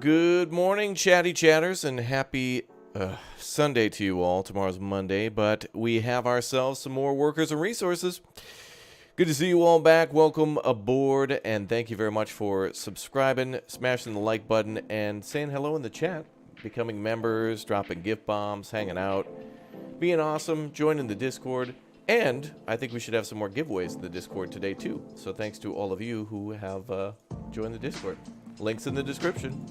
Good morning, chatty chatters, and happy Sunday to you all. Tomorrow's Monday, but we have ourselves some more workers and resources. Good to see you all back. Welcome aboard, and thank you very much for subscribing, smashing the like button, and saying hello in the chat, becoming members, dropping gift bombs, hanging out, being awesome, joining the Discord, and I think we should have some more giveaways in the Discord today, too. So thanks to all of you who have joined the Discord. Links in the description.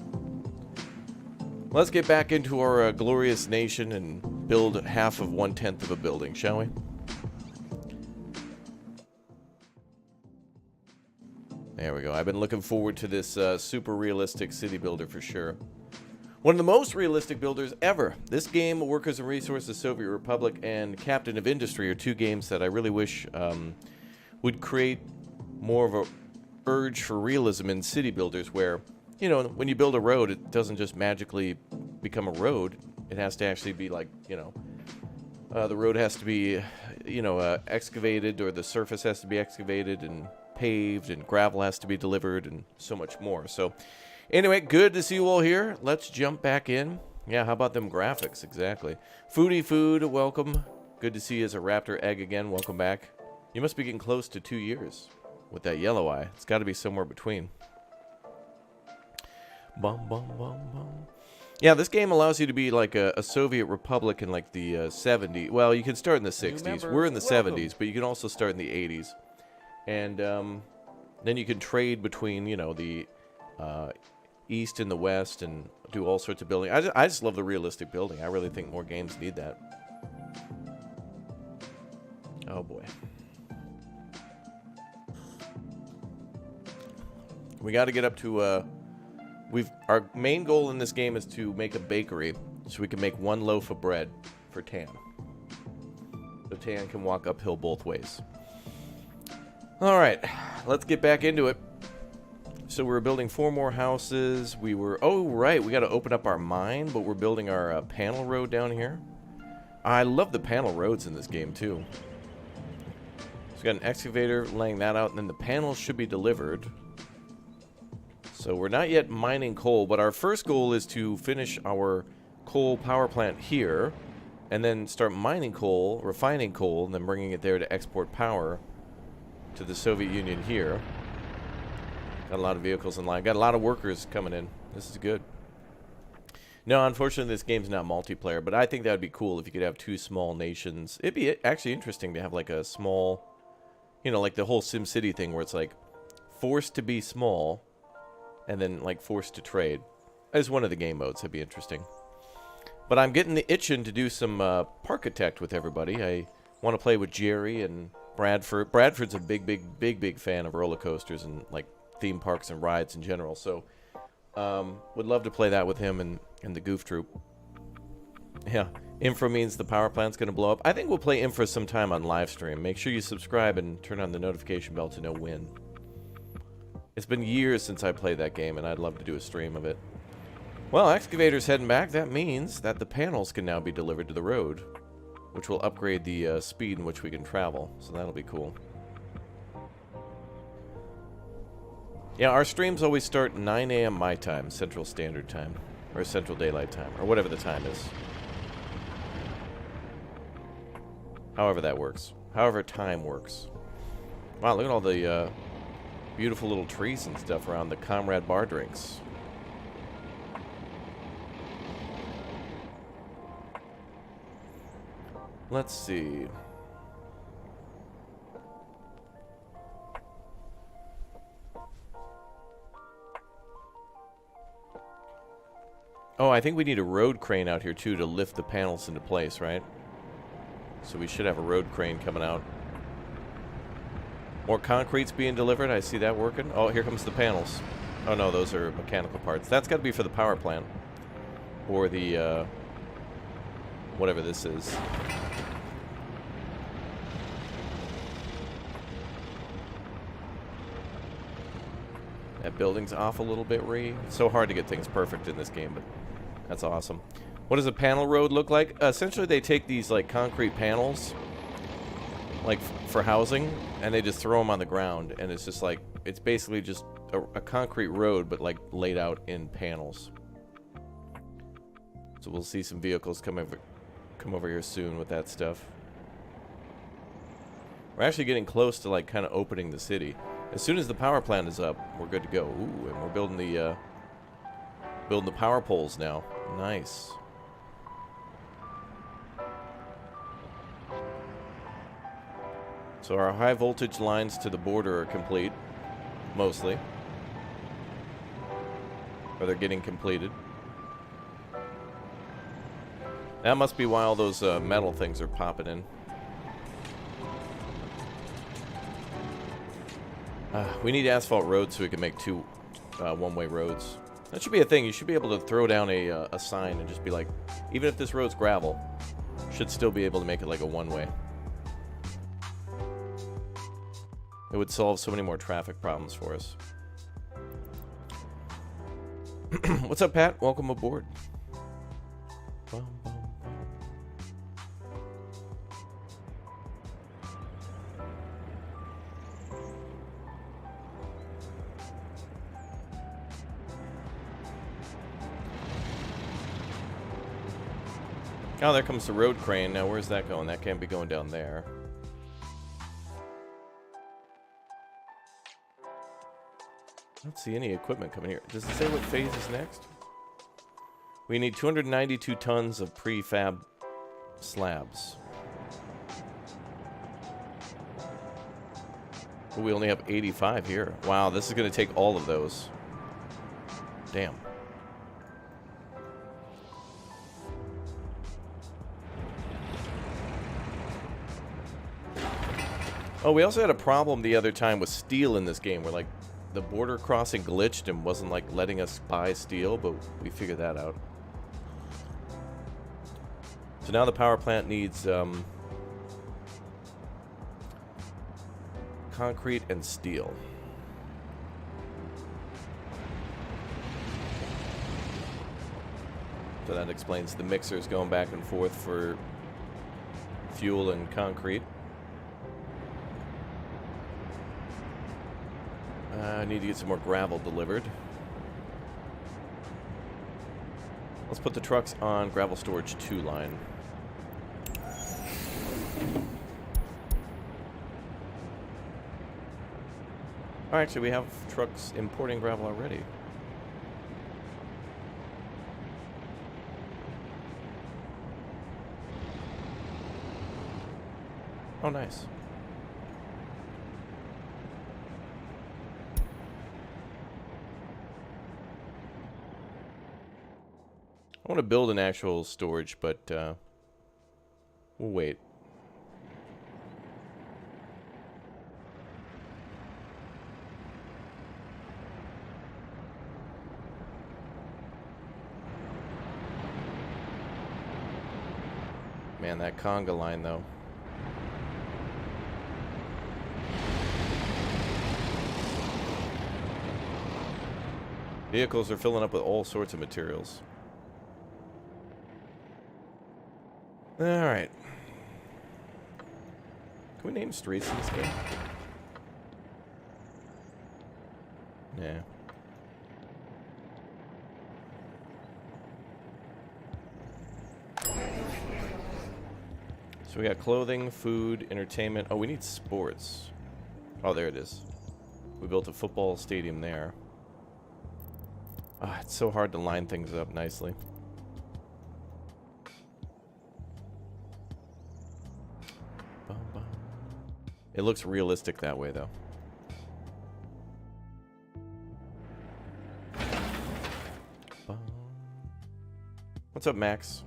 Let's get back into our glorious nation and build half of 1/10 of a building, shall we? There we go. I've been looking forward to this super realistic city builder for sure. One of the most realistic builders ever. This game, Workers and Resources, Soviet Republic, and Captain of Industry are two games that I really wish would create more of a urge for realism in city builders where, you know, when you build a road, it doesn't just magically become a road. It has to actually be like, you know, the road has to be, you know, excavated, or the surface has to be excavated and paved, and gravel has to be delivered, and so much more. So anyway, good to see you all here. Let's jump back in. Yeah, how about them graphics? Exactly. Foodie Food, welcome. Good to see you as a raptor egg again. Welcome back. You must be getting close to 2 years with that yellow eye. It's got to be somewhere between. Bum, bum, bum, bum. Yeah, this game allows you to be like a Soviet Republic in like the 70s. Well, you can start in the 60s. We're in the 70s, but you can also start in the 80s. And then you can trade between, you know, the East and the West and do all sorts of building. I just love the realistic building. I really think more games need that. Oh, boy. We got to get up to... our main goal in this game is to make a bakery so we can make one loaf of bread for Tan. So Tan can walk uphill both ways. All right, let's get back into it. So we're building 4 more houses. Oh, right, we got to open up our mine, but we're building our panel road down here. I love the panel roads in this game, too. So we got an excavator laying that out, and then the panels should be delivered. So we're not yet mining coal, but our first goal is to finish our coal power plant here, and then start mining coal, refining coal, and then bringing it there to export power to the Soviet Union here. Got a lot of vehicles in line. Got a lot of workers coming in. This is good. No, unfortunately, this game's not multiplayer, but I think that would be cool if you could have 2 small nations. It'd be actually interesting to have like a small, you know, like the whole SimCity thing where it's like forced to be small, and then, like, forced to trade. As one of the game modes. That'd be interesting. But I'm getting the itching to do some Parkitect with everybody. I want to play with Jerry and Bradford. Bradford's a big fan of roller coasters and, like, theme parks and rides in general. So, would love to play that with him and the Goof Troop. Yeah. Infra means the power plant's going to blow up. I think we'll play Infra sometime on live stream. Make sure you subscribe and turn on the notification bell to know when. It's been years since I played that game, and I'd love to do a stream of it. Well, excavator's heading back. That means that the panels can now be delivered to the road, which will upgrade the speed in which we can travel. So that'll be cool. Yeah, our streams always start 9 a.m. my time, Central Standard Time, or Central Daylight Time, or whatever the time is. However that works. However time works. Wow, look at all the... beautiful little trees and stuff around the Comrade bar drinks. Let's see. Oh, I think we need a road crane out here too to lift the panels into place, right? So we should have a road crane coming out. More concrete's being delivered. I see that working. Oh, here comes the panels. Oh, no, those are mechanical parts. That's got to be for the power plant. Or the, whatever this is. That building's off a little bit, Ree. It's so hard to get things perfect in this game, but that's awesome. What does a panel road look like? Essentially, they take these, like, concrete panels, like, for housing, and they just throw them on the ground, and it's just, like, it's basically just a concrete road, but, like, laid out in panels. So we'll see some vehicles come over here soon with that stuff. We're actually getting close to like kind of opening the city. As soon as the power plant is up, we're good to go. Ooh, and we're building the power poles now. Nice. So our high voltage lines to the border are complete, mostly. Or they're getting completed. That must be why all those metal things are popping in. We need asphalt roads so we can make two one-way roads. That should be a thing. You should be able to throw down a sign and just be like, even if this road's gravel, should still be able to make it like a one-way. It would solve so many more traffic problems for us. What's up, Pat? Welcome aboard. Bum, bum, bum. Oh, there comes the road crane. Now, where's that going? That can't be going down there. I don't see any equipment coming here. Does it say what phase is next? We need 292 tons of prefab slabs. But we only have 85 here. Wow, this is going to take all of those. Damn. Oh, we also had a problem the other time with steel in this game where, like, the border crossing glitched and wasn't, like, letting us buy steel, but we figured that out. So now the power plant needs concrete and steel. So that explains the mixers going back and forth for fuel and concrete. I need to get some more gravel delivered. Let's put the trucks on gravel storage 2 line. Oh, actually, we have trucks importing gravel already. Oh, nice. I want to build an actual storage, but we'll wait. Man, that conga line, though. Vehicles are filling up with all sorts of materials. Alright. Can we name streets in this game? Yeah. So we got clothing, food, entertainment. Oh, we need sports. Oh, there it is. We built a football stadium there. Ah, it's so hard to line things up nicely. It looks realistic that way, though. What's up, Max?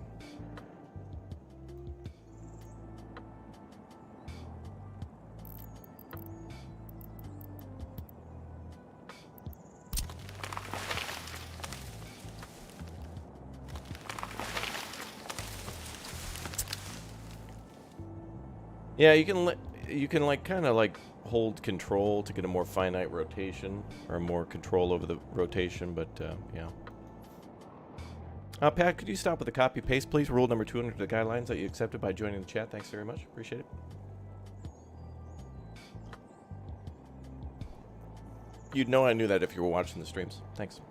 Yeah, you can like kind of like hold control to get a more finite rotation or more control over the rotation, but yeah. Pat, could you stop with the copy paste, please? Rule number 200 of the guidelines that you accepted by joining the chat. Thanks very much. Appreciate it. You'd know I knew that if you were watching the streams. Thanks.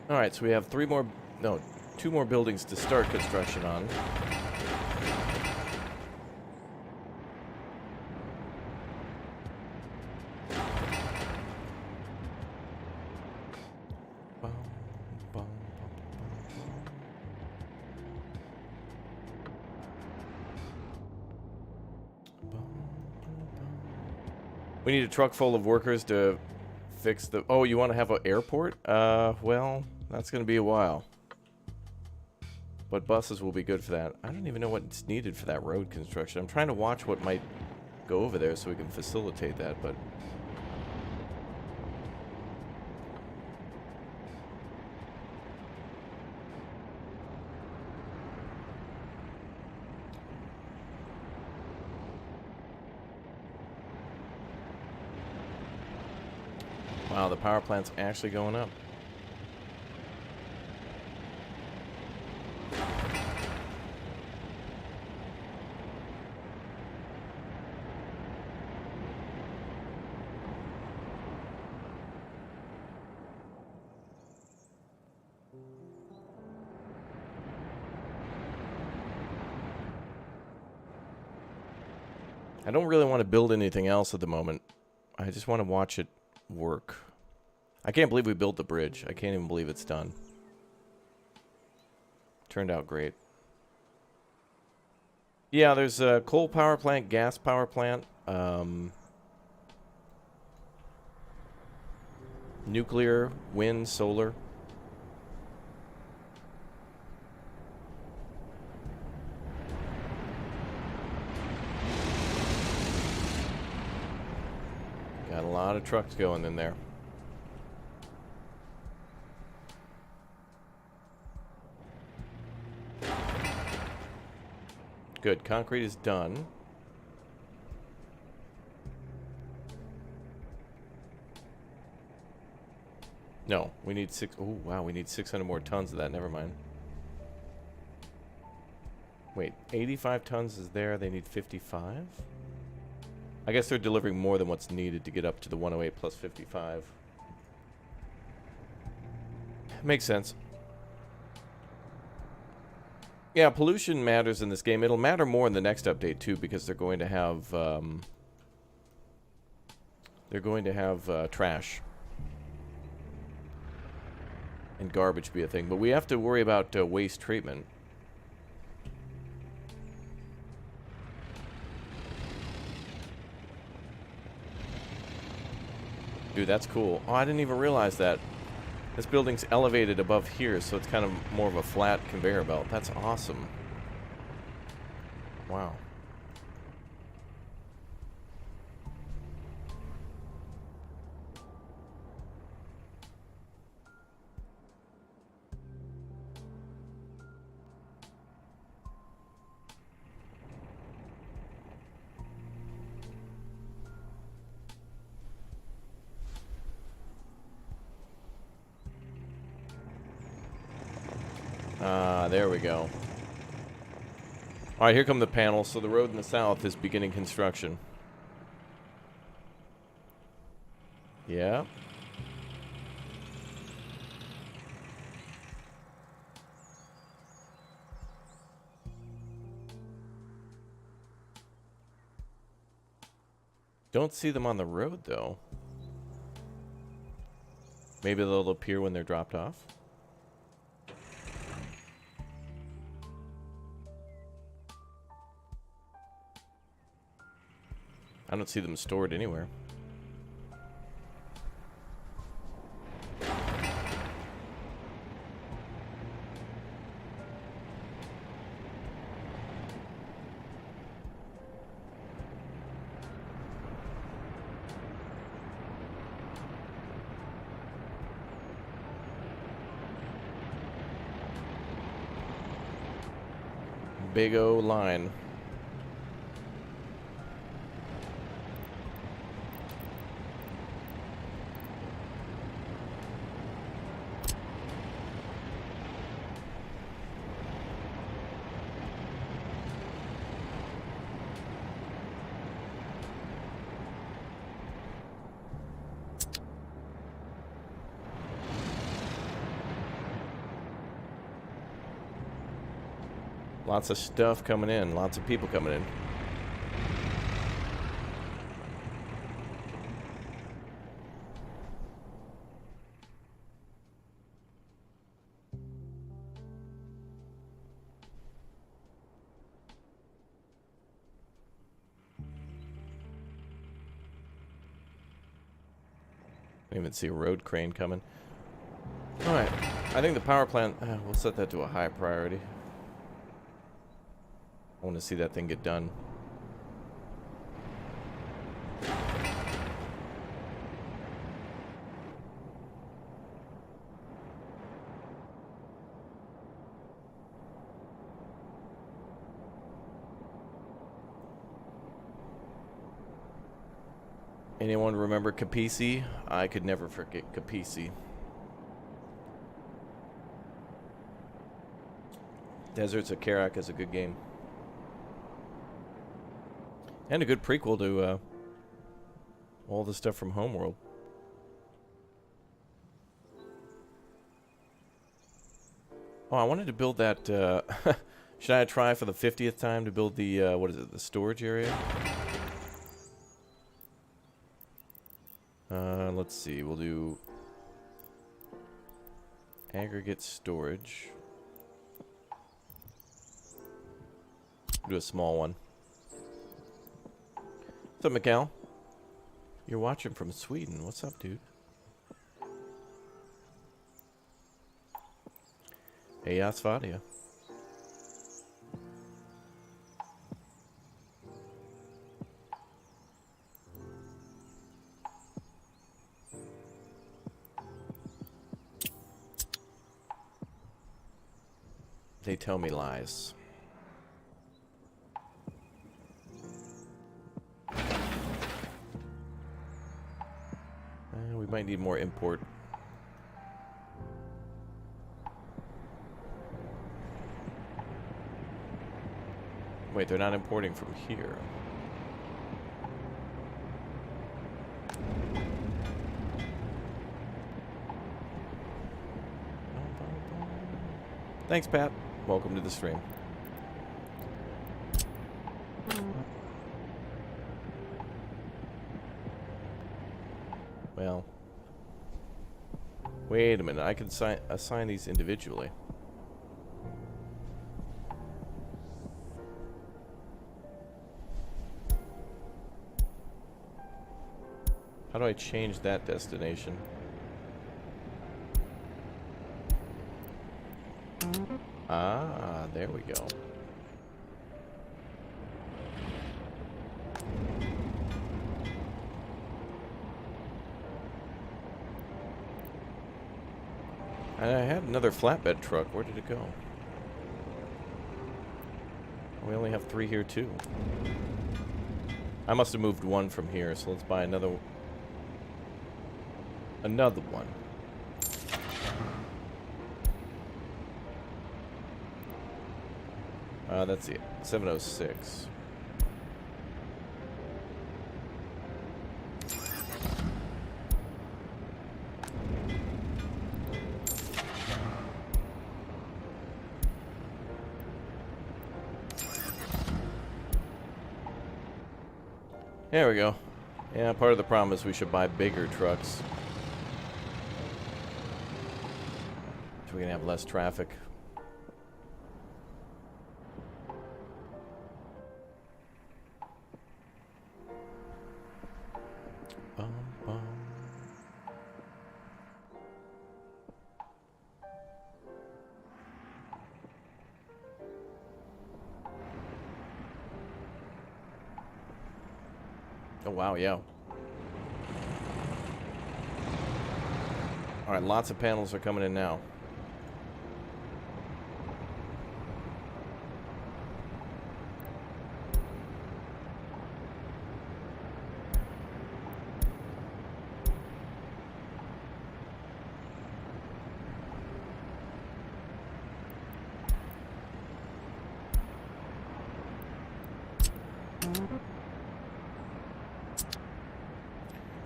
All right, so we have two more buildings to start construction on. We need a truck full of workers to fix the... Oh, you want to have an airport? Well, that's going to be a while. But buses will be good for that. I don't even know what's needed for that road construction. I'm trying to watch what might go over there so we can facilitate that, but... Wow, the power plant's actually going up. I don't really want to build anything else at the moment. I just want to watch it work. I can't believe we built the bridge. I can't even believe it's done. Turned out great. Yeah, there's a coal power plant, gas power plant, nuclear, wind, solar. Got a lot of trucks going in there. Good. Concrete is done. No, we need oh, wow, we need 600 more tons of that. Never mind. Wait, 85 tons is there. They need 55? I guess they're delivering more than what's needed to get up to the 108 plus 55. Makes sense. Yeah, pollution matters in this game. It'll matter more in the next update too, because they're going to have trash and garbage be a thing. But we have to worry about waste treatment. Dude, that's cool. Oh, I didn't even realize that. This building's elevated above here, so it's kind of more of a flat conveyor belt. That's awesome. Wow. There we go. Alright, here come the panels. So the road in the south is beginning construction. Yeah. Don't see them on the road, though. Maybe they'll appear when they're dropped off. I don't see them stored anywhere. Big O line. Lots of stuff coming in. Lots of people coming in. I didn't even see a road crane coming. Alright. I think the power plant... we'll set that to a high priority. I want to see that thing get done. Anyone remember Capisi? I could never forget Capisi. Deserts of Karak is a good game. And a good prequel to all the stuff from Homeworld. Oh, I wanted to build that... should I try for the 50th time to build the, what is it, the storage area? Let's see, we'll do aggregate storage. Do a small one. What's up, Mikhail? You're watching from Sweden. What's up, dude? Hey, Asfadia. They tell me lies. We might need more import. Wait, they're not importing from here. Thanks, Pat. Welcome to the stream. Well, wait a minute. I can assign these individually. How do I change that destination? Ah, there we go. And I had another flatbed truck. Where did it go? We only have 3 here, too. I must have moved 1 from here, so let's buy another one. That's it. 706. There we go. Yeah, part of the problem is we should buy bigger trucks, so we can have less traffic. Bum, bum. Oh, wow, yeah. Alright, lots of panels are coming in now.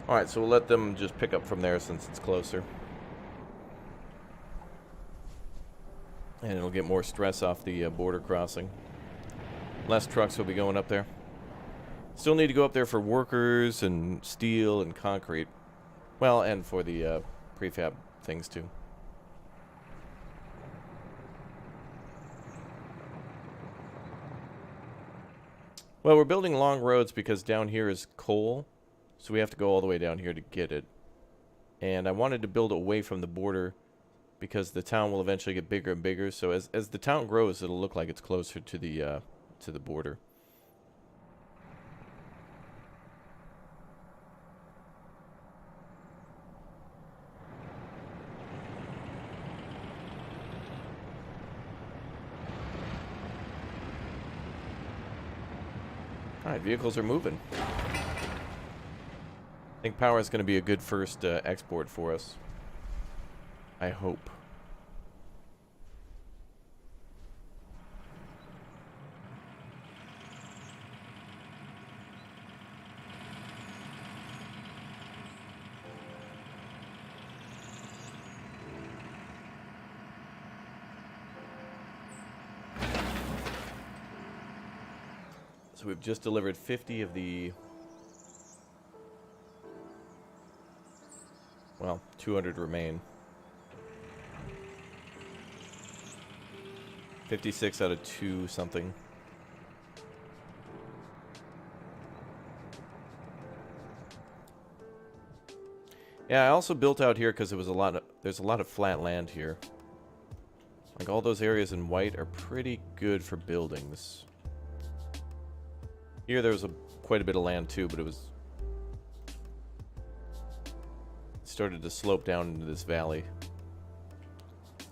Alright, so we'll let them just pick up from there since it's closer. And it'll get more stress off the border crossing. Less trucks will be going up there. Still need to go up there for workers and steel and concrete. Well, and for the prefab things too. Well, we're building long roads because down here is coal. So we have to go all the way down here to get it. And I wanted to build away from the border because the town will eventually get bigger and bigger. So as the town grows, it'll look like it's closer to the border. All right, vehicles are moving. I think power is going to be a good first export for us. I hope. So we've just delivered 50 of the... Well, 200 remain. 56 out of 2 something. Yeah, I also built out here because there's a lot of flat land here. Like all those areas in white are pretty good for buildings. Here there was quite a bit of land too, but it started to slope down into this valley.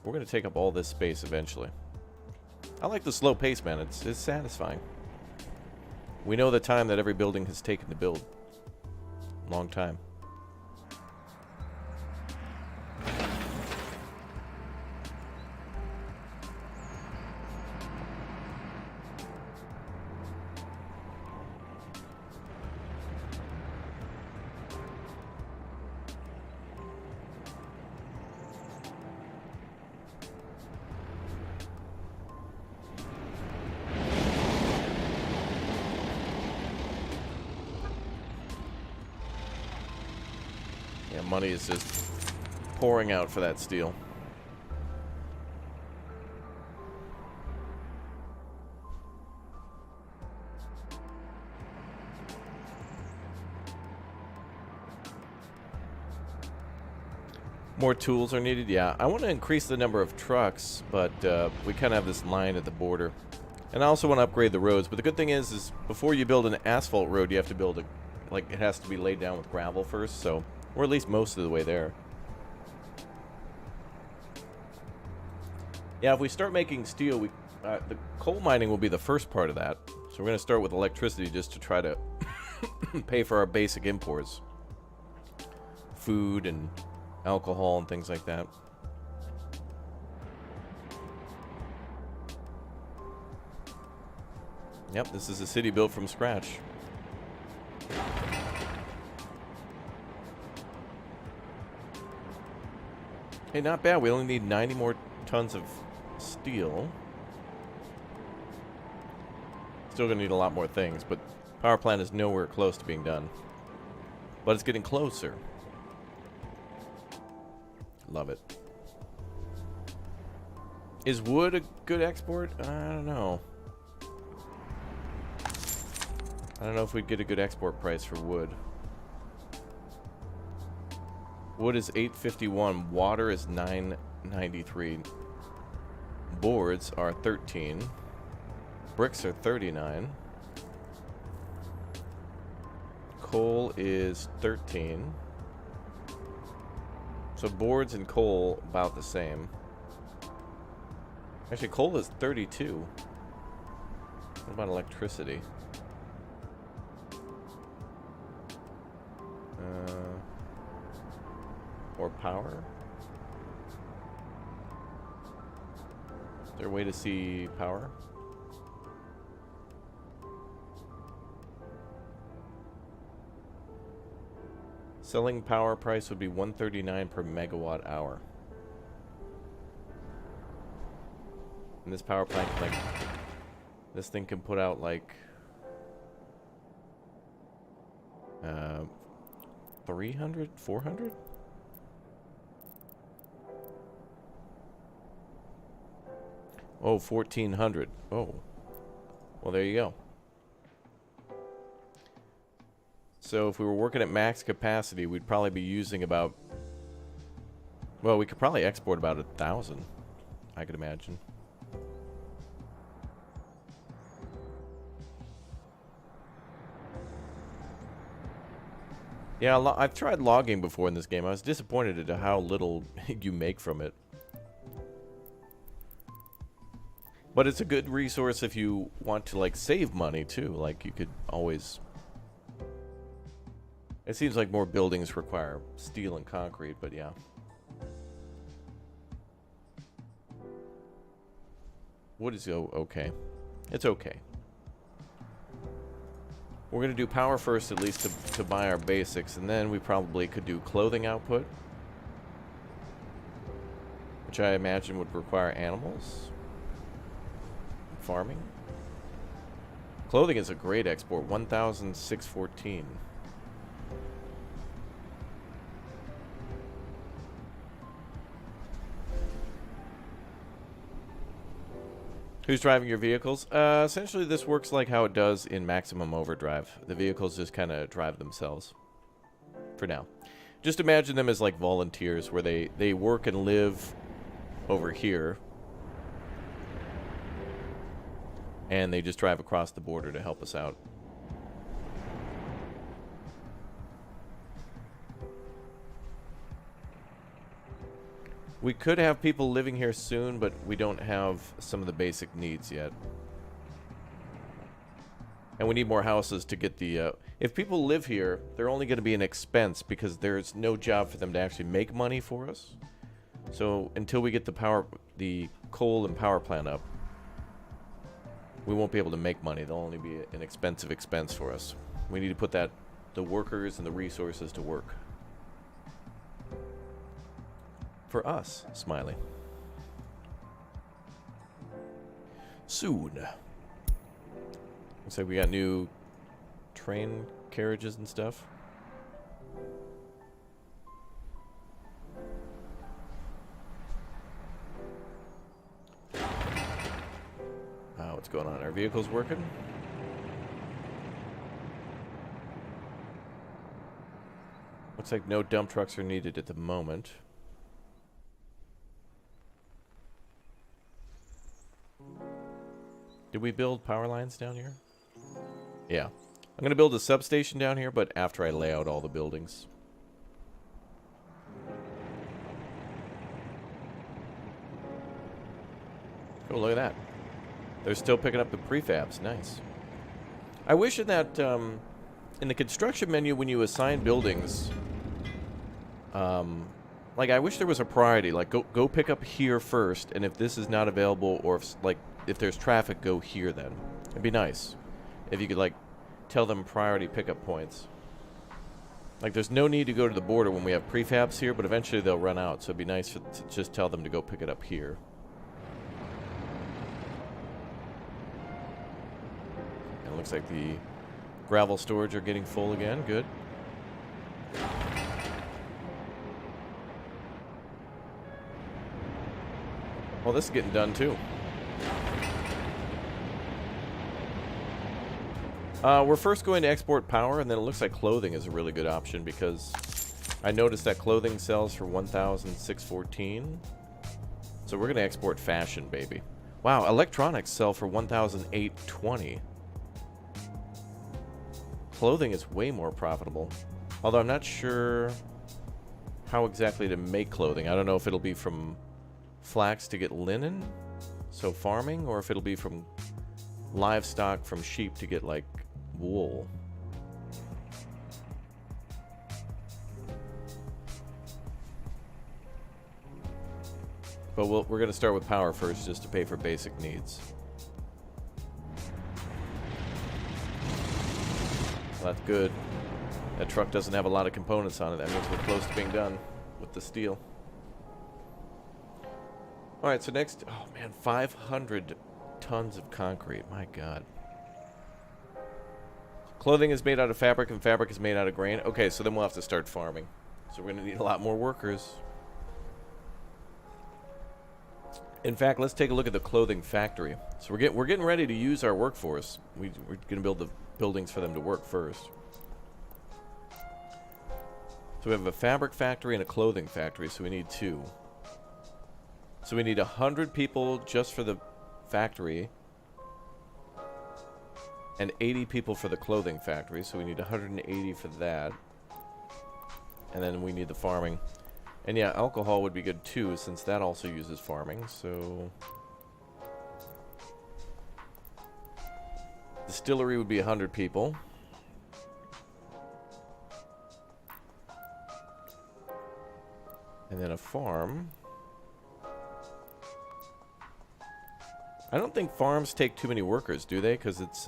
We're going to take up all this space eventually. I like the slow pace, man. It's satisfying. We know the time that every building has taken to build. Long time. Money is just pouring out for that steel. More tools are needed? Yeah, I want to increase the number of trucks, but we kind of have this line at the border. And I also want to upgrade the roads, but the good thing is before you build an asphalt road, you have to build it has to be laid down with gravel first, so... Or at least most of the way there. Yeah, if we start making steel, the coal mining will be the first part of that. So we're going to start with electricity just to try to pay for our basic imports. Food and alcohol and things like that. Yep, this is a city built from scratch. Hey, not bad. We only need 90 more tons of steel. Still gonna need a lot more things, but power plant is nowhere close to being done. But it's getting closer. Love it. Is wood a good export? I don't know. I don't know if we'd get a good export price for wood. Wood is $8.51. Water is $9.93. Boards are $13. Bricks are $39. Coal is $13. So boards and coal about the same. Actually, coal is $32. What about electricity? Or power? Is there a way to see power? Selling power price would be $139 per megawatt hour. And this power plant can, like, this thing can put out, like, 300, 400? Oh, 1,400. Oh. Well, there you go. So if we were working at max capacity, we'd probably be using about... Well, we could probably export about 1,000, I could imagine. Yeah, I've tried logging before in this game. I was disappointed at how little you make from it. But it's a good resource if you want to, like, save money, too. Like, you could always... It seems like more buildings require steel and concrete, but yeah. Wood is okay. It's okay. We're going to do power first, at least, to buy our basics, and then we probably could do clothing output, which I imagine would require animals. Farming. Clothing is a great export, 1,614. Who's driving your vehicles? Essentially, this works like how it does in Maximum Overdrive. The vehicles just kind of drive themselves. For now. Just imagine them as like volunteers where they work and live over here. And they just drive across the border to help us out. We could have people living here soon, but we don't have some of the basic needs yet. And we need more houses to get the... if people live here, they're only going to be an expense because there's no job for them to actually make money for us. So until we get the coal and power plant up, we won't be able to make money. They'll only be an expensive expense for us. We need to put the workers and the resources to work. For us, Smiley. Soon. Looks like we got new train carriages and stuff. What's going on? Our vehicle's working? Looks like no dump trucks are needed at the moment. Did we build power lines down here? Yeah. I'm going to build a substation down here, but after I lay out all the buildings. Oh, look at that. They're still picking up the prefabs. Nice. I wish in that, in the construction menu when you assign buildings, like, I wish there was a priority. Like, go pick up here first, and if this is not available, or if there's traffic, go here then. It'd be nice if you could, like, tell them priority pickup points. Like, there's no need to go to the border when we have prefabs here, but eventually they'll run out, so it'd be nice to just tell them to go pick it up here. And it looks like the gravel storage are getting full again. Good. Well, this is getting done too. We're first going to export power, and then it looks like clothing is a really good option because I noticed that clothing sells for 1,614. So we're going to export fashion, baby. Wow, electronics sell for 1,820. Clothing is way more profitable. Although I'm not sure how exactly to make clothing. I don't know if it'll be from flax to get linen, so farming, or if it'll be from livestock, from sheep to get, like, wool. But we're going to start with power first, just to pay for basic needs. Well, that's good. That truck doesn't have a lot of components on it. That means we're close to being done with the steel. All right, so next, oh man, 500 tons of concrete. My God. Clothing is made out of fabric, and fabric is made out of grain. Okay, so then we'll have to start farming. So we're going to need a lot more workers. In fact, let's take a look at the clothing factory. So we're getting ready to use our workforce. We're going to build the buildings for them to work first. So we have a fabric factory and a clothing factory, so we need 2. So we need 100 people just for the factory and 80 people for the clothing factory. So we need 180 for that. And then we need the farming. And yeah, alcohol would be good too, since that also uses farming. So distillery would be 100 people. And then a farm. I don't think farms take too many workers, do they? Because it's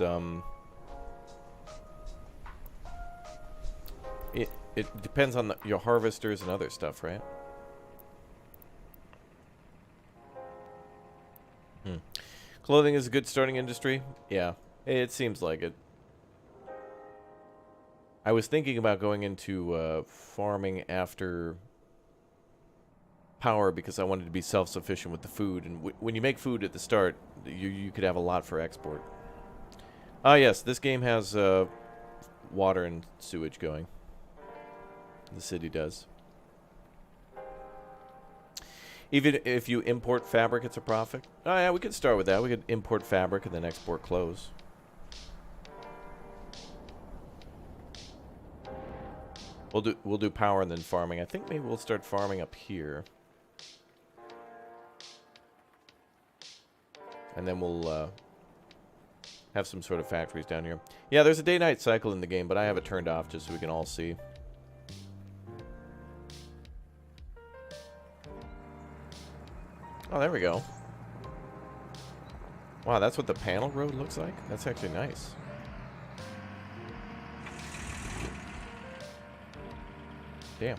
it depends on your harvesters and other stuff, right? Clothing is a good starting industry. Yeah, it seems like it. I was thinking about going into farming after power because I wanted to be self-sufficient with the food. And when you make food at the start, you could have a lot for export. Ah, yes, this game has water and sewage going. The city does. Even if you import fabric, it's a profit. Oh yeah, we could start with that. We could import fabric and then export clothes. We'll do power and then farming. I think maybe we'll start farming up here. And then we'll have some sort of factories down here. Yeah, there's a day-night cycle in the game, but I have it turned off just so we can all see. Oh, there we go. Wow, that's what the panel road looks like? That's actually nice. Damn.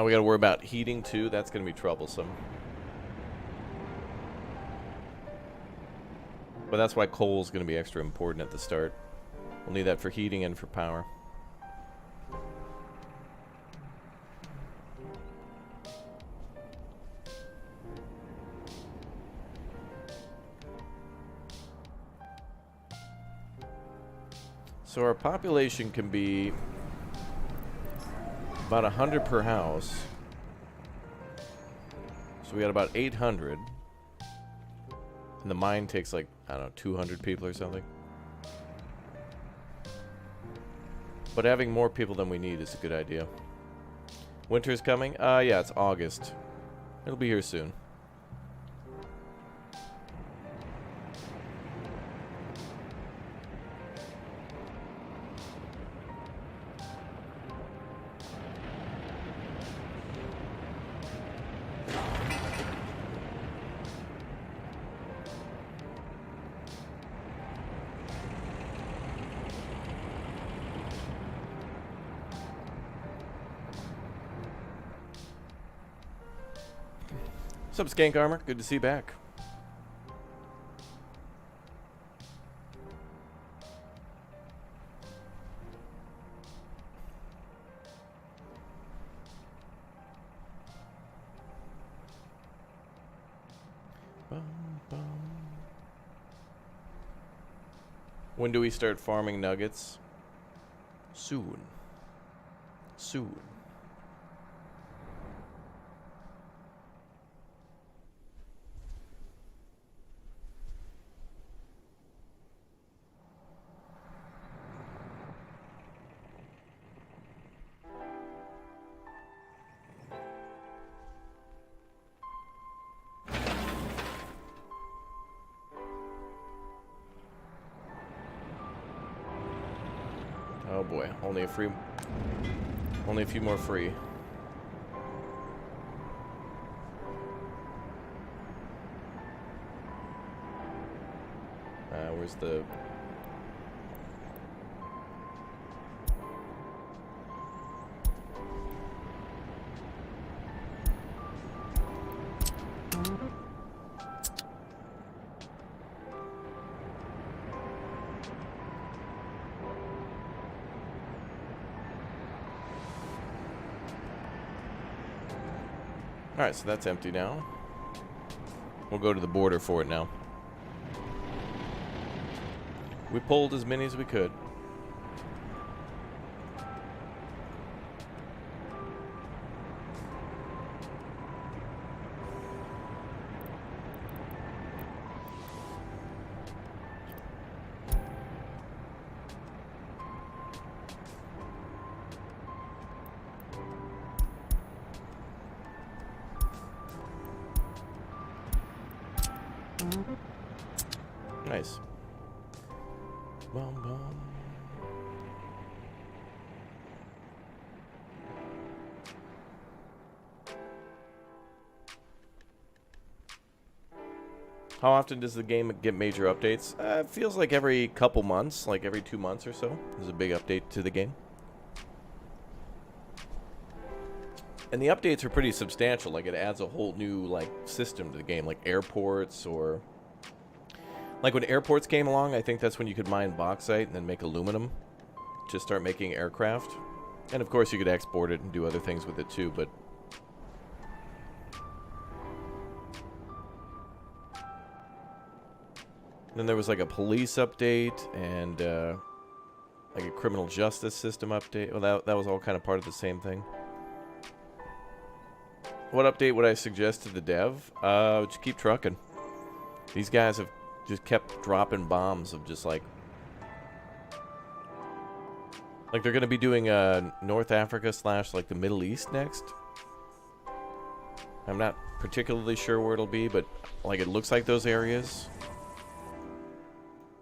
We gotta worry about heating too. That's gonna be troublesome. But that's why coal's gonna be extra important at the start. We'll need that for heating and for power. So our population can be about 100 per house. So we got about 800. And the mine takes like, I don't know, 200 people or something. But having more people than we need is a good idea. Winter's coming? Yeah, it's August. It'll be here soon. What's up, Skank Armor? Good to see you back. When do we start farming nuggets? Soon. Soon. Oh boy, only a few more free. Where's the... Alright, so that's empty now. We'll go to the border for it now. We pulled as many as we could. Nice. Bum, bum. How often does the game get major updates? It feels like every couple months, like every 2 months or so. There's a big update to the game. And the updates are pretty substantial. Like, it adds a whole new, like, system to the game, like airports or... Like, when airports came along, I think that's when you could mine bauxite and then make aluminum to start making aircraft. And, of course, you could export it and do other things with it, too, but... Then there was, like, a police update and, like, a criminal justice system update. Well, that was all kind of part of the same thing. What update would I suggest to the dev? Just keep trucking. These guys have just kept dropping bombs of just like they're gonna be doing North Africa / like the Middle East next. I'm not particularly sure where it'll be, but like it looks like those areas.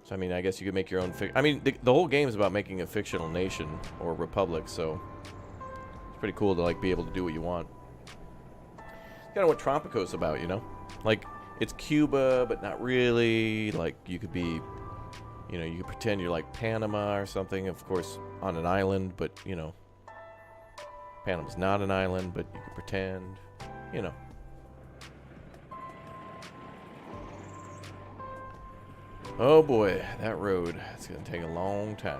So I mean, I guess you could make your own I mean, the whole game is about making a fictional nation or republic, so it's pretty cool to like be able to do what you want. It's kind of what Tropico's about, you know? Like, it's Cuba, but not really. Like, you could be, you know, you could pretend you're like Panama or something, of course, on an island, but, you know, Panama's not an island, but you could pretend, you know. Oh boy, that road, it's gonna take a long time.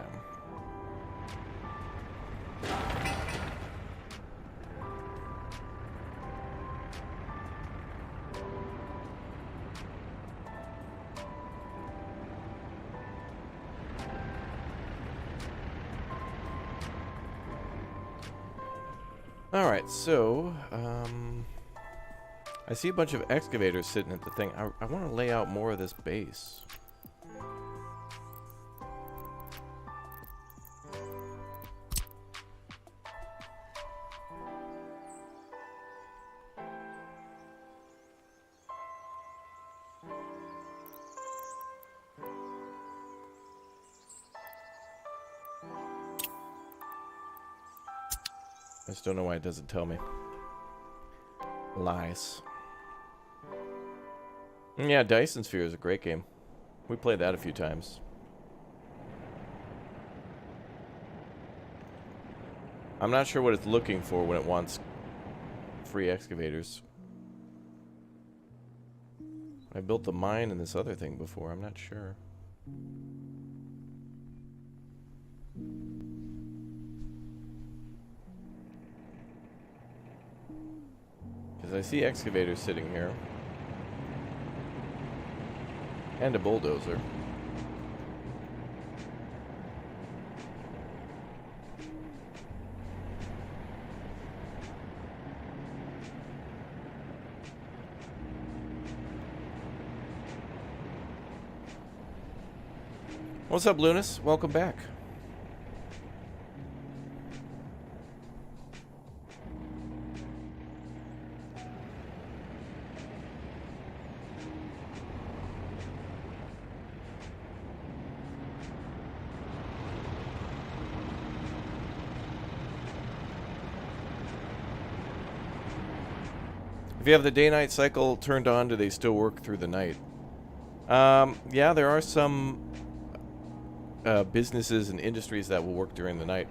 Alright, so, I see a bunch of excavators sitting at the thing. I want to lay out more of this base. I just don't know why it doesn't tell me. Lies. Yeah, Dyson Sphere is a great game. We played that a few times. I'm not sure what it's looking for when it wants free excavators. I built the mine and this other thing before. I'm not sure. Because I see excavators sitting here. And a bulldozer. What's up, Lunas? Welcome back. If you have the day-night cycle turned on, do they still work through the night? Yeah, there are some businesses and industries that will work during the night.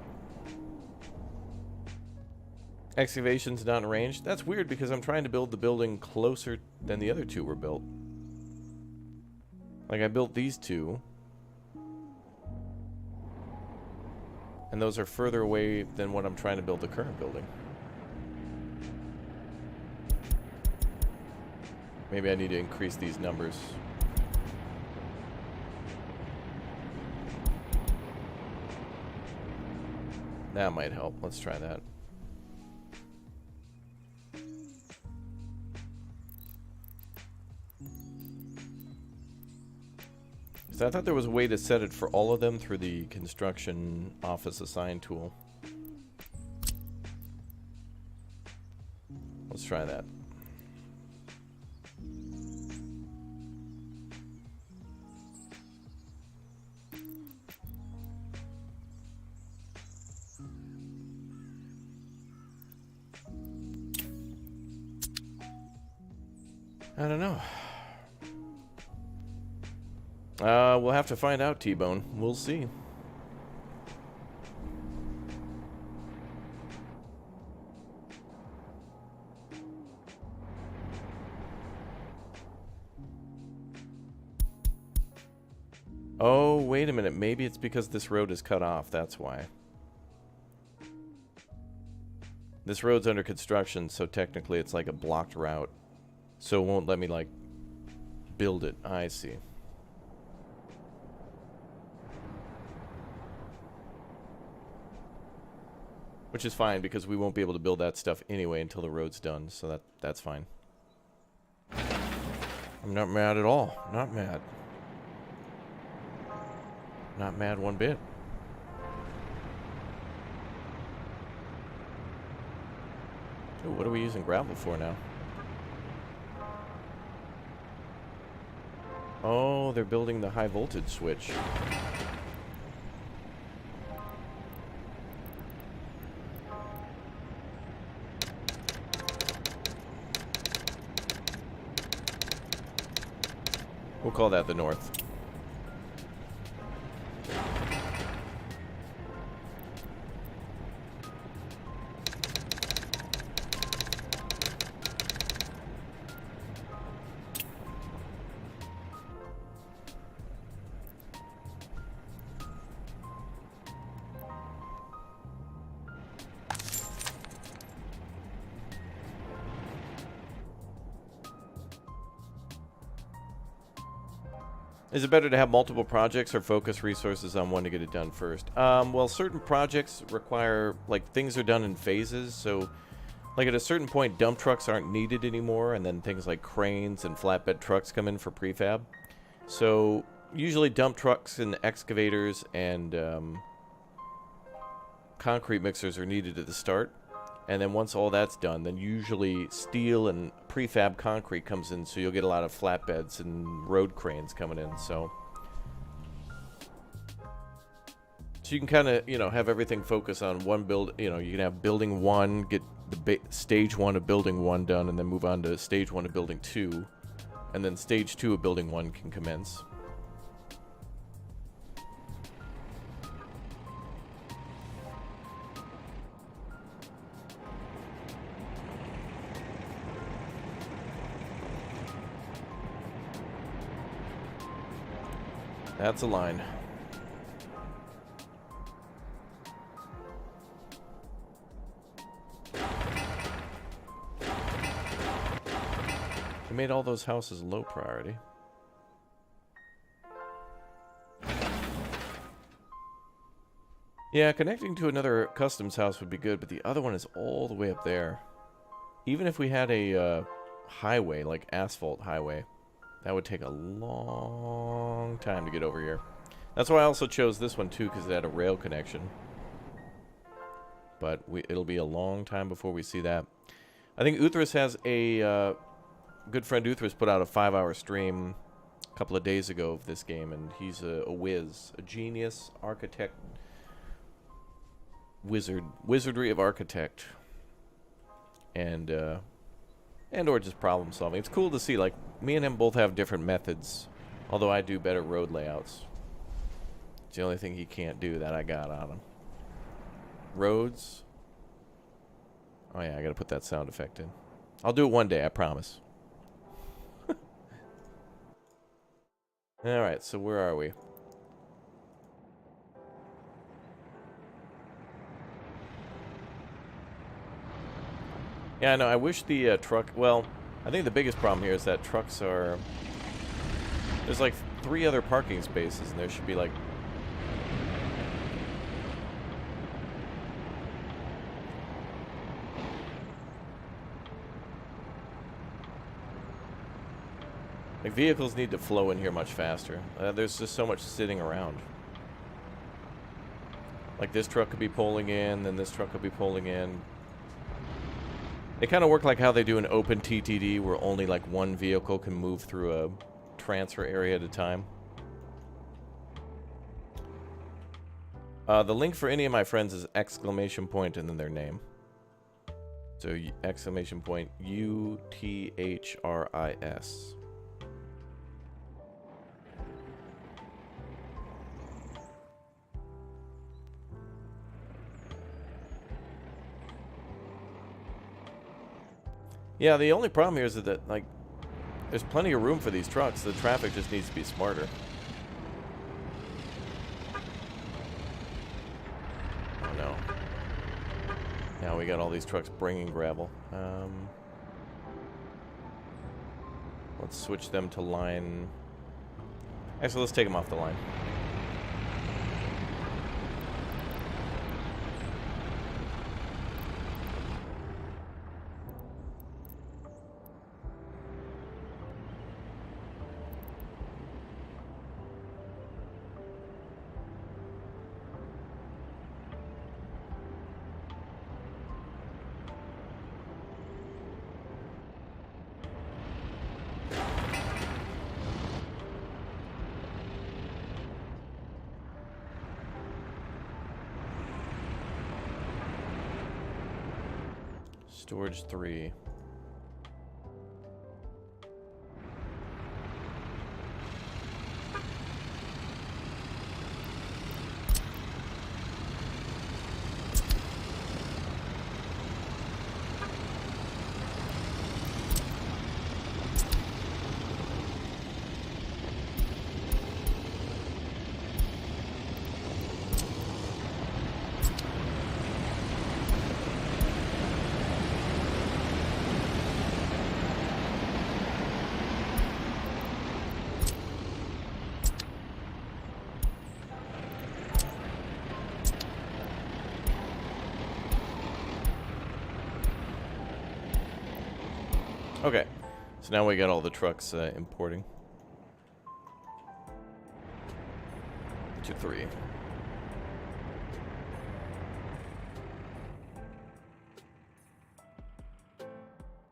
Excavation's not in range. That's weird because I'm trying to build the building closer than the other two were built. Like, I built these two. And those are further away than what I'm trying to build the current building. Maybe I need to increase these numbers. That might help. Let's try that. So I thought there was a way to set it for all of them through the construction office assign tool. Let's try that. I don't know. We'll have to find out, T-Bone. We'll see. Oh, wait a minute. Maybe it's because this road is cut off. That's why. This road's under construction, so technically it's like a blocked route. So it won't let me, like, build it. I see. Which is fine, because we won't be able to build that stuff anyway until the road's done, so that's fine. I'm not mad at all. Not mad. Not mad one bit. Ooh, what are we using gravel for now? Oh, they're building the high voltage switch. We'll call that the north. Is it better to have multiple projects or focus resources on one to get it done first? Well, certain projects require, like, things are done in phases, so, like, at a certain point, dump trucks aren't needed anymore, and then things like cranes and flatbed trucks come in for prefab. So, usually dump trucks and excavators and concrete mixers are needed at the start. And then once all that's done, then usually steel and prefab concrete comes in, so you'll get a lot of flatbeds and road cranes coming in. So you can kind of, you know, have everything focus on one build. You know, you can have building one, get the stage one of building one done, and then move on to stage one of building two, and then stage two of building one can commence. That's a line. We made all those houses low priority. Yeah, connecting to another customs house would be good, but the other one is all the way up there. Even if we had a highway, like asphalt highway, that would take a long time to get over here. That's why I also chose this one too, because it had a rail connection. But it'll be a long time before we see that. I think Uthras has a... good friend Uthras put out a 5-hour stream a couple of days ago of this game, and he's a whiz. A genius, architect, wizardry of architect. And And or just problem solving. It's cool to see, like, me and him both have different methods. Although I do better road layouts. It's the only thing he can't do that I got on him. Roads. Oh yeah, I gotta put that sound effect in. I'll do it one day, I promise. Alright, so where are we? Yeah, no, I wish the truck... Well, I think the biggest problem here is that trucks are... There's like 3 other parking spaces, and there should be like... Like, vehicles need to flow in here much faster. There's just so much sitting around. Like, this truck could be pulling in, then this truck could be pulling in. They kind of work like how they do an open TTD, where only like one vehicle can move through a transfer area at a time. The link for any of my friends is ! And then their name. So !UTHRIS. Yeah, the only problem here is that, like, there's plenty of room for these trucks. The traffic just needs to be smarter. Oh, no. Now we got all these trucks bringing gravel. Let's switch them to line... Actually, let's take them off the line. Storage 3. Okay, so now we got all the trucks importing. To 3.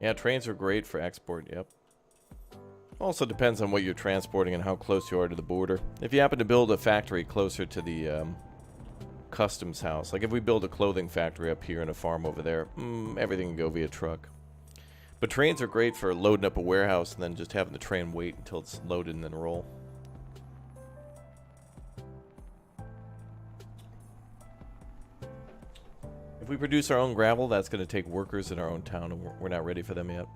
Yeah, trains are great for export, yep. Also depends on what you're transporting and how close you are to the border. If you happen to build a factory closer to the customs house, like if we build a clothing factory up here and a farm over there, everything can go via truck. But trains are great for loading up a warehouse and then just having the train wait until it's loaded and then roll. If we produce our own gravel, that's going to take workers in our own town, and we're not ready for them yet.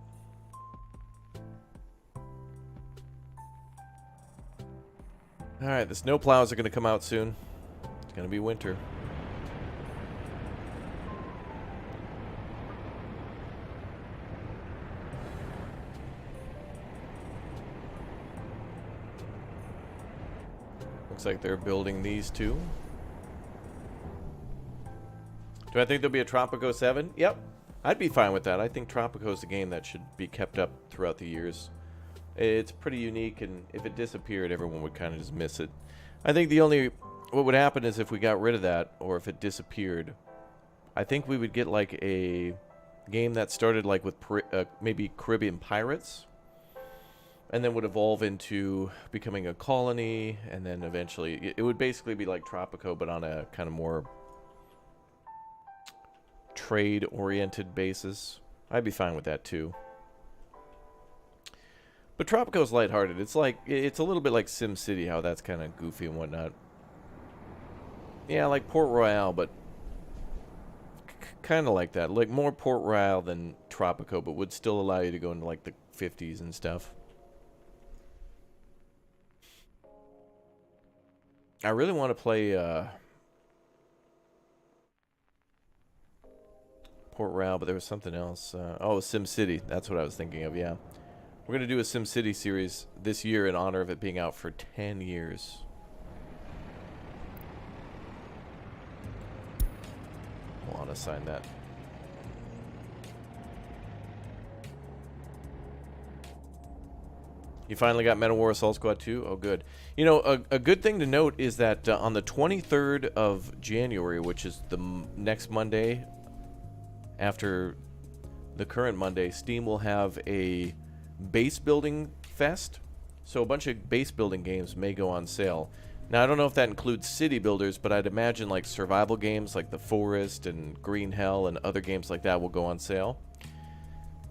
Alright, the snow plows are going to come out soon. It's going to be winter. Looks like they're building these two. Do I think there'll be a Tropico 7? Yep. I'd be fine with that. I think Tropico is a game that should be kept up throughout the years. It's pretty unique, and if it disappeared, everyone would kind of just miss it. I think what would happen is if we got rid of that, or if it disappeared, I think we would get like a game that started like with maybe Caribbean Pirates, and then would evolve into becoming a colony, and then eventually it would basically be like Tropico, but on a kind of more trade-oriented basis. I'd be fine with that too. But Tropico's lighthearted. It's like, it's a little bit like Sim City, how that's kind of goofy and whatnot. Yeah, like Port Royale, but kind of like that. Like more Port Royale than Tropico, but would still allow you to go into like the 50s and stuff. I really want to play Port Royale, but there was something else. Oh, Sim City. That's what I was thinking of, yeah. We're going to do a Sim City series this year in honor of it being out for 10 years. We'll unassign that. You finally got Men of War Assault Squad 2? Oh, good. You know, a good thing to note is that on the 23rd of January, which is the next Monday after the current Monday, Steam will have a base building fest. So a bunch of base building games may go on sale. Now, I don't know if that includes city builders, but I'd imagine like survival games like The Forest and Green Hell and other games like that will go on sale.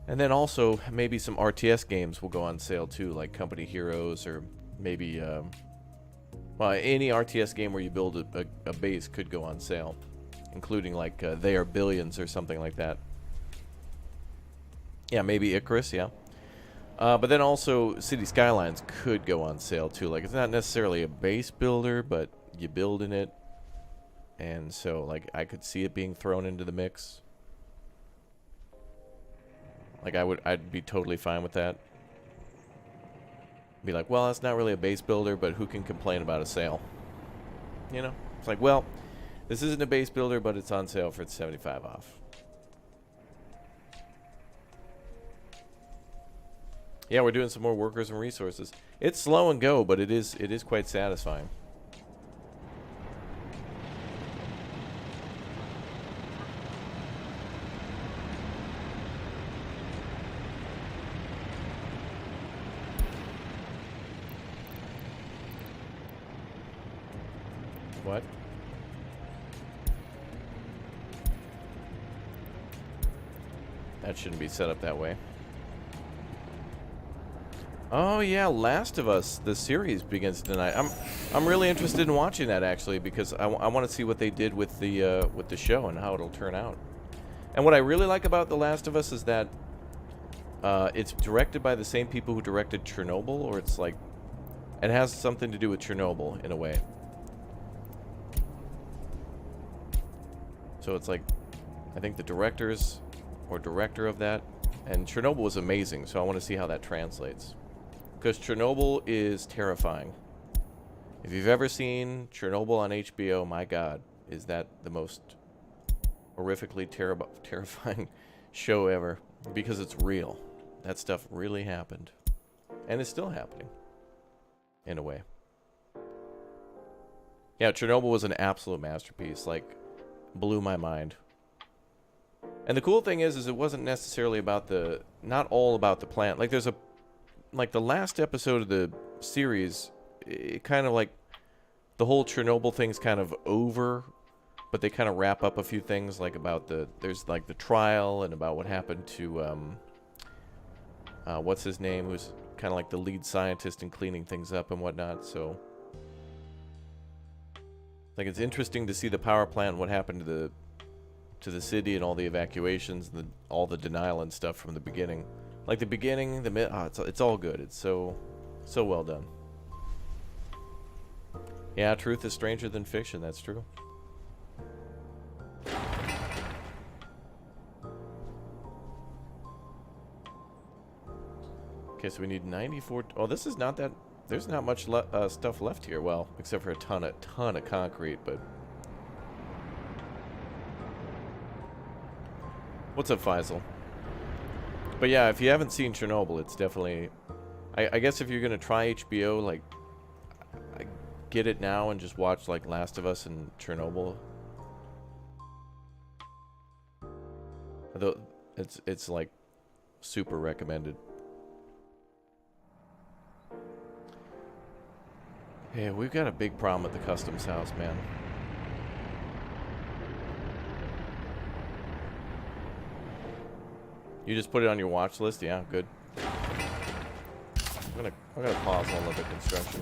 And then also, maybe some RTS games will go on sale too, like Company Heroes, or maybe, well, any RTS game where you build a base could go on sale, including like They Are Billions or something like that. Yeah, maybe Icarus, yeah. But then also, City Skylines could go on sale too. Like, it's not necessarily a base builder, but you build in it. And so, like, I could see it being thrown into the mix. Like, I'd be totally fine with that. Be like, well, that's not really a base builder, but who can complain about a sale? You know? It's like, well, this isn't a base builder, but it's on sale for 75 off. Yeah, we're doing some more workers and resources. It's slow and go, but it is quite satisfying. What? That shouldn't be set up that way. Oh yeah, Last of Us, the series begins tonight. I'm really interested in watching that actually, because I want to see what they did with the show and how it'll turn out. And what I really like about The Last of Us is that it's directed by the same people who directed Chernobyl, or it's like it has something to do with Chernobyl in a way. So it's like, I think the directors or director of that, and Chernobyl was amazing, so I want to see how that translates. Because Chernobyl is terrifying. If you've ever seen Chernobyl on HBO, my God, is that the most horrifically terrifying show ever. Because it's real. That stuff really happened. And it's still happening. In a way. Yeah, Chernobyl was an absolute masterpiece. Like, blew my mind. And the cool thing is it wasn't necessarily about the... Not all about the plant. Like, there's a... Like, the last episode of the series, it kind of like... The whole Chernobyl thing's kind of over, but they kind of wrap up a few things, like about the... There's, like, the trial and about what happened to, what's his name, who's kind of like the lead scientist in cleaning things up and whatnot, so... Like, it's interesting to see the power plant and what happened to the city and all the evacuations, all the denial and stuff from the beginning. Like the beginning, the mid, it's all good. It's so well done. Yeah, truth is stranger than fiction. That's true. Okay, so we need 94. Oh, this is not that. There's not much stuff left here. Well, except for a ton of concrete, but. What's up, Faisal? But yeah, if you haven't seen Chernobyl, it's definitely... I guess if you're going to try HBO, like, get it now and just watch, like, Last of Us and Chernobyl. Although, it's like, super recommended. Yeah, we've got a big problem at the customs house, man. You just put it on your watch list? Yeah, good. I'm gonna pause all of the construction.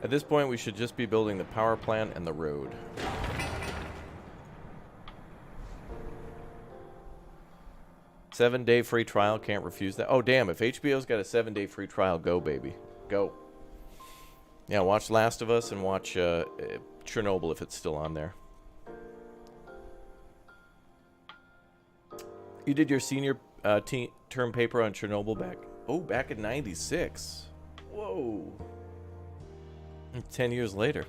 At this point, we should just be building the power plant and the road. Seven-day free trial, can't refuse that. Oh, damn, if HBO's got a 7-day free trial, go, baby. Go. Yeah, watch Last of Us and watch Chernobyl if it's still on there. You did your senior term paper on Chernobyl back in 96. Whoa. 10 years later.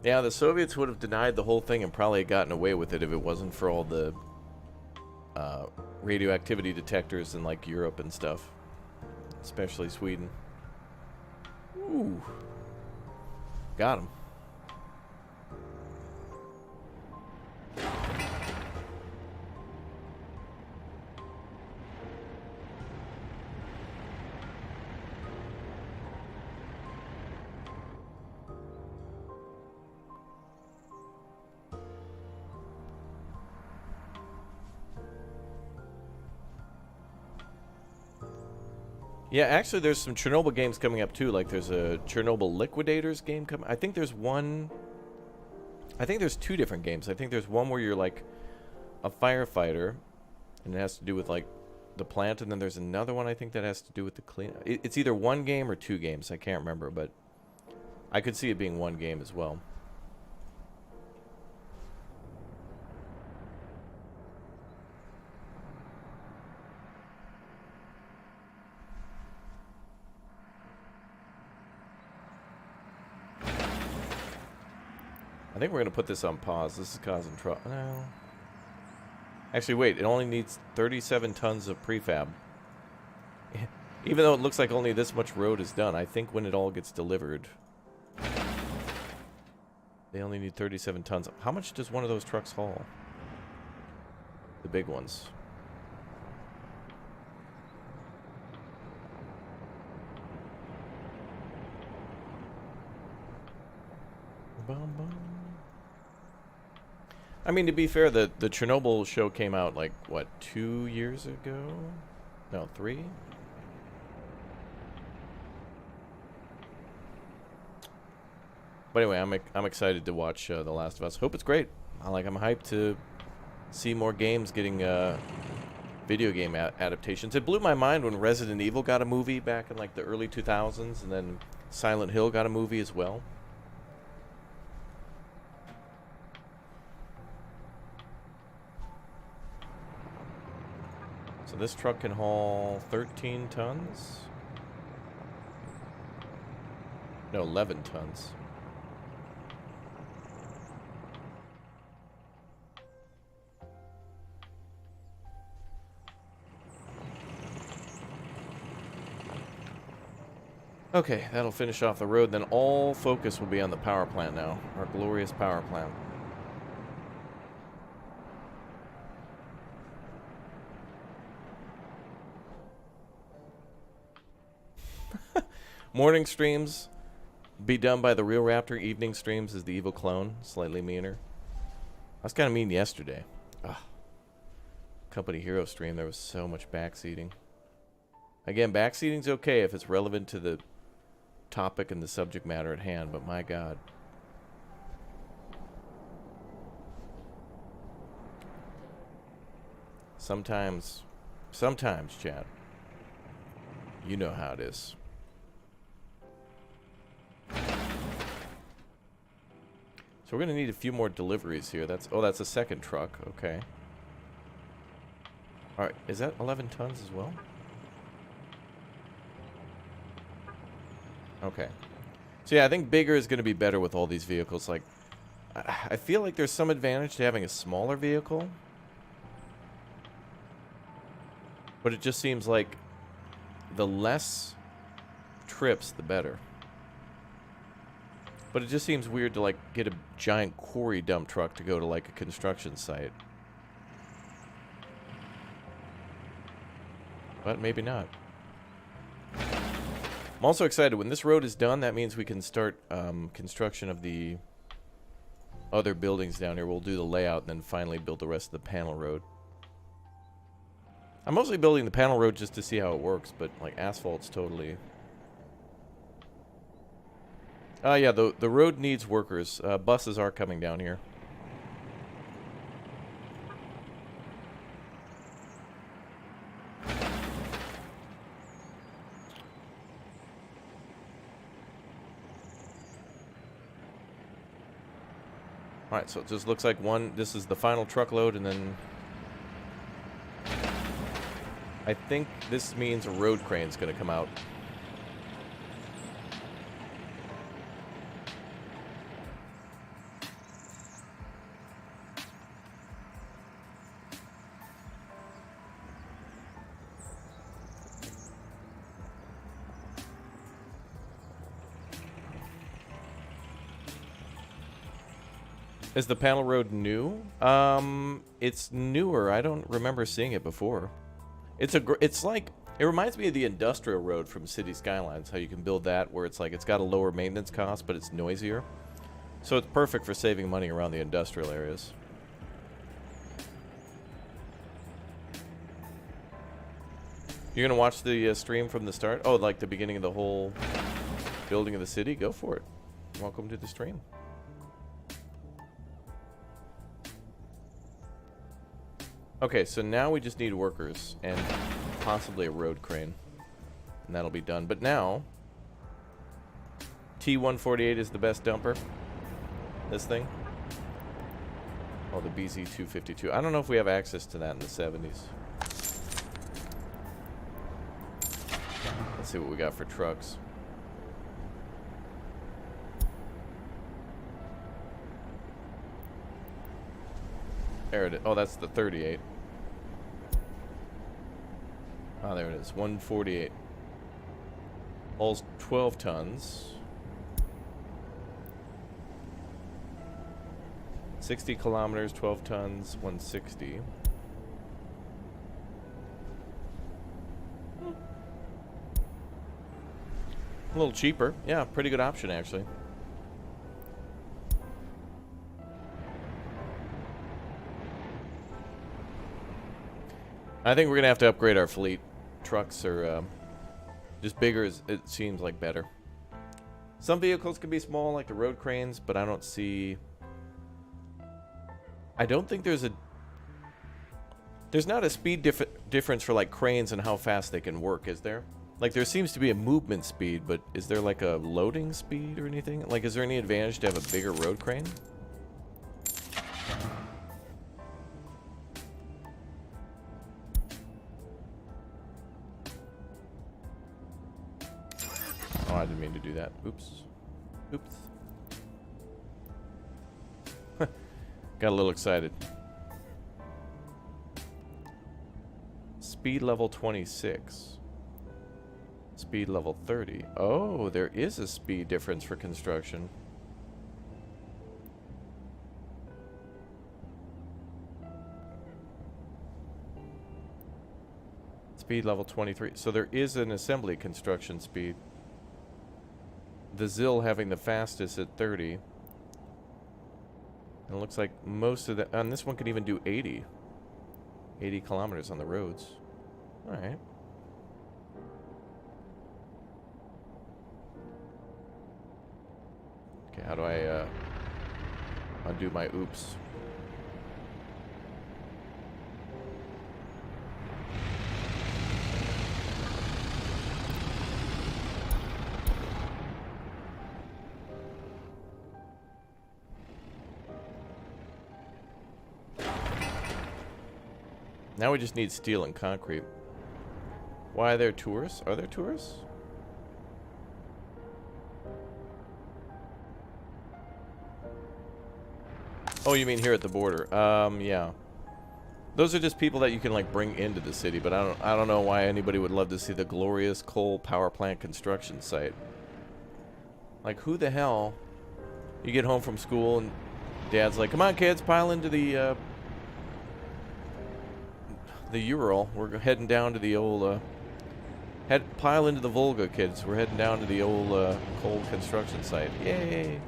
Yeah, the Soviets would have denied the whole thing and probably gotten away with it if it wasn't for all the radioactivity detectors in like Europe and stuff, especially Sweden. Ooh, got him. Yeah, actually, there's some Chernobyl games coming up too. Like, there's a Chernobyl Liquidators game coming. I think there's one. I think there's two different games. I think there's one where you're like a firefighter, and it has to do with like the plant, and then there's another one I think that has to do with the clean. It's either one game or two games. I can't remember, but I could see it being one game as well. I think we're going to put this on pause. This is causing trouble. No. Actually, wait. It only needs 37 tons of prefab. Even though it looks like only this much road is done, I think when it all gets delivered, they only need 37 tons. How much does one of those trucks haul? The big ones. Bum, bum. I mean, to be fair, the Chernobyl show came out, like, what, 2 years ago? No, 3? But anyway, I'm excited to watch The Last of Us. Hope it's great. I'm hyped to see more games getting video game adaptations. It blew my mind when Resident Evil got a movie back in, like, the early 2000s, and then Silent Hill got a movie as well. So this truck can haul 13 tons? No, 11 tons. Okay, that'll finish off the road. Then all focus will be on the power plant now. Our glorious power plant. Morning streams be done by the real Raptor. Evening streams is the evil clone. Slightly meaner. I was kind of mean yesterday. Ugh. Company Hero stream, there was so much backseating. Again, backseating's okay if it's relevant to the topic and the subject matter at hand, but my God. Sometimes, Chad, you know how it is. So we're going to need a few more deliveries here. That's a second truck. Okay. All right. Is that 11 tons as well? Okay. So yeah, I think bigger is going to be better with all these vehicles. Like, I feel like there's some advantage to having a smaller vehicle. But it just seems like the less trips, the better. But it just seems weird to, like, get a giant quarry dump truck to go to, like, a construction site. But maybe not. I'm also excited. When this road is done, that means we can start construction of the other buildings down here. We'll do the layout and then finally build the rest of the panel road. I'm mostly building the panel road just to see how it works, but like asphalt's totally... yeah, the road needs workers. Buses are coming down here. Alright, so it just looks like this is the final truckload, and then I think this means a road crane's gonna come out. Is the panel road new? It's newer. I don't remember seeing it before. It's like, it reminds me of the industrial road from City Skylines, how you can build that where it's like it's got a lower maintenance cost, but it's noisier. So it's perfect for saving money around the industrial areas. You're gonna watch the stream from the start? Oh, like the beginning of the whole building of the city? Go for it. Welcome to the stream. Okay, so now we just need workers and possibly a road crane, and that'll be done. But now, T148 is the best dumper. This thing. Oh, the BZ252. I don't know if we have access to that in the 70s. Let's see what we got for trucks. There it is. Oh, that's the 38. Oh, there it is. 148. Hauls 12 tons. 60 kilometers, 12 tons, 160. A little cheaper. Yeah, pretty good option, actually. I think we're gonna have to upgrade our fleet. Trucks are just bigger. It seems like better. Some vehicles can be small, like the road cranes, but I don't see. I don't think there's not a speed difference for like cranes and how fast they can work, is there? Like there seems to be a movement speed, but is there like a loading speed or anything? Like, is there any advantage to have a bigger road crane? Oh, I didn't mean to do that. Oops. Oops. Got a little excited. Speed level 26. Speed level 30. Oh, there is a speed difference for construction. Speed level 23. So there is an assembly construction speed. The ZIL having the fastest at 30. And it looks like most of the... And this one can even do 80. 80 kilometers on the roads. Alright. Okay, how do I undo my oops? Now we just need steel and concrete. Why are there tourists? Are there tourists? Oh, you mean here at the border? Yeah. Those are just people that you can like bring into the city, but I don't know why anybody would love to see the glorious coal power plant construction site. Like, who the hell? You get home from school and Dad's like, "Come on, kids, pile into the Ural. We're heading down to the old pile into the Volga, kids. We're heading down to the old coal construction site. Yay!"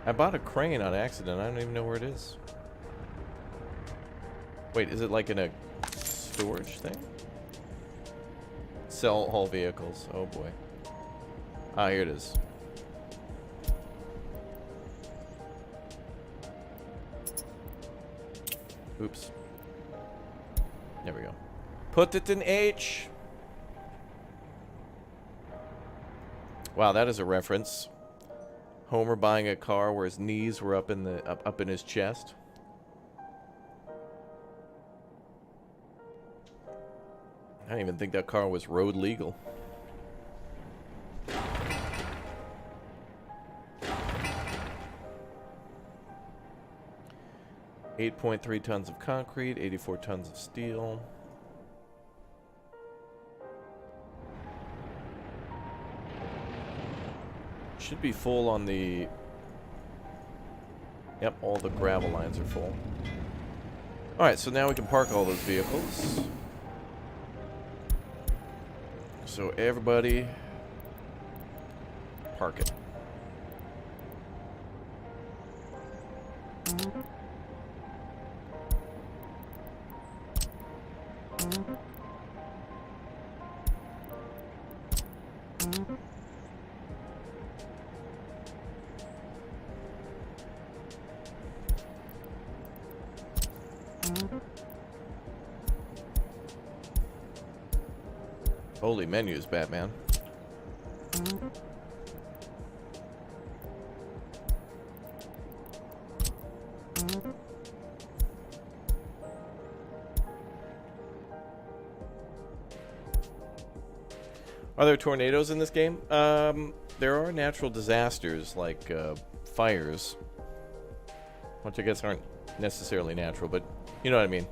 I bought a crane on accident. I don't even know where it is. Wait, is it like in a storage thing? Sell all vehicles. Oh boy. Ah, here it is. Oops. There we go. Put it in H. Wow, that is a reference. Homer buying a car where his knees were up in the up in his chest. I didn't even think that car was road legal. $8.3 tons of concrete, 84 tons of steel. Should be full on the... Yep, all the gravel lines are full. Alright, so now we can park all those vehicles. So everybody, park it. Holy menus, Batman. Are there tornadoes in this game? There are natural disasters like fires, which I guess aren't necessarily natural, but you know what I mean.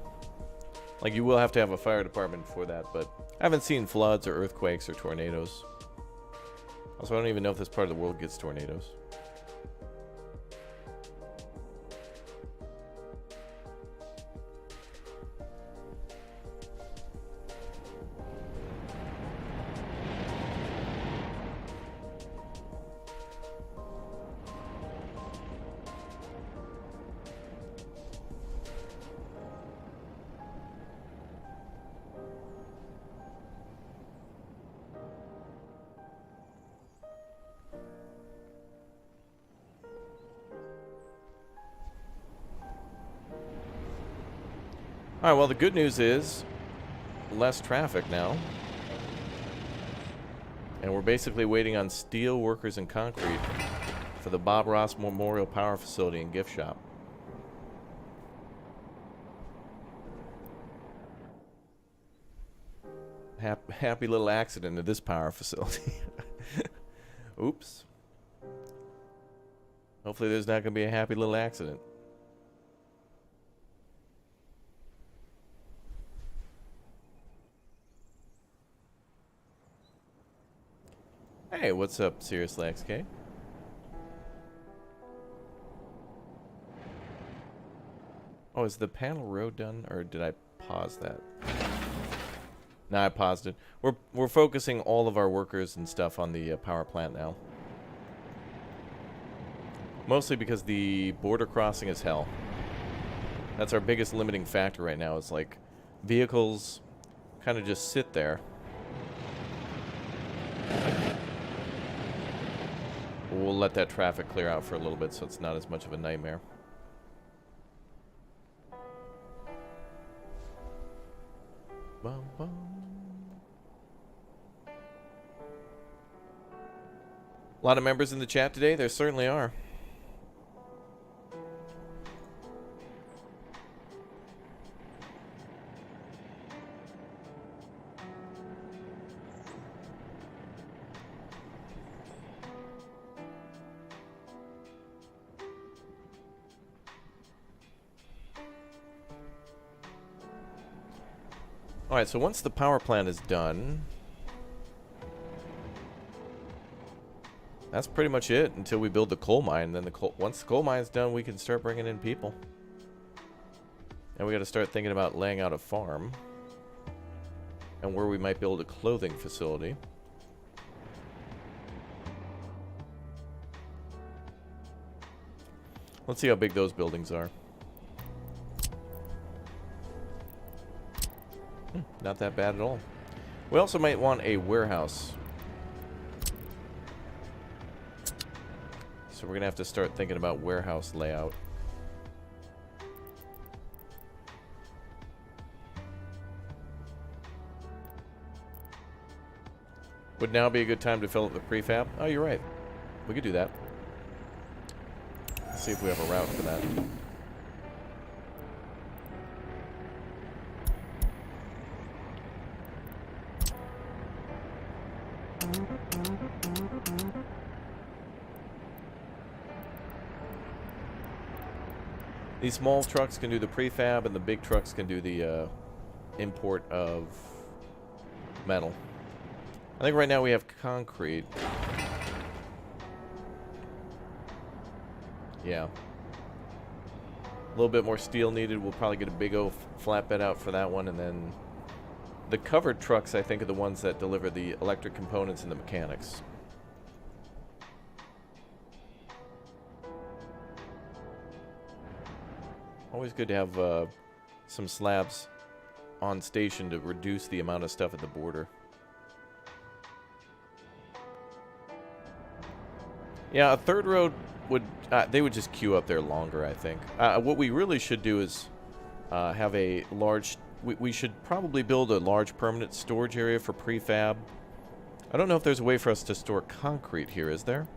Like, you will have to have a fire department for that, but I haven't seen floods or earthquakes or tornadoes. Also, I don't even know if this part of the world gets tornadoes. Alright, well, the good news is less traffic now. And we're basically waiting on steel workers and concrete for the Bob Ross Memorial Power Facility and Gift Shop. Happy little accident at this power facility. Oops. Hopefully there's not going to be a happy little accident. Hey, what's up, Seriously XK? Oh, is the panel road done, or did I pause that? No, I paused it. We're focusing all of our workers and stuff on the power plant now. Mostly because the border crossing is hell. That's our biggest limiting factor right now. It's like vehicles kind of just sit there. We'll let that traffic clear out for a little bit so it's not as much of a nightmare. Bum, bum. A lot of members in the chat today. There certainly are. Alright, so once the power plant is done, that's pretty much it until we build the coal mine. Then once the coal mine's done, we can start bringing in people. And we got to start thinking about laying out a farm and where we might build a clothing facility. Let's see how big those buildings are. Not that bad at all. We also might want a warehouse. So we're going to have to start thinking about warehouse layout. Would now be a good time to fill up the prefab? Oh, you're right. We could do that. Let's see if we have a route for that. These small trucks can do the prefab, and the big trucks can do the import of metal. I think right now we have concrete. Yeah. A little bit more steel needed. We'll probably get a big old flatbed out for that one, and then the covered trucks, I think, are the ones that deliver the electric components and the mechanics. Always good to have some slabs on station to reduce the amount of stuff at the border. Yeah, a third road would... they would just queue up there longer, I think. What we really should do is have a large... We should probably build a large permanent storage area for prefab. I don't know if there's a way for us to store concrete here, is there?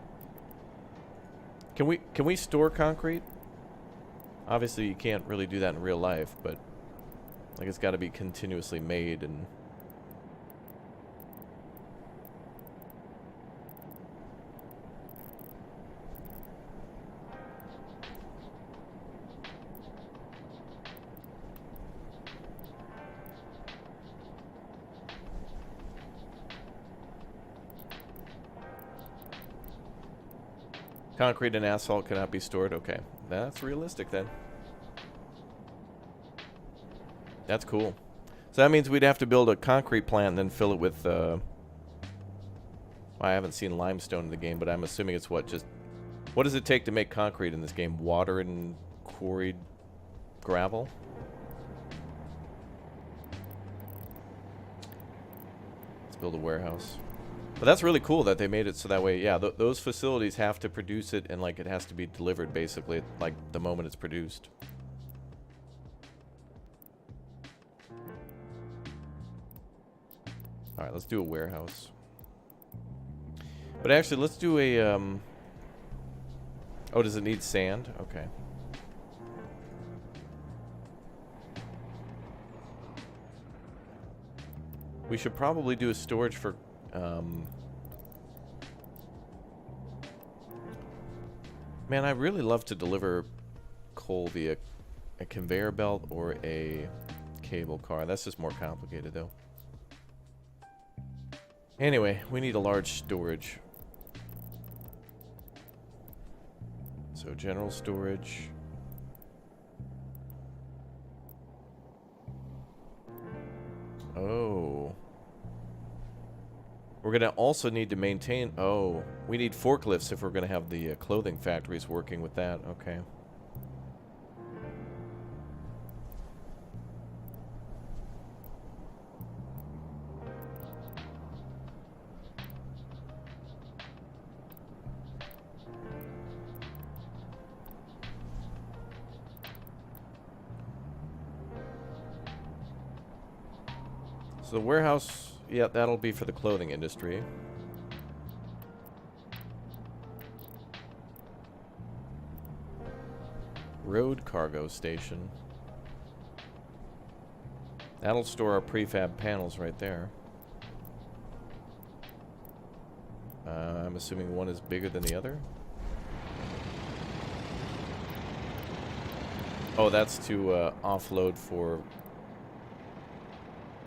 Can we store concrete? Obviously, you can't really do that in real life, but like it's got to be continuously made and... Concrete and asphalt cannot be stored. Okay, that's realistic then. That's cool. So that means we'd have to build a concrete plant and then fill it with... I haven't seen limestone in the game, but I'm assuming it's what? Just... What does it take to make concrete in this game? Water and quarried gravel? Let's build a warehouse. But that's really cool that they made it so that way, yeah, those facilities have to produce it, and like it has to be delivered basically like the moment it's produced. All right, let's do a warehouse. But actually, let's do a oh, does it need sand? Okay. We should probably do a storage for man, I really love to deliver coal via a conveyor belt or a cable car. That's just more complicated, though. Anyway, we need a large storage. So, general storage. Oh. We're going to also need to maintain... Oh, we need forklifts if we're going to have the clothing factories working with that. Okay. So the warehouse... Yeah, that'll be for the clothing industry. Road cargo station. That'll store our prefab panels right there. I'm assuming one is bigger than the other. Oh, that's to offload for...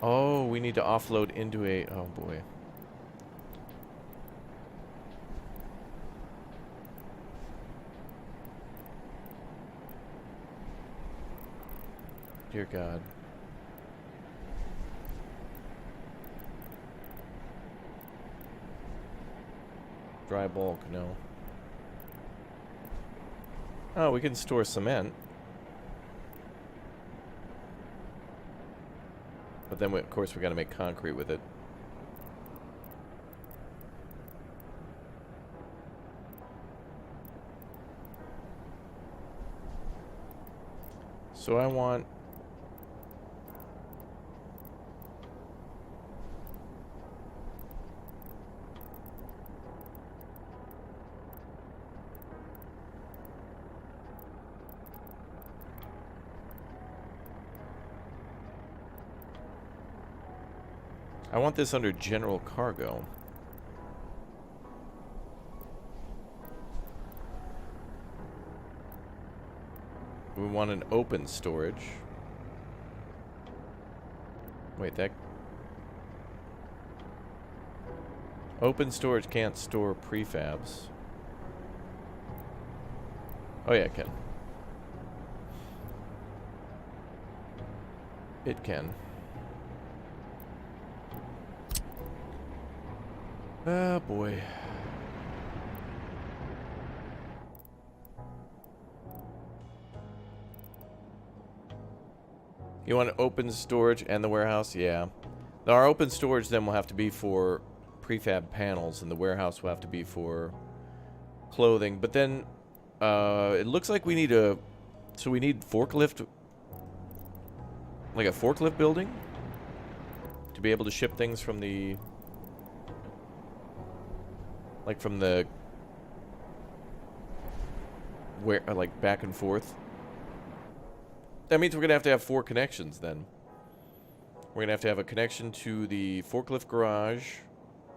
Oh, we need to offload into a... Oh, boy. Dear God. Dry bulk, no. Oh, we can store cement. But then, of course, we got to make concrete with it. So I want... I want this under general cargo. We want an open storage. Wait, that... Open storage can't store prefabs. Oh yeah, it can. It can. Oh boy. You want open storage and the warehouse? Yeah. Now our open storage then will have to be for prefab panels, and the warehouse will have to be for clothing. But then it looks like we need a... So we need forklift... Like a forklift building? To be able to ship things from the... Like from the... Where, like back and forth. That means we're going to have 4 connections then. We're going to have a connection to the forklift garage,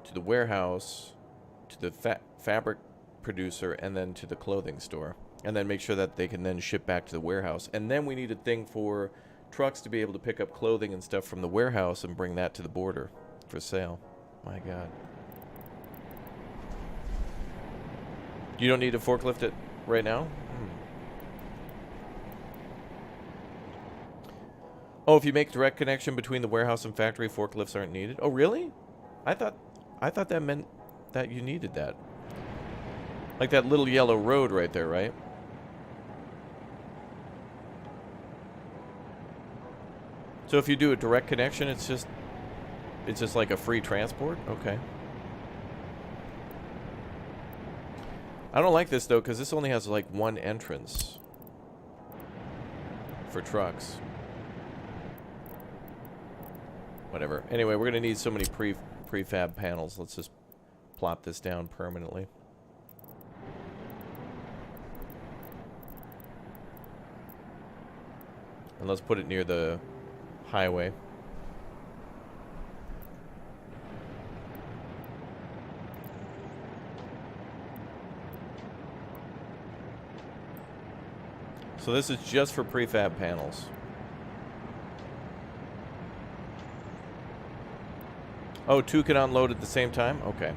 to the warehouse, to the fabric producer, and then to the clothing store. And then make sure that they can then ship back to the warehouse. And then we need a thing for trucks to be able to pick up clothing and stuff from the warehouse and bring that to the border for sale. My God. You don't need to forklift it right now? Oh, if you make direct connection between the warehouse and factory, forklifts aren't needed. Oh, really? I thought that meant that you needed that. Like that little yellow road right there, right? So if you do a direct connection, it's just like a free transport? Okay. I don't like this though, because this only has like 1 entrance for trucks. Whatever. Anyway, we're gonna need so many prefab panels. Let's just plop this down permanently. And let's put it near the highway. So this is just for prefab panels. Oh, 2 can unload at the same time? Okay.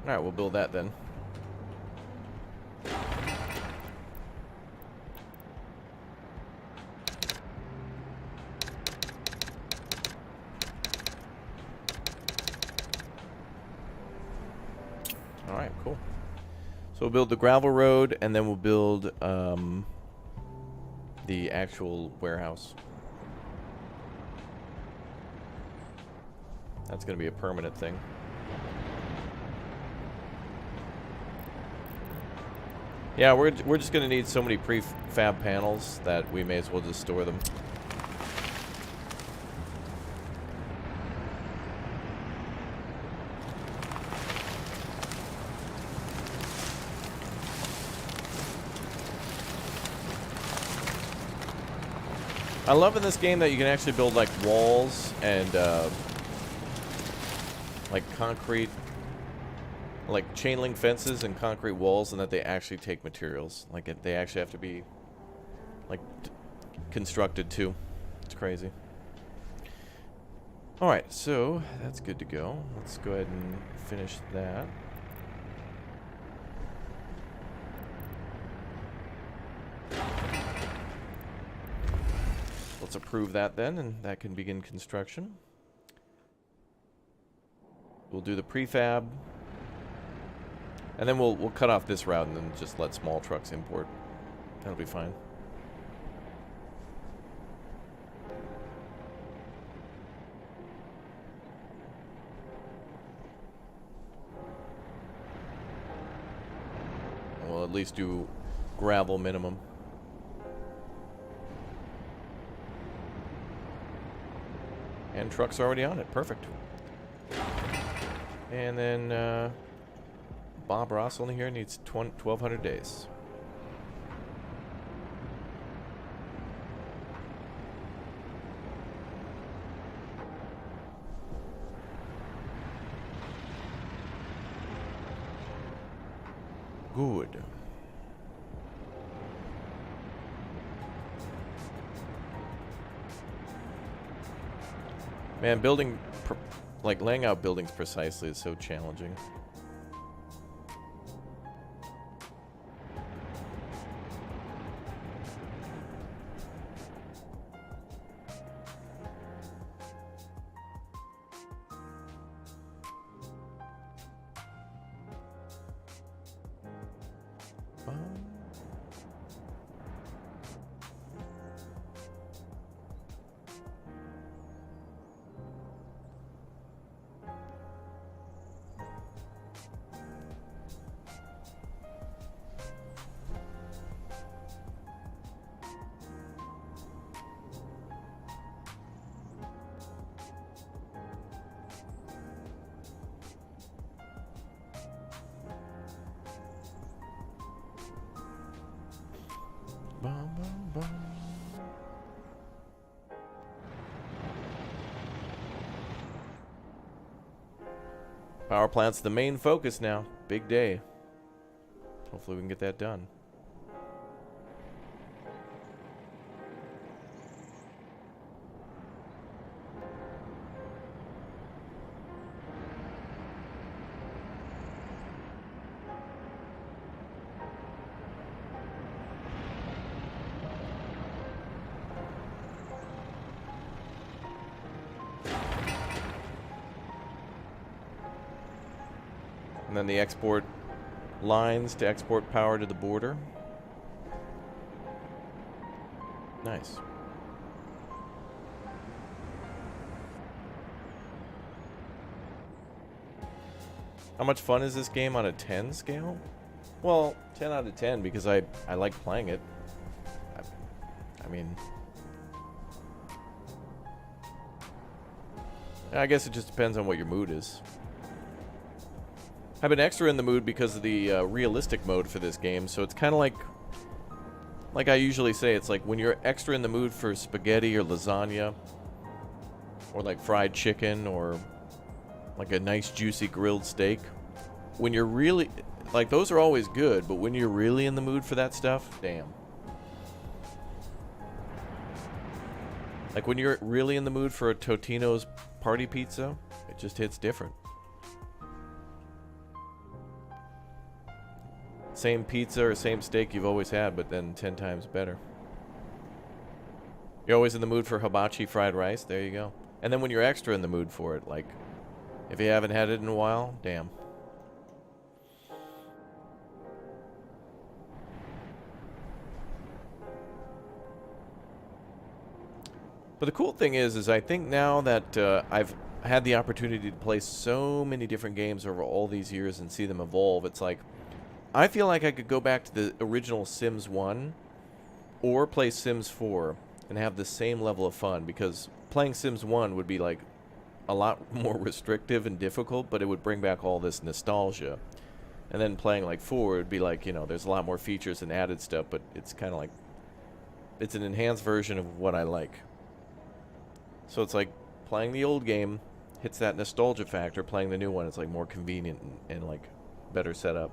Alright, we'll build that then. Alright, cool. So we'll build the gravel road, and then we'll build the actual warehouse. That's going to be a permanent thing. Yeah, we're just going to need so many prefab panels that we may as well just store them. I love in this game that you can actually build like walls and like concrete like chain link fences and concrete walls, and that they actually take materials. Like they actually have to be like constructed too. It's crazy. All right, so that's good to go. Let's go ahead and finish that. Let's approve that then, and that can begin construction. We'll do the prefab, and then we'll cut off this route and then just let small trucks import. That'll be fine. We'll at least do gravel minimum. And truck's already on it. Perfect. And then Bob Ross only here needs 1,200 days. Good. Man, like laying out buildings precisely is so challenging. Power plant's the main focus now. Big day. Hopefully we can get that done. And then the export lines to export power to the border. Nice. How much fun is this game on a 10 scale? Well, 10 out of 10 because I like playing it. I mean, I guess it just depends on what your mood is. I've been extra in the mood because of the realistic mode for this game, so it's kind of like I usually say, it's like when you're extra in the mood for spaghetti or lasagna, or like fried chicken, or like a nice juicy grilled steak. When you're really, like those are always good, but when you're really in the mood for that stuff, damn. Like when you're really in the mood for a Totino's party pizza, it just hits different. Same pizza or same steak you've always had, but then 10 times better. You're always in the mood for hibachi fried rice, there you go. And then when you're extra in the mood for it, like, if you haven't had it in a while, damn. But the cool thing is I think now that I've had the opportunity to play so many different games over all these years and see them evolve, it's like, I feel like I could go back to the original Sims 1 or play Sims 4 and have the same level of fun, because playing Sims 1 would be like a lot more restrictive and difficult, but it would bring back all this nostalgia. And then playing like 4 would be like, you know, there's a lot more features and added stuff, but it's kind of like, it's an enhanced version of what I like. So it's like playing the old game hits that nostalgia factor, playing the new one, it's like more convenient and like better setup.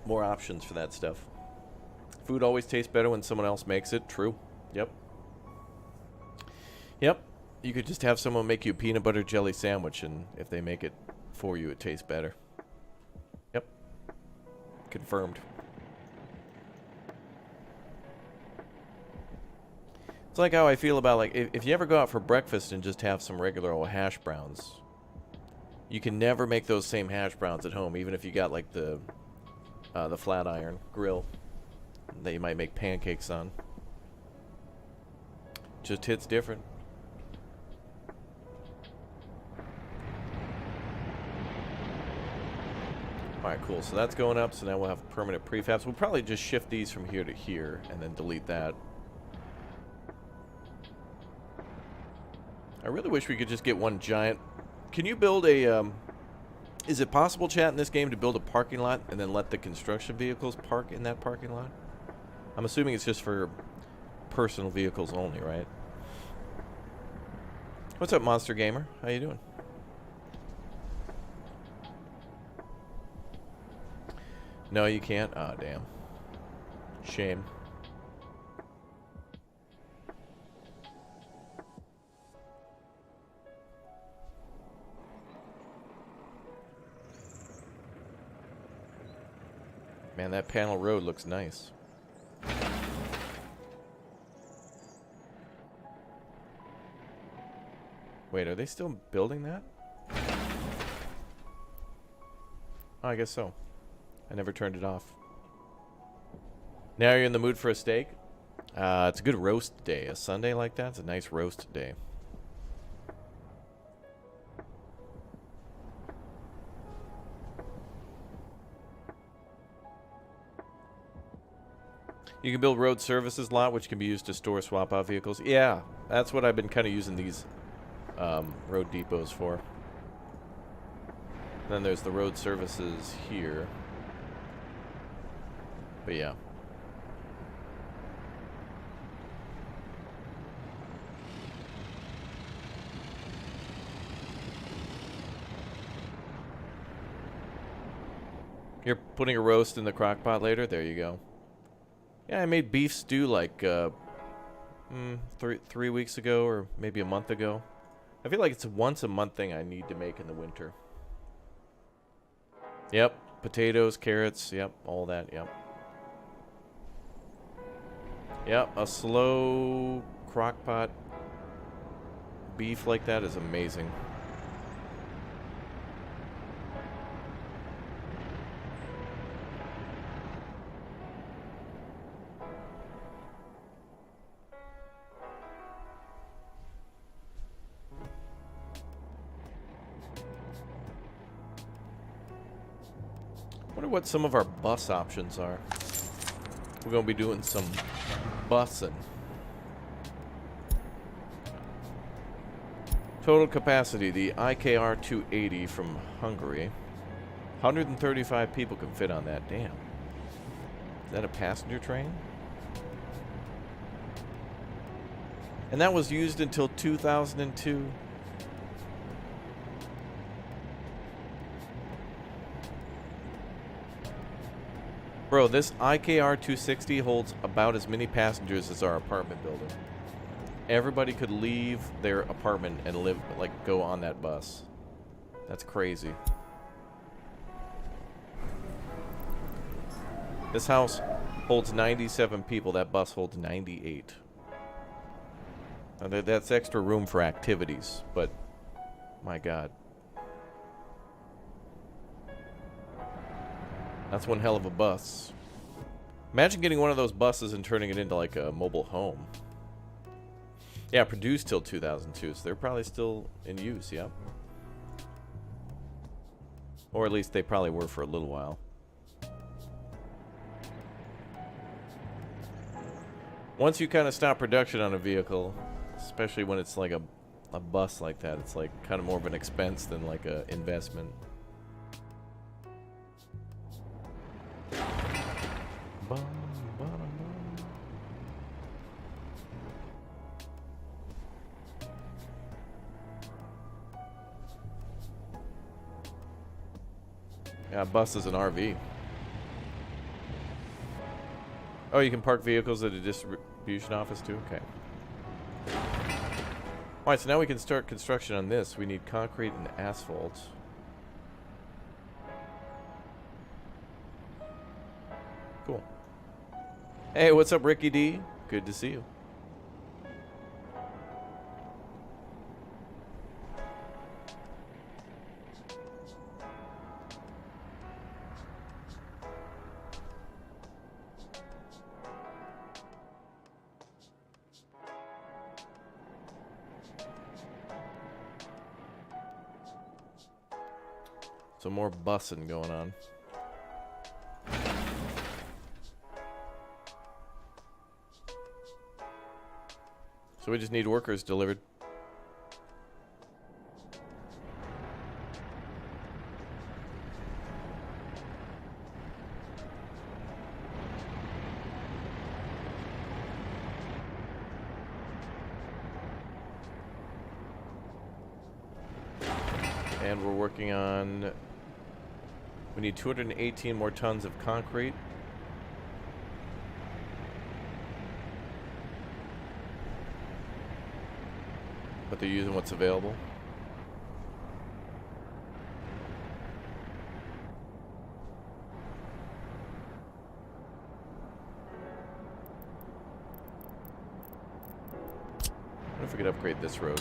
More options for that stuff. Food always tastes better when someone else makes it. True. Yep. Yep. You could just have someone make you a peanut butter jelly sandwich, and if they make it for you, it tastes better. Yep. Confirmed. It's like how I feel about, like, if you ever go out for breakfast and just have some regular old hash browns, you can never make those same hash browns at home, even if you got, like, the flat iron grill that you might make pancakes on. Just hits different. Alright, cool. So that's going up, so now we'll have permanent prefabs. We'll probably just shift these from here to here and then delete that. I really wish we could just get one giant... Can you build a... Is it possible, chat, in this game to build a parking lot and then let the construction vehicles park in that parking lot? I'm assuming it's just for personal vehicles only, right? What's up, Monster Gamer? How you doing? No, you can't? Ah, damn. Shame. Man, that panel road looks nice. Wait, are they still building that? Oh, I guess so. I never turned it off. Now you're in the mood for a steak? It's a good roast day. A Sunday like that, it's a nice roast day. You can build road services lot, which can be used to store swap out vehicles. Yeah, that's what I've been kind of using these road depots for. Then there's the road services here. But yeah. You're putting a roast in the crock pot later? There you go. Yeah, I made beef stew like 3 weeks ago or maybe a month ago. I feel like it's a once a month thing I need to make in the winter. Yep, potatoes, carrots, yep, all that, yep. Yep, a slow crock pot beef like that is amazing. Wonder what some of our bus options are. We're gonna be doing some bussing. Total capacity, the IKR 280 from Hungary. 135 people can fit on that. Damn. Is that a passenger train? And that was used until 2002. Bro, this IKR 260 holds about as many passengers as our apartment building. Everybody could leave their apartment and live, like, go on that bus. That's crazy. This house holds 97 people. That bus holds 98. Now, that's extra room for activities, but my God. That's one hell of a bus. Imagine getting one of those buses and turning it into like a mobile home. Yeah, produced till 2002, so they're probably still in use, yeah. Or at least they probably were for a little while. Once you kind of stop production on a vehicle, especially when it's like a bus like that, it's like kind of more of an expense than like a investment. Yeah, bus is an RV. Oh, you can park vehicles at a distribution office too? Okay. Alright, so now we can start construction on this. We need concrete and asphalt. Cool. Hey, what's up, Ricky D? Good to see you. Some more bussing going on. So we just need workers delivered. And we're working on... We need 218 more tons of concrete. But they're using what's available. I wonder if we could upgrade this road.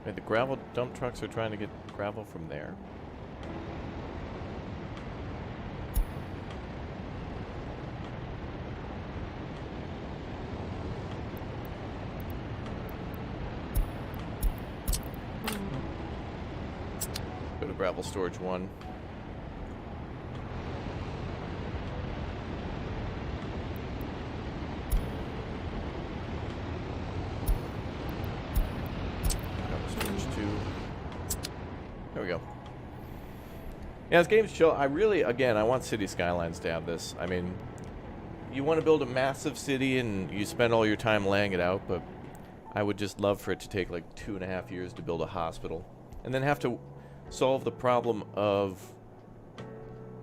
Wait, the gravel dump trucks are trying to get gravel from there. Go to gravel storage 1. There we go. Yeah, this game's chill. I really, again, I want City Skylines to have this. I mean, you want to build a massive city and you spend all your time laying it out, but I would just love for it to take like 2.5 years to build a hospital. And then have to solve the problem of,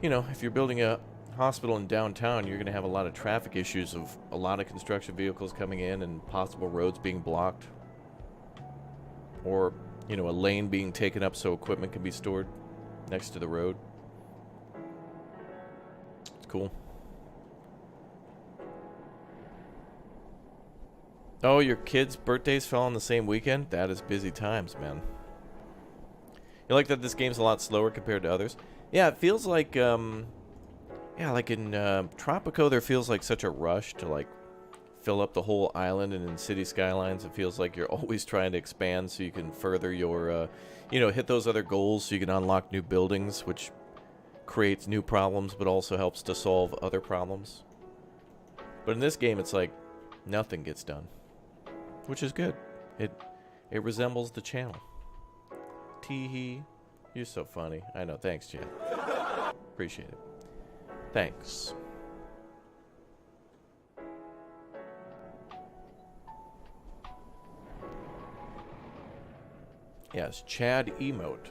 you know, if you're building a hospital in downtown, you're going to have a lot of traffic issues of a lot of construction vehicles coming in and possible roads being blocked. Or, you know, a lane being taken up so equipment can be stored next to the road. It's cool. Oh, your kids' birthdays fell on the same weekend? That is busy times, man. You like that this game's a lot slower compared to others? Yeah, it feels like, yeah, like in Tropico, there feels like such a rush to, like, fill up the whole island, and in City Skylines, it feels like you're always trying to expand so you can further your, you know, hit those other goals so you can unlock new buildings, which creates new problems, but also helps to solve other problems. But in this game, it's like nothing gets done, which is good. It resembles the channel. Tee-hee. You're so funny. I know. Thanks, Jen. Appreciate it. Thanks. Yes, Chad emote.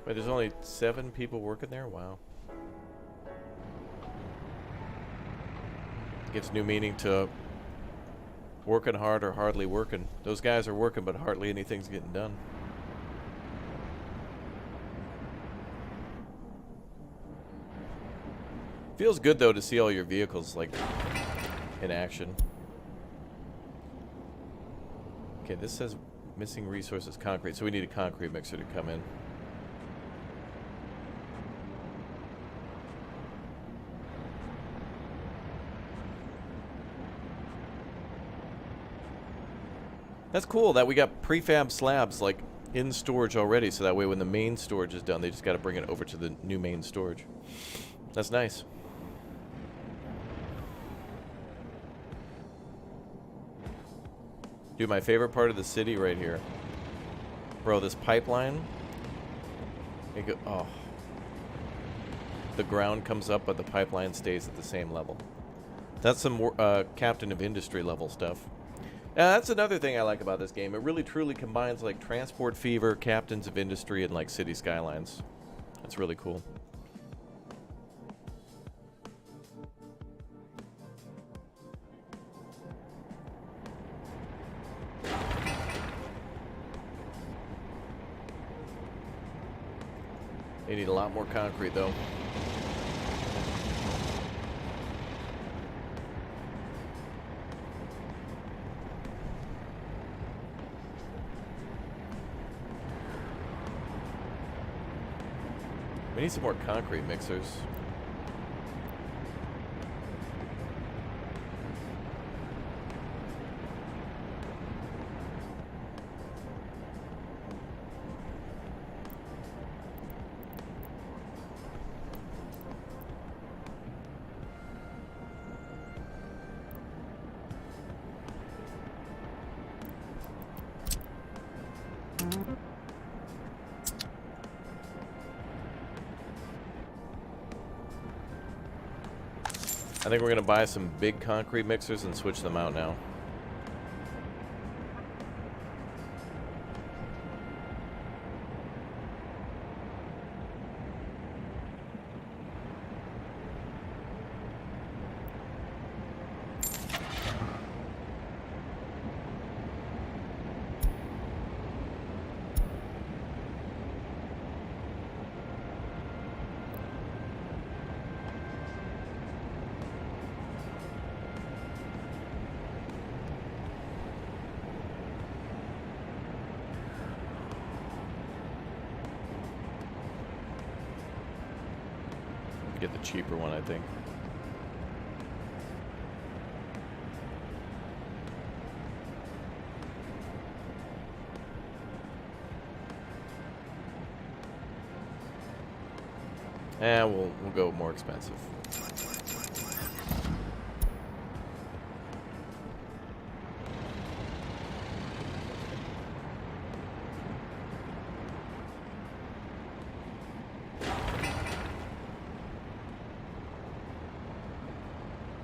Wait, there's only 7 people working there? Wow. Gives new meaning to working hard or hardly working. Those guys are working, but hardly anything's getting done. Feels good, though, to see all your vehicles, like, in action. Okay, this says missing resources concrete, so we need a concrete mixer to come in. That's cool that we got prefab slabs like in storage already, so that way when the main storage is done, they just got to bring it over to the new main storage. That's nice. Dude, my favorite part of the city right here. Bro, this pipeline. Oh. The ground comes up, but the pipeline stays at the same level. That's some Captain of Industry level stuff. That's another thing I like about this game. It really truly combines like Transport Fever, Captains of Industry, and like City Skylines. That's really cool. They need a lot more concrete though. We need some more concrete mixers. I think we're going to buy some big concrete mixers and switch them out now. Get the cheaper one, I think. And we'll go more expensive.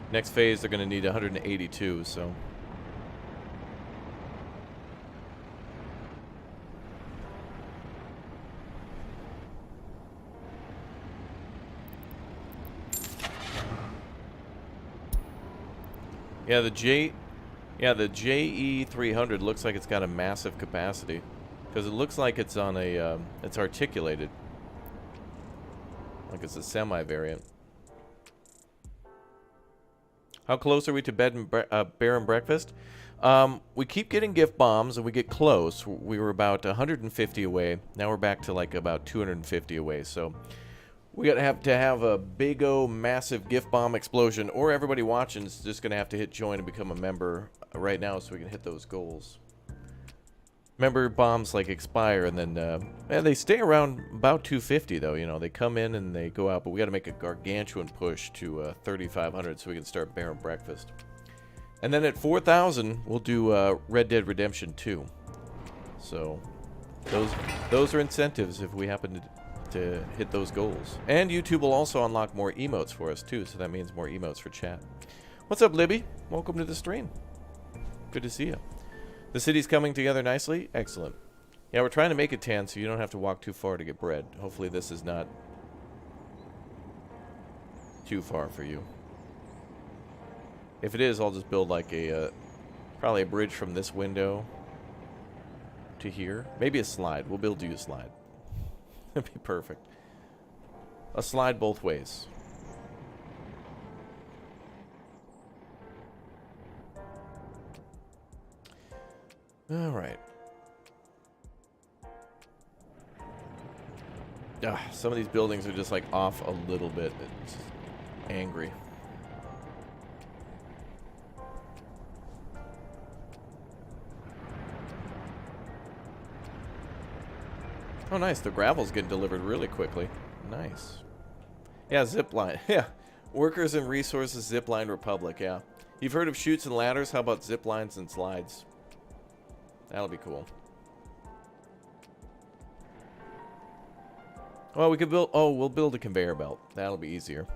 Next phase, they're going to need 182, so. Yeah, the JE300 looks like it's got a massive capacity, because it looks like it's on a, it's articulated, like it's a semi-variant. How close are we to bear and breakfast? We keep getting gift bombs, and we get close. We were about 150 away. Now we're back to like about 250 away. So we gotta have a big massive gift bomb explosion, or everybody watching is just gonna have to hit join and become a member right now, so we can hit those goals. Member bombs like expire, and then they stay around about 250 though. You know, they come in and they go out, but we got to make a gargantuan push to 3,500 so we can start bear and breakfast. And then at 4,000, we'll do Red Dead Redemption 2. So those are incentives if we happen to hit those goals. And YouTube will also unlock more emotes for us too, so that means more emotes for chat. What's up, Libby? Welcome to the stream. Good to see you. The city's coming together nicely. Excellent. Yeah, we're trying to make it tan so you don't have to walk too far to get bread. Hopefully this is not too far for you. If it is, I'll just build like a probably a bridge from this window to here. Maybe a slide. We'll build you a slide. That'd be perfect. A slide both ways. All right. Some of these buildings are just like off a little bit. It's angry. Oh, nice. The gravel's getting delivered really quickly. Nice. Yeah, zipline. Yeah. Workers and resources zipline republic. Yeah. You've heard of chutes and ladders? How about zip lines and slides? That'll be cool. Well, we could build... Oh, we'll build a conveyor belt. That'll be easier.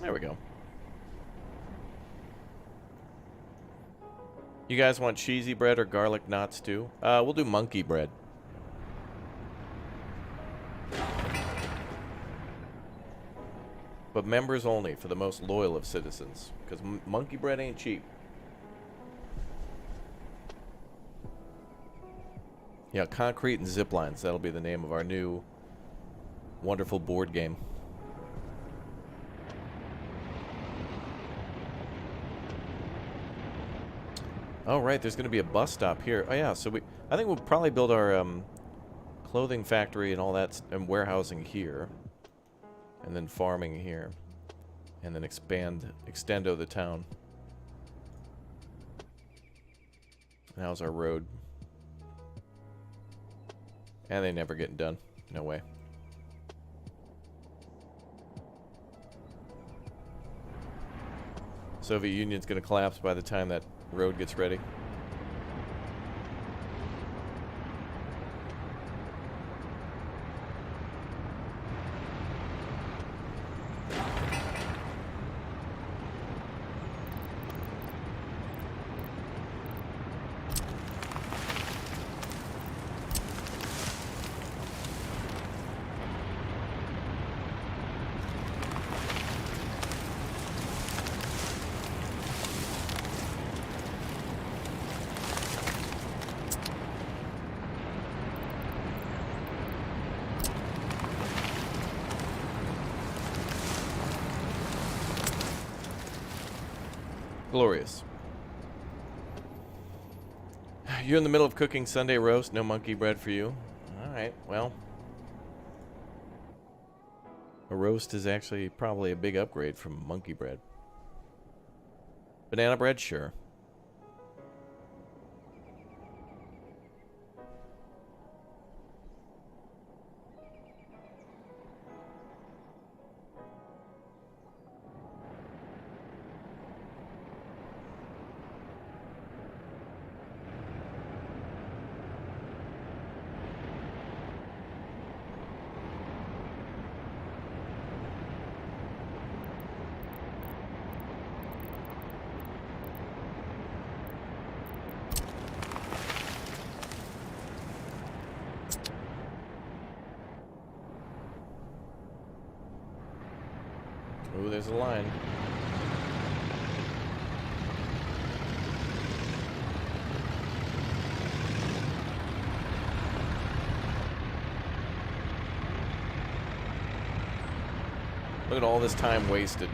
There we go. You guys want cheesy bread or garlic knot stew? We'll do monkey bread. But members only, for the most loyal of citizens. Because monkey bread ain't cheap. Yeah, concrete and zip lines. That'll be the name of our new wonderful board game. Oh, right, there's going to be a bus stop here. Oh, yeah, so I think we'll probably build our clothing factory and all that, and warehousing here. And then farming here. And then extendo the town. And how's our road? And they never getting done. No way. Soviet Union's going to collapse by the time that road gets ready. Glorious. You're in the middle of cooking Sunday roast. No monkey bread for you. Alright, well. A roast is actually probably a big upgrade from monkey bread. Banana bread? Sure. Ooh, there's a line. Look at all this time wasted.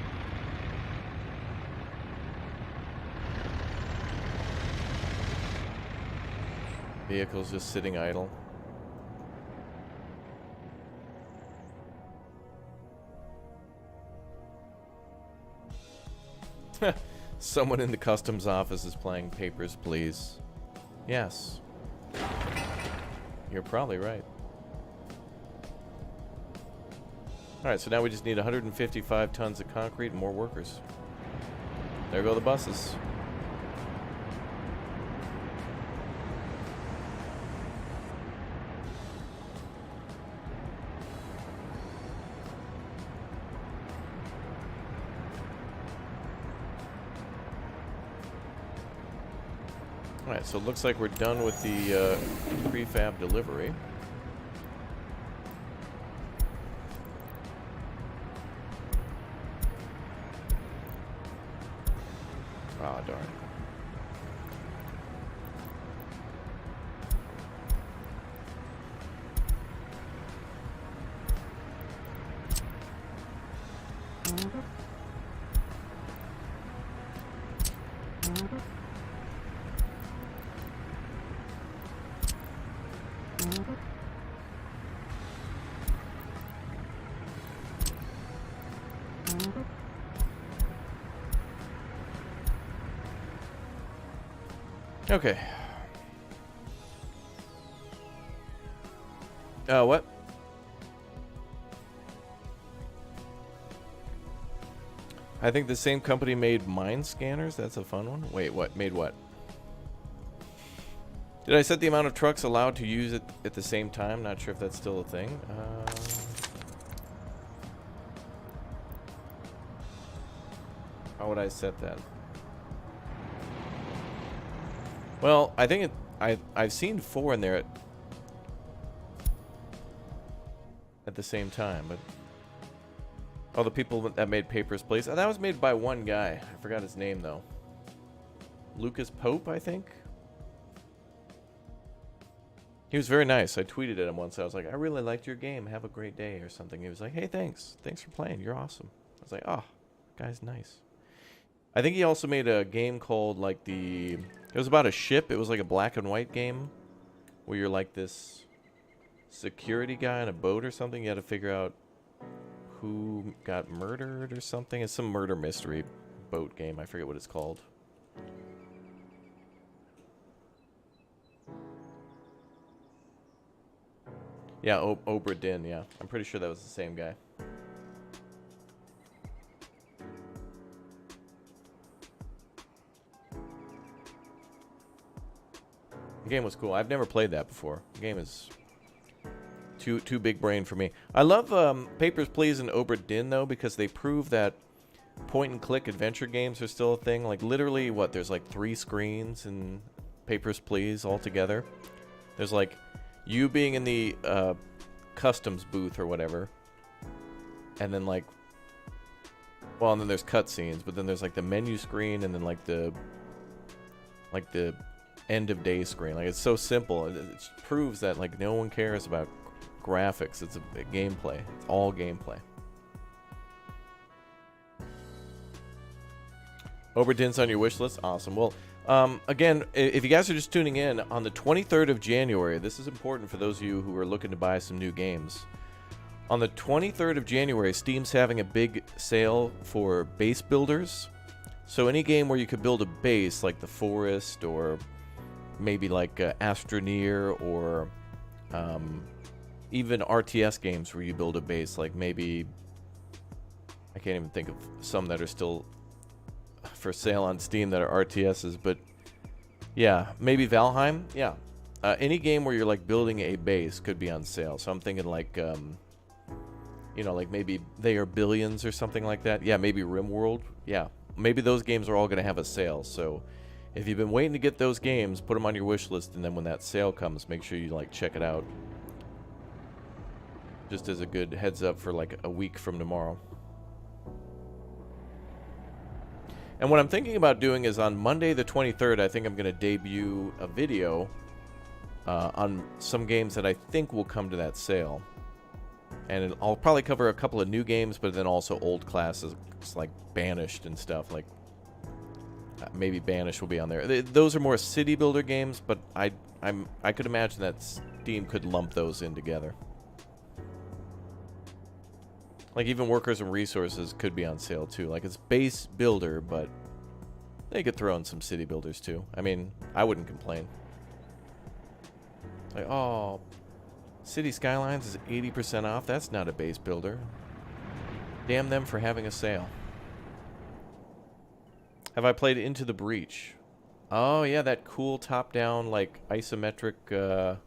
Vehicles just sitting idle. Someone in the customs office is playing Papers, Please. Yes. You're probably right. Alright, so now we just need 155 tons of concrete and more workers. There go the buses. Alright, so it looks like we're done with the prefab delivery. Oh, darn. Okay. What? I think the same company made mine scanners. That's a fun one. Wait, what? Made what? Did I set the amount of trucks allowed to use it at the same time? Not sure if that's still a thing. How would I set that? Well, I think I've seen 4 in there at the same time, but oh, the people that made Papers, Please. Oh, that was made by one guy. I forgot his name though. Lucas Pope, I think. He was very nice. I tweeted at him once. I was like, I really liked your game. Have a great day or something. He was like, hey, thanks. Thanks for playing. You're awesome. I was like, oh, guy's nice. I think he also made a game called like it was about a ship. It was like a black and white game where you're like this security guy on a boat or something. You had to figure out who got murdered or something. It's some murder mystery boat game. I forget what it's called. Yeah, Obra Dinn, yeah. I'm pretty sure that was the same guy. The game was cool. I've never played that before. The game is too big brain for me. I love Papers, Please and Obra Dinn, though, because they prove that point-and-click adventure games are still a thing. Like, literally, what, there's like 3 screens in Papers, Please altogether. There's like you being in the customs booth or whatever, and then like, well, and then there's cutscenes, but then there's like the menu screen, and then like the end of day screen. Like, it's so simple. It proves that like no one cares about graphics. It's a gameplay. It's all gameplay. Obra Dinn's on your wish list. Awesome. Well, again, if you guys are just tuning in, on the 23rd of January, this is important for those of you who are looking to buy some new games. On the 23rd of January, Steam's having a big sale for base builders. So any game where you could build a base, like The Forest, or maybe like Astroneer, or even RTS games where you build a base, like maybe, I can't even think of some that are still for sale on Steam that are RTSs, but yeah, maybe Valheim. Yeah, any game where you're like building a base could be on sale. So I'm thinking like, you know, like maybe They Are Billions or something like that. Yeah, maybe RimWorld. Yeah, maybe those games are all going to have a sale. So if you've been waiting to get those games, put them on your wish list, and then when that sale comes, make sure you like check it out. Just as a good heads up for like a week from tomorrow. And what I'm thinking about doing is on Monday the 23rd, I think I'm going to debut a video on some games that I think will come to that sale. And I'll probably cover a couple of new games, but then also old classes like Banished and stuff. Like maybe Banished will be on there. Those are more city builder games, but I could imagine that Steam could lump those in together. Like even Workers and Resources could be on sale too. Like it's base builder, but they could throw in some city builders too. I mean, I wouldn't complain. Like, oh, City Skylines is 80% off. That's not a base builder. Damn them for having a sale. Have I played Into the Breach? Oh yeah, that cool top-down like isometric. Isn't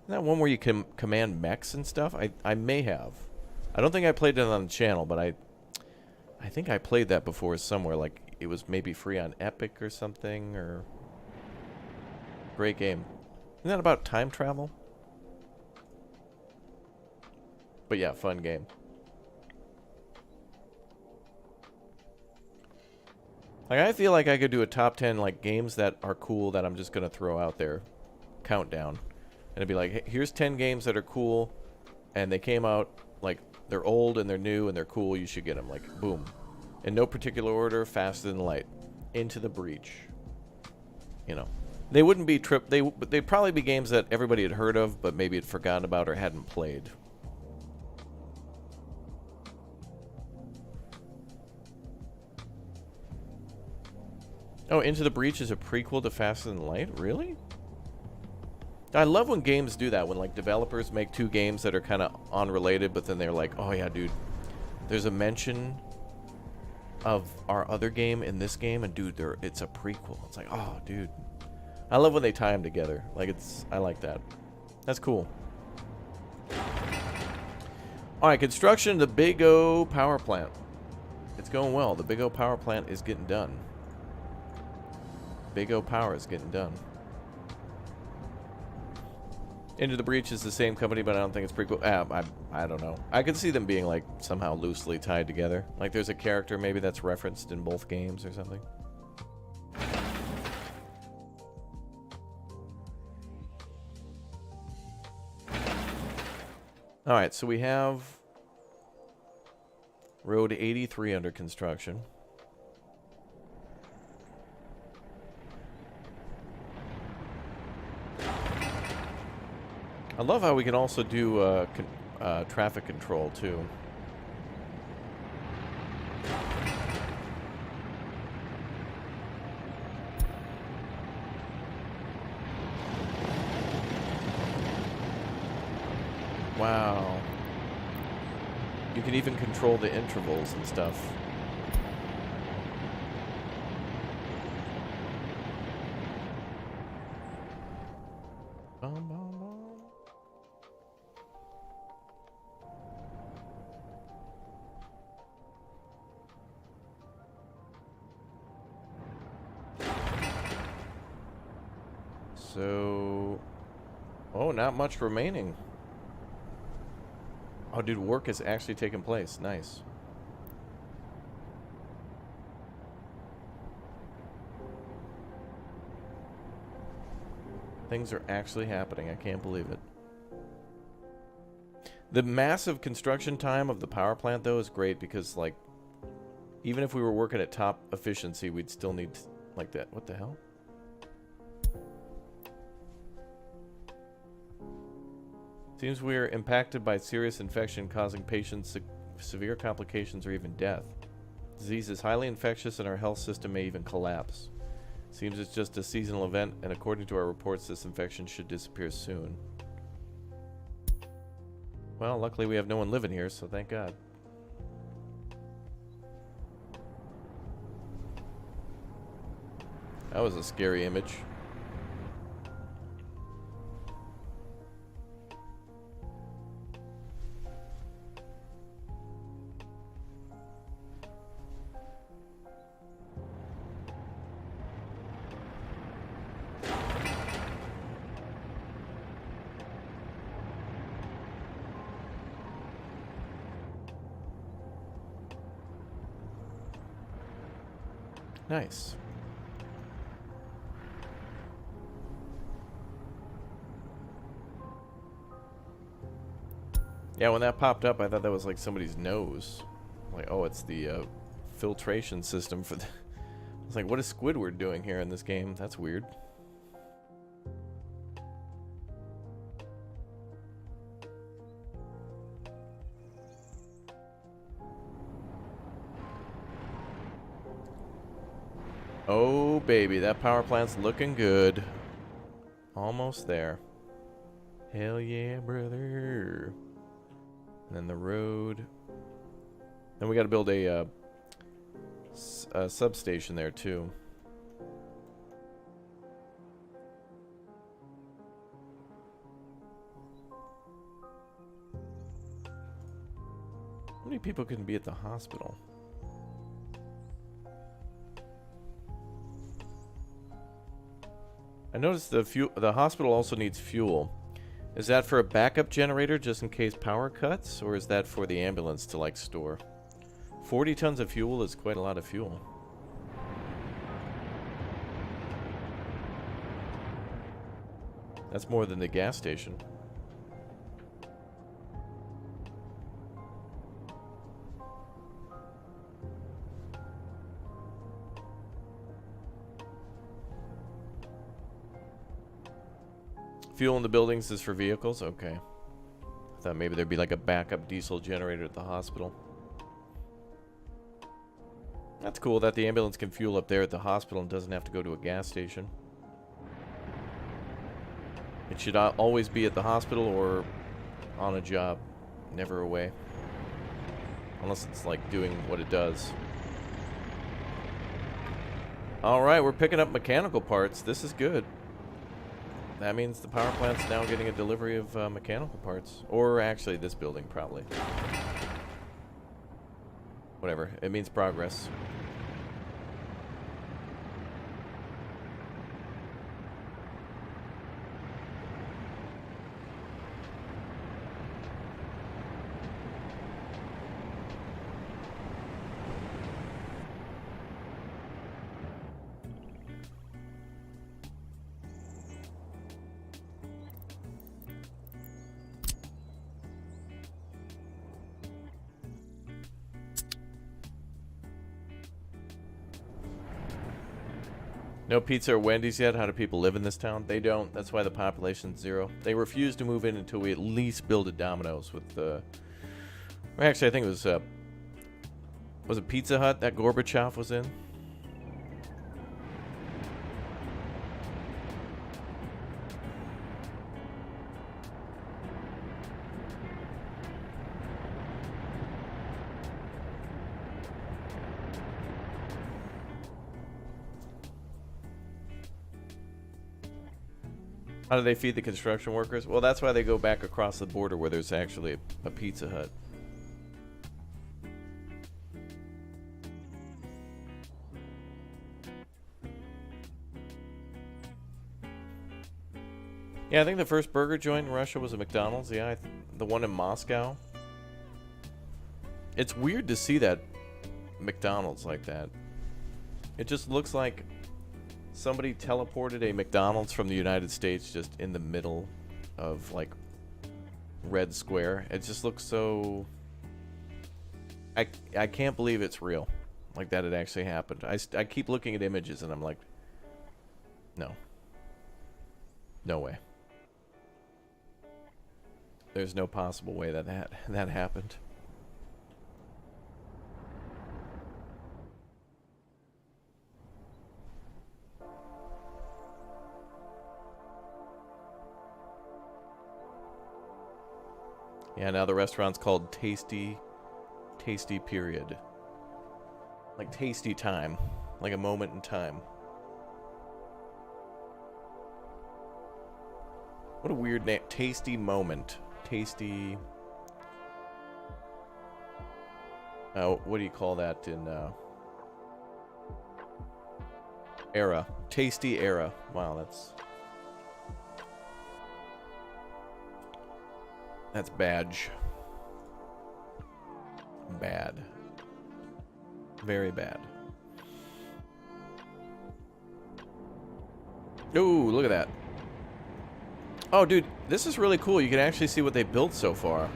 that one where you can command mechs and stuff? I may have. I don't think I played it on the channel, but I think I played that before somewhere. Like it was maybe free on Epic or something. Or great game. Isn't that about time travel? But yeah, fun game. Like, I feel like I could do a top 10, like, games that are cool that I'm just going to throw out there. Countdown. And it'd be like, hey, here's 10 games that are cool, and they came out, like, they're old and they're new and they're cool, you should get them. Like, boom. In no particular order, Faster Than Light. Into the Breach. You know. They wouldn't be they'd probably be games that everybody had heard of, but maybe had forgotten about or hadn't played. Oh, Into the Breach is a prequel to Faster Than Light? Really? I love when games do that, when like developers make two games that are kind of unrelated, but then they're like, oh yeah, dude, there's a mention of our other game in this game, and dude, it's a prequel. It's like, oh, dude. I love when they tie them together. Like, I like that. That's cool. Alright, construction of the Big O power plant. It's going well. The Big O power plant is getting done. Big O Power is getting done. Into the Breach is the same company, but I don't think it's prequel. I don't know. I could see them being like somehow loosely tied together. Like there's a character maybe that's referenced in both games or something. Alright, so we have Road 83 under construction. I love how we can also do traffic control, too. Wow. You can even control the intervals and stuff. So, oh, not much remaining. Oh, dude, work is actually taking place. Nice. Things are actually happening. I can't believe it. The massive construction time of the power plant, though, is great because, like, even if we were working at top efficiency, we'd still need, like, that. What the hell? Seems we are impacted by serious infection causing patients severe complications or even death. Disease is highly infectious and our health system may even collapse. Seems it's just a seasonal event, and according to our reports, this infection should disappear soon. Well, luckily we have no one living here, so thank God. That was a scary image. Nice. Yeah, when that popped up, I thought that was like somebody's nose. Like, oh, it's the filtration system for the... I was like, what is Squidward doing here in this game? That's weird. Oh, baby, that power plant's looking good. Almost there. Hell yeah, brother. And then the road. Then we got to build a substation there, too. How many people can be at the hospital? I noticed the hospital also needs fuel. Is that for a backup generator just in case power cuts, or is that for the ambulance to like store? 40 tons of fuel is quite a lot of fuel. That's more than the gas station. Fuel in the buildings is for vehicles? Okay. I thought maybe there'd be like a backup diesel generator at the hospital. That's cool that the ambulance can fuel up there at the hospital and doesn't have to go to a gas station. It should always be at the hospital or on a job. Never away. Unless it's like doing what it does. Alright, we're picking up mechanical parts. This is good. That means the power plant's now getting a delivery of mechanical parts. Or actually this building, probably. Whatever. It means progress. No pizza or Wendy's yet? How do people live in this town? They don't. That's why the population's 0. They refuse to move in until we at least build a Domino's with the... Actually, I think it was it Pizza Hut that Gorbachev was in? How do they feed the construction workers? Well, that's why they go back across the border where there's actually a Pizza Hut. Yeah, I think the first burger joint in Russia was a McDonald's. Yeah, the one in Moscow. It's weird to see that McDonald's like that. It just looks like somebody teleported a McDonald's from the United States just in the middle of, like, Red Square. It just looks so... I can't believe it's real. Like, that it actually happened. I keep looking at images and I'm like, no. No way. There's no possible way that happened. Yeah, now the restaurant's called Tasty Period. Like tasty time. Like a moment in time. What a weird name. Tasty Moment. Tasty... what do you call that in... Era. Tasty Era. Wow, that's badge. Bad. Very bad. Ooh, look at that. Oh, dude, this is really cool. You can actually see what they built so far.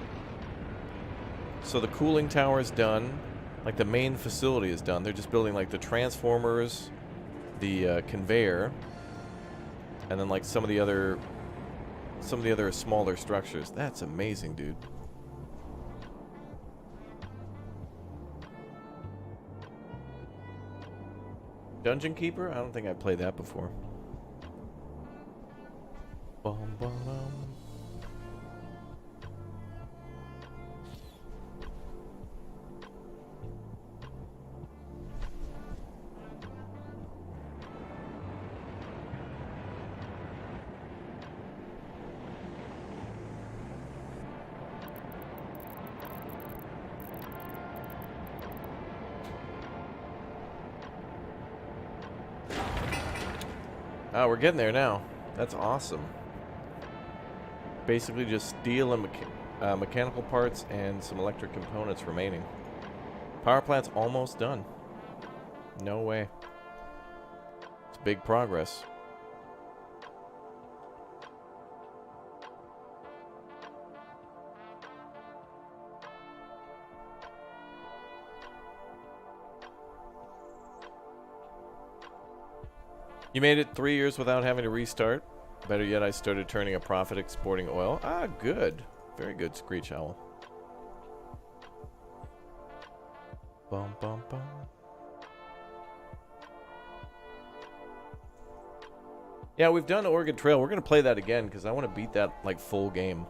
So the cooling tower is done. Like, the main facility is done. They're just building, like, the transformers, the conveyor, and then, like, some of the other smaller structures. That's amazing, dude. Dungeon Keeper? I don't think I played that before. Bum, bum, bum. Oh, we're getting there now. That's awesome. Basically just steel and mechanical parts and some electric components remaining. Power plant's almost done. No way. It's big progress. You made it 3 years without having to restart. Better yet, I started turning a profit exporting oil. Ah, good. Very good, Screech Owl. Bum, bum, bum. Yeah, we've done Oregon Trail. We're going to play that again because I want to beat that, like, full game.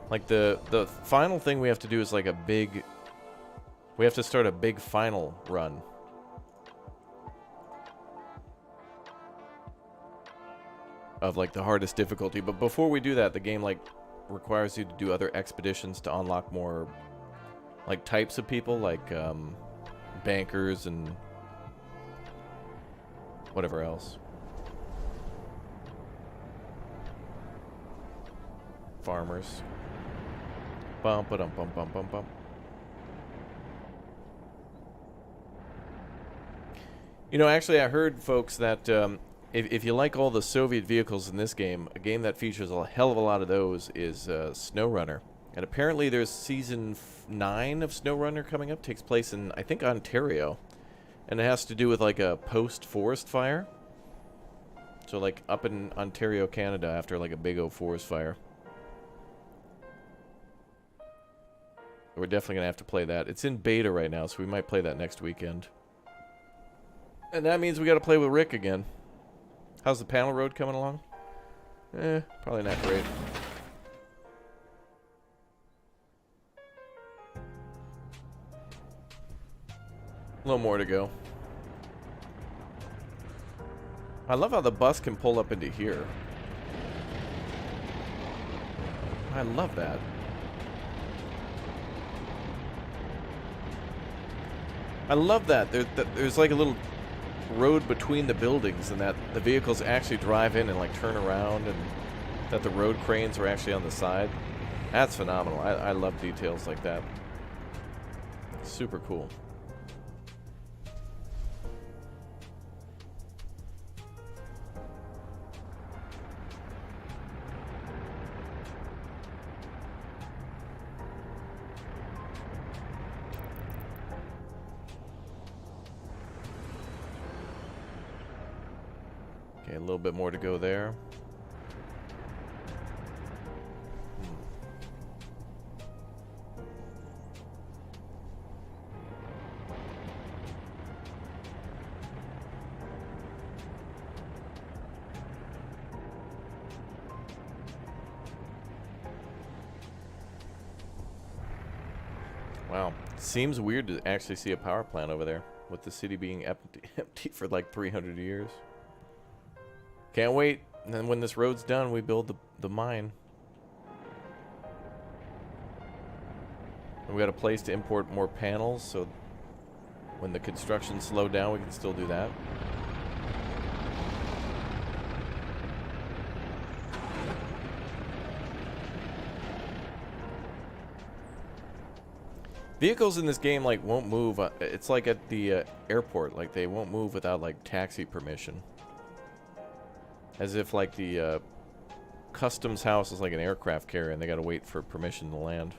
Like, the final thing we have to do is, like, a big... We have to start a big final run. Of, like, the hardest difficulty. But before we do that, the game, like, requires you to do other expeditions to unlock more, like, types of people, like, bankers and whatever else. Farmers. Bum, ba-dum, bum, bum, bum, bum. You know, actually, I heard, folks, that if you like all the Soviet vehicles in this game, a game that features a hell of a lot of those is SnowRunner. And apparently there's Season 9 of SnowRunner coming up. Takes place in, I think, Ontario. And it has to do with, like, a post-forest fire. So, like, up in Ontario, Canada, after, like, a big old forest fire. We're definitely going to have to play that. It's in beta right now, so we might play that next weekend. And that means we got to play with Rick again. How's the panel road coming along? Probably not great. A little more to go. I love how the bus can pull up into here. I love that. I love that. There's like a little road between the buildings, and that the vehicles actually drive in and like turn around, and that the road cranes are actually on the side. That's phenomenal. I love details like that. Super cool. Okay, a little bit more to go there. Wow. Seems weird to actually see a power plant over there, with the city being empty for like 300 years. Can't wait. And then when this road's done, we build the mine. And we got a place to import more panels, so when the construction's slowed down, we can still do that. Vehicles in this game, like, won't move. It's like at the airport. Like, they won't move without, like, taxi permission. As if, like, the customs house is like an aircraft carrier and they gotta wait for permission to land.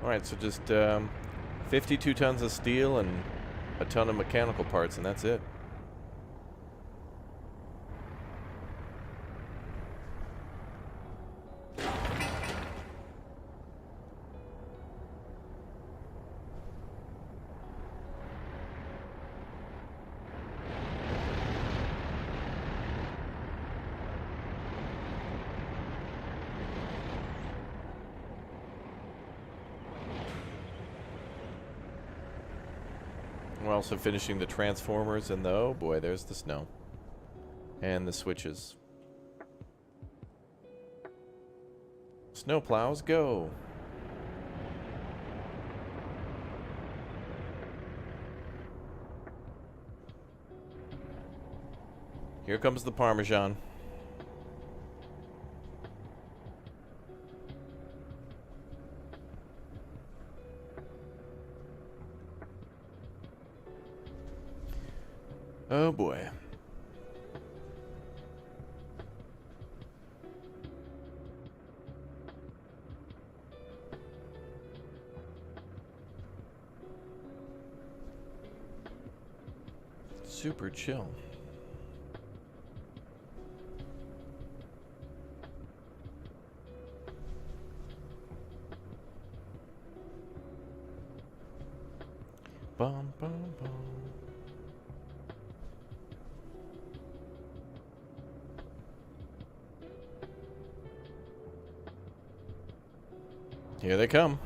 Alright, so just 52 tons of steel and a ton of mechanical parts, and that's it. We're also finishing the transformers, and oh boy, there's the snow. And the switches. Snowplows, go! Here comes the Parmesan. Oh boy. Super chill. Bum, bum, bum. Here they come.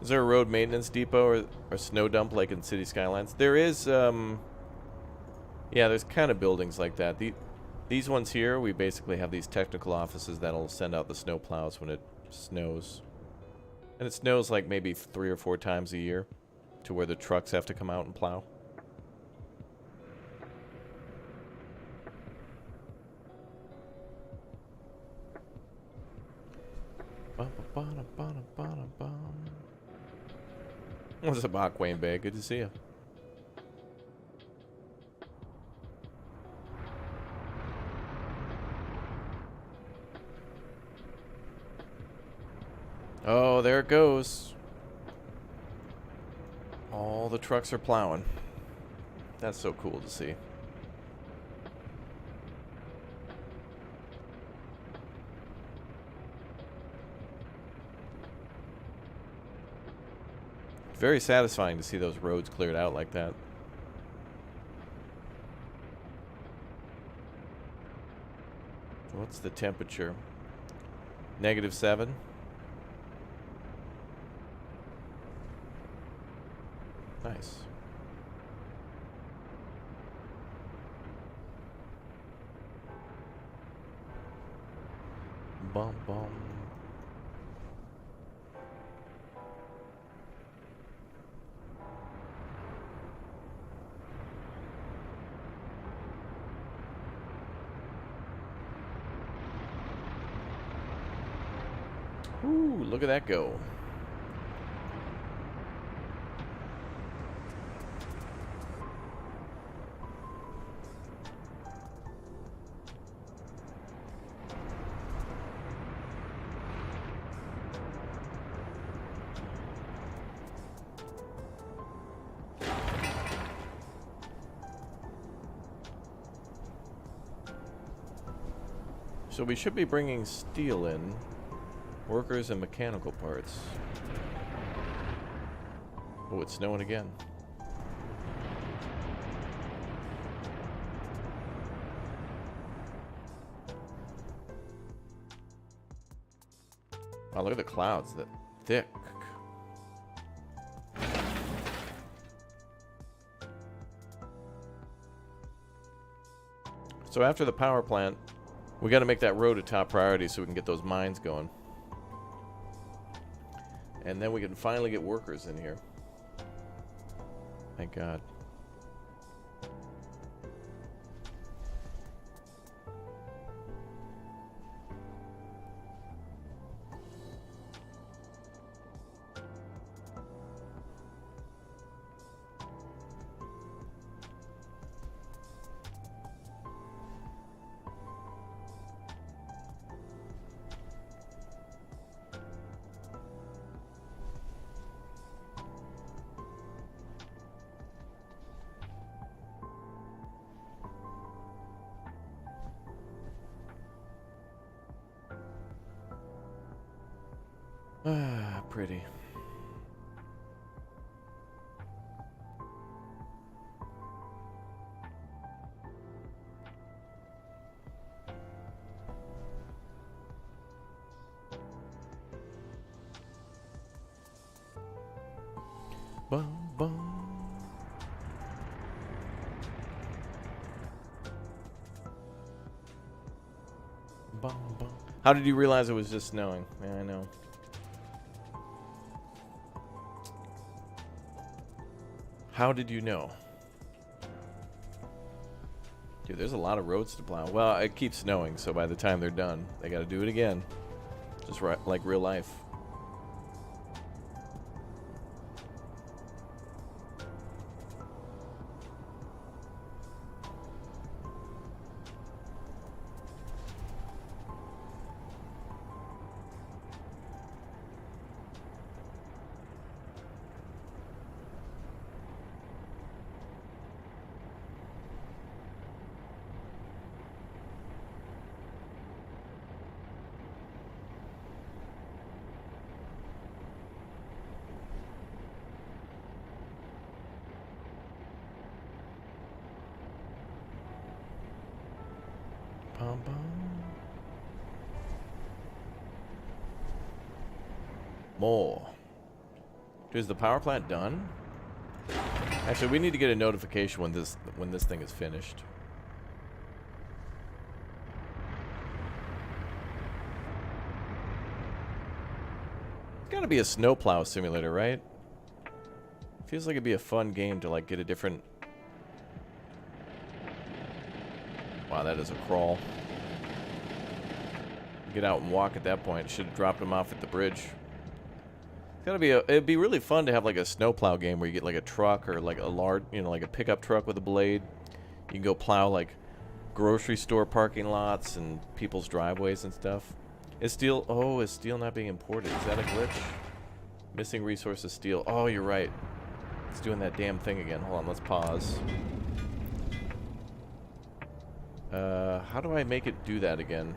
Is there a road maintenance depot or snow dump like in City Skylines? There is, yeah, there's kind of buildings like that. These ones here, we basically have these technical offices that'll send out the snow plows when it snows. And it snows like maybe 3 or 4 times a year to where the trucks have to come out and plow. What's up, Aquane Bay? Good to see you. Oh, there it goes. All the trucks are plowing. That's so cool to see. Very satisfying to see those roads cleared out like that. What's the temperature? -7. Nice. Bum bum. Ooh, look at that go. So we should be bringing steel in. Workers and mechanical parts. Oh, it's snowing again. Wow, look at the clouds. That thick. So after the power plant, we got to make that road a top priority so we can get those mines going. And then we can finally get workers in here. Thank God. Ah, pretty. Bum, bum. Bum, bum. How did you realize it was just snowing? Yeah, I know. How did you know? Dude, there's a lot of roads to plow. Well, it keeps snowing, so by the time they're done, they gotta do it again. Just like real life. bum, bum. More. Dude, is the power plant done? Actually, we need to get a notification when this thing is finished. It's gotta be a snowplow simulator, right? Feels like it'd be a fun game to like get a different... Wow, that is a crawl. Get out and walk at that point. Should have dropped him off at the bridge. It's gotta be it'd be really fun to have like a snowplow game where you get like a truck or like a large, you know, like a pickup truck with a blade. You can go plow like grocery store parking lots and people's driveways and stuff. Is steel not being imported? Is that a glitch? Missing resources steel. Oh, you're right. It's doing that damn thing again. Hold on, let's pause. How do I make it do that again?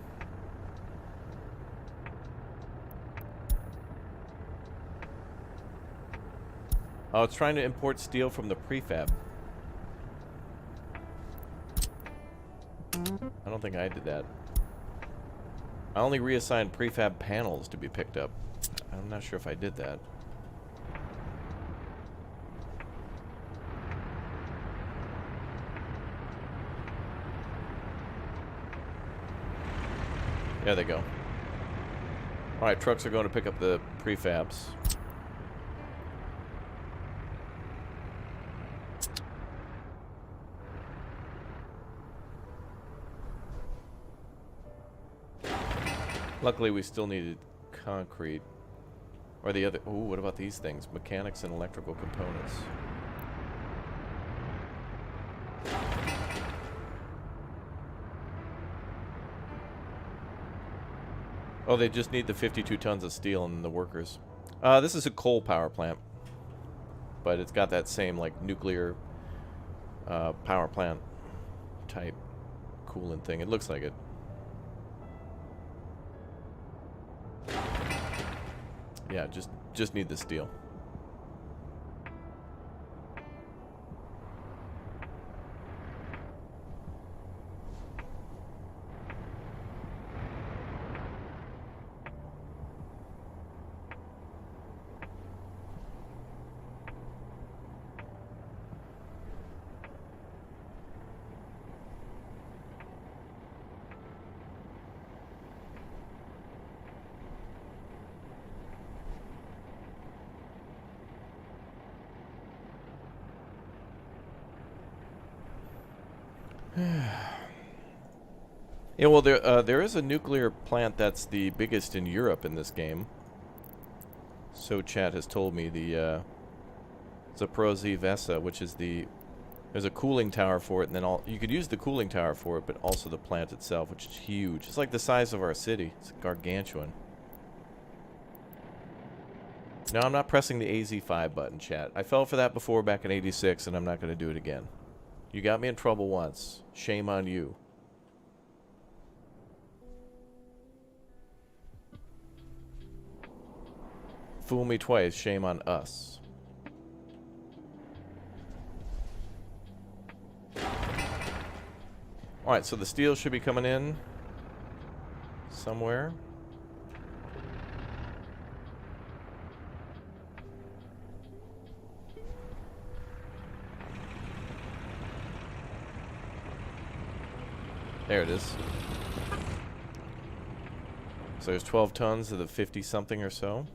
Oh, it's trying to import steel from the prefab. I don't think I did that. I only reassigned prefab panels to be picked up. I'm not sure if I did that. There they go. Alright, trucks are going to pick up the prefabs. Luckily, we still needed concrete. Or the other... Ooh, what about these things? Mechanics and electrical components. Oh, they just need the 52 tons of steel and the workers. This is a coal power plant. But it's got that same, like, nuclear power plant type coolant thing. It looks like it. Yeah, just need the steel. Yeah, well, there is a nuclear plant that's the biggest in Europe in this game. So chat has told me the Zaporozhye Vesa, which is there's a cooling tower for it, and then you could use the cooling tower for it, but also the plant itself, which is huge. It's like the size of our city. It's gargantuan. No, I'm not pressing the AZ5 button, chat. I fell for that before back in '86, and I'm not going to do it again. You got me in trouble once. Shame on you. Fool me twice, shame on us. Alright, so the steel should be coming in somewhere. There it is. So there's 12 tons of the 50-something or so.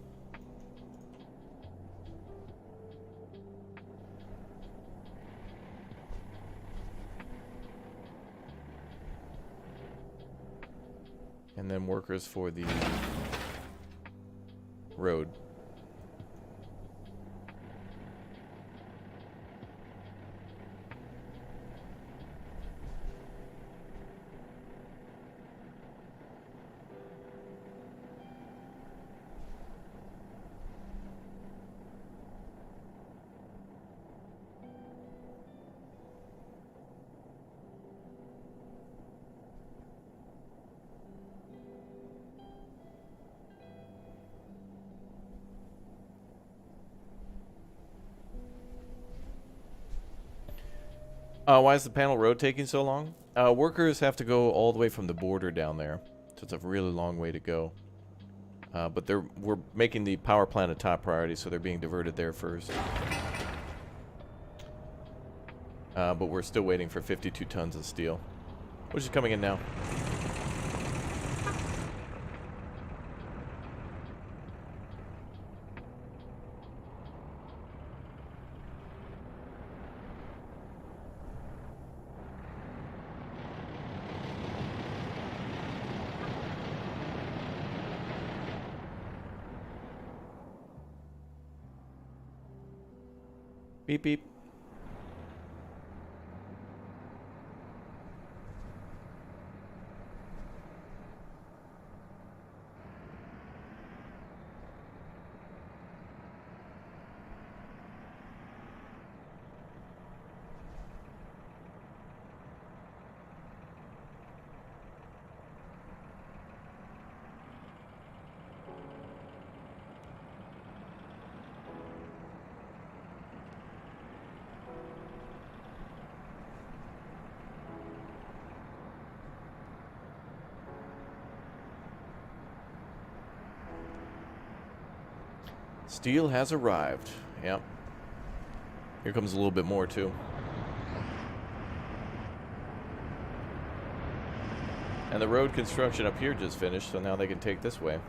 And then workers for the road. Why is the panel road taking so long? Workers have to go all the way from the border down there, so it's a really long way to go. But we're making the power plant a top priority, so they're being diverted there first. But we're still waiting for 52 tons of steel, which is coming in now. Beep, beep. Steel has arrived. Yep. Here comes a little bit more, too. And the road construction up here just finished, so now they can take this way.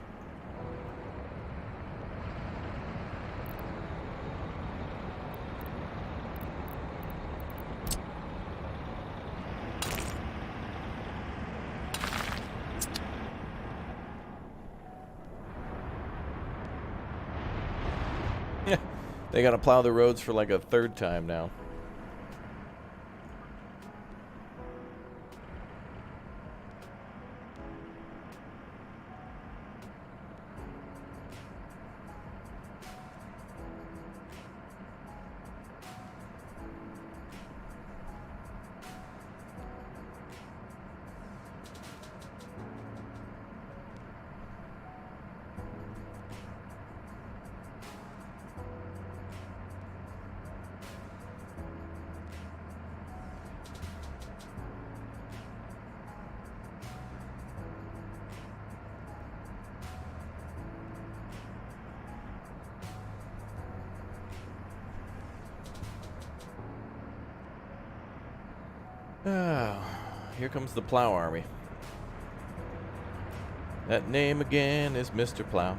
They gotta plow the roads for like a third time now. Here comes the Plow Army. That name again is Mr. Plow.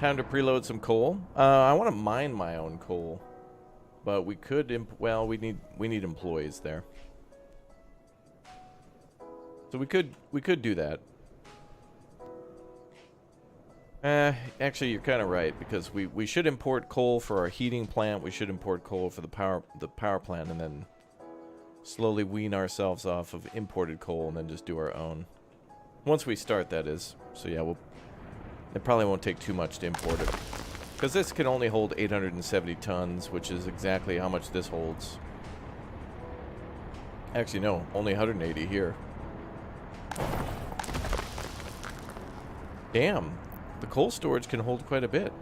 Time to preload some coal. I want to mine my own coal, but we could. Well, we need employees there, so we could do that. Actually, you're kind of right, because we should import coal for our heating plant. We should import coal for the power plant, and then slowly wean ourselves off of imported coal, and then just do our own. Once we start, that is. So yeah, it probably won't take too much to import it, because this can only hold 870 tons, which is exactly how much this holds. Actually, no, only 180 here. Damn, the coal storage can hold quite a bit.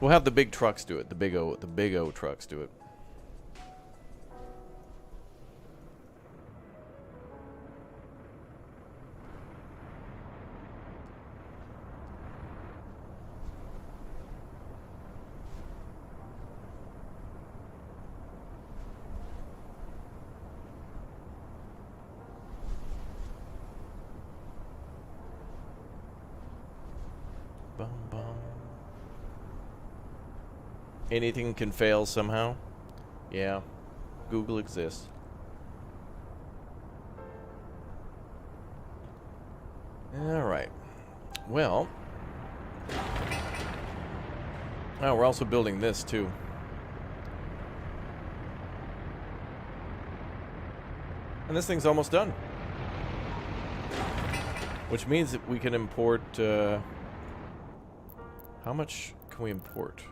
We'll have the big trucks do it. The big O trucks do it. Anything can fail somehow. Yeah, Google exists. Alright. Well. Oh, we're also building this too. And this thing's almost done. Which means that we can import... how much can we import?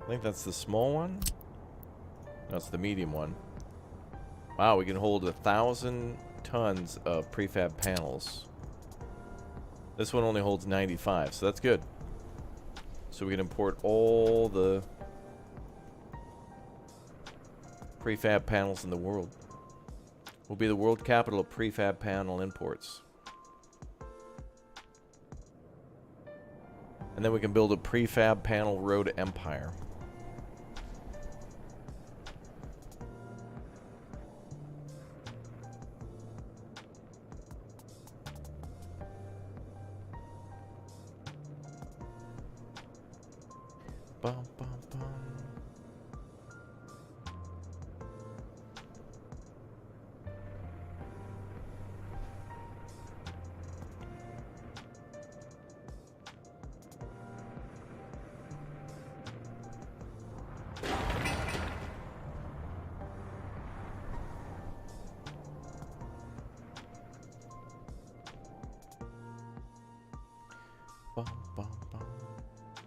I think that's the small one. No, it's the medium one. Wow, we can hold 1,000 tons of prefab panels. This one only holds 95, so that's good. So we can import all the prefab panels in the world. We'll be the world capital of prefab panel imports. And then we can build a prefab panel road empire. Bum, bum, bum. Bum, bum, bum.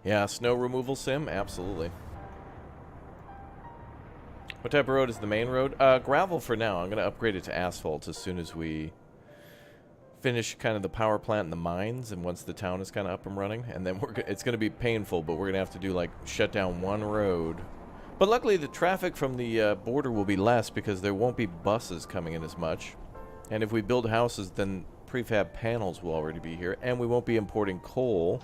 Yeah, snow removal sim? Absolutely. What type of road is the main road? Gravel for now. I'm going to upgrade it to asphalt as soon as we finish kind of the power plant and the mines, and once the town is kind of up and running. And then it's going to be painful, but we're going to have to do, like, shut down one road. But luckily, the traffic from the border will be less because there won't be buses coming in as much. And if we build houses, then prefab panels will already be here, and we won't be importing coal.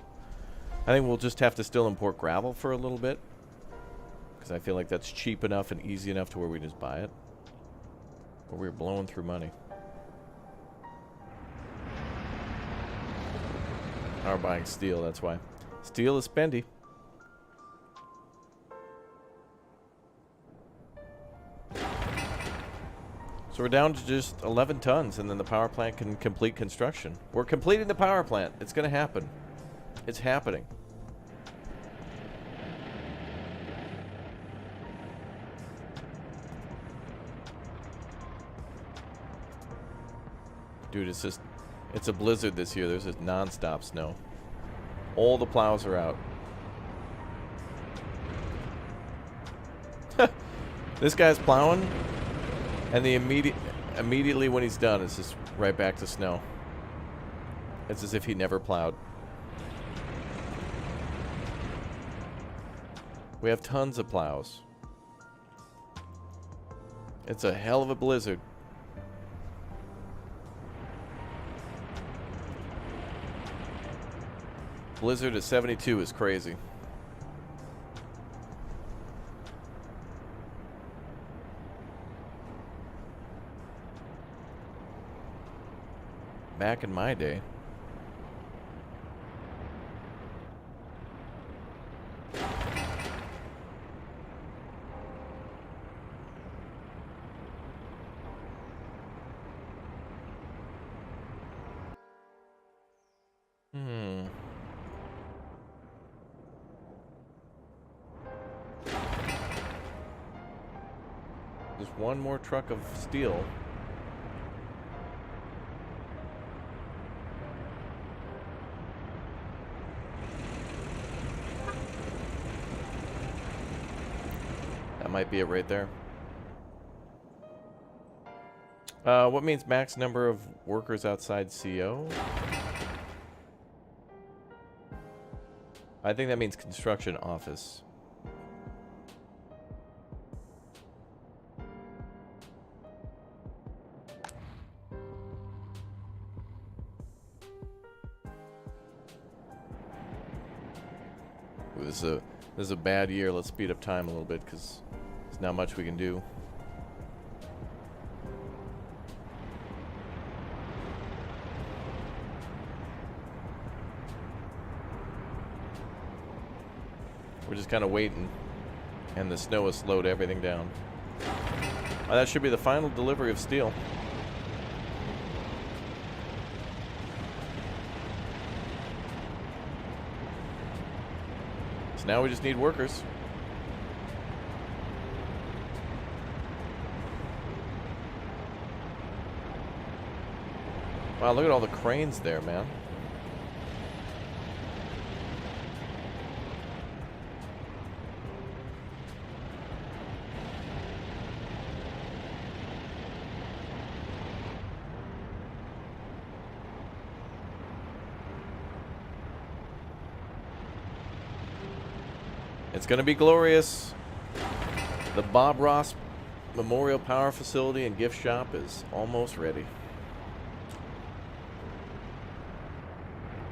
I think we'll just have to still import gravel for a little bit, because I feel like that's cheap enough and easy enough to where we just buy it. But we're blowing through money. Are buying steel, that's why. Steel is spendy. So we're down to just 11 tons, and then the power plant can complete construction. We're completing the power plant. It's going to happen. It's happening. Dude, it's just... it's a blizzard this year. There's just non-stop snow. All the plows are out. This guy's plowing, and the immediately when he's done, it's just right back to snow. It's as if he never plowed. We have tons of plows. It's a hell of a blizzard. Blizzard at 72 is crazy. Back in my day. There's one more truck of steel. That might be it right there. What means max number of workers outside CO? I think that means construction office. Ooh, this is a bad year. Let's speed up time a little bit because there's not much we can do. We're just kind of waiting, and the snow has slowed everything down. That should be the final delivery of steel. So now we just need workers. Wow, look at all the cranes there, man. It's going to be glorious. The Bob Ross Memorial Power Facility and Gift Shop is almost ready.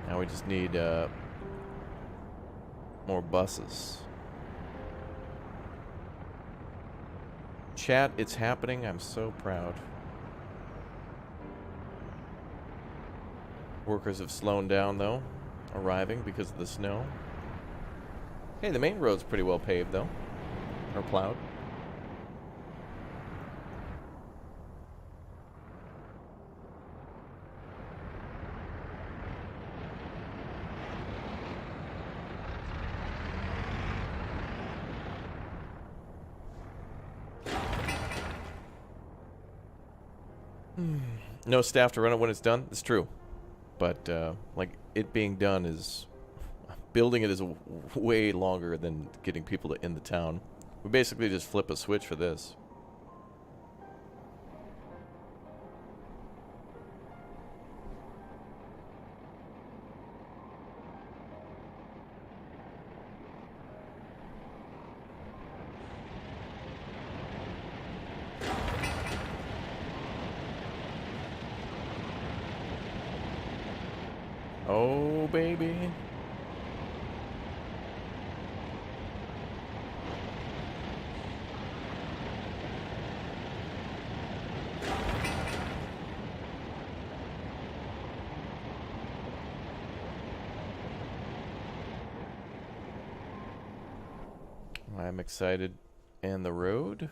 Now we just need more buses. Chat, it's happening. I'm so proud. Workers have slowed down, though, arriving because of the snow. Hey, the main road's pretty well paved, though. Or plowed. No staff to run it when it's done. It's true. But, like, it being done is... Building it is way longer than getting people in the town. We basically just flip a switch for this. Oh, baby. I'm excited. And the road?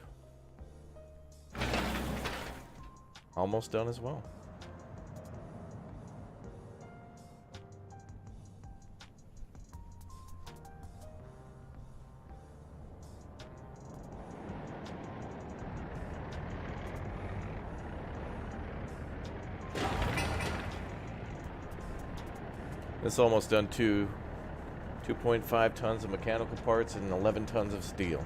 Almost done as well. It's almost done too. 2.5 tons of mechanical parts and 11 tons of steel.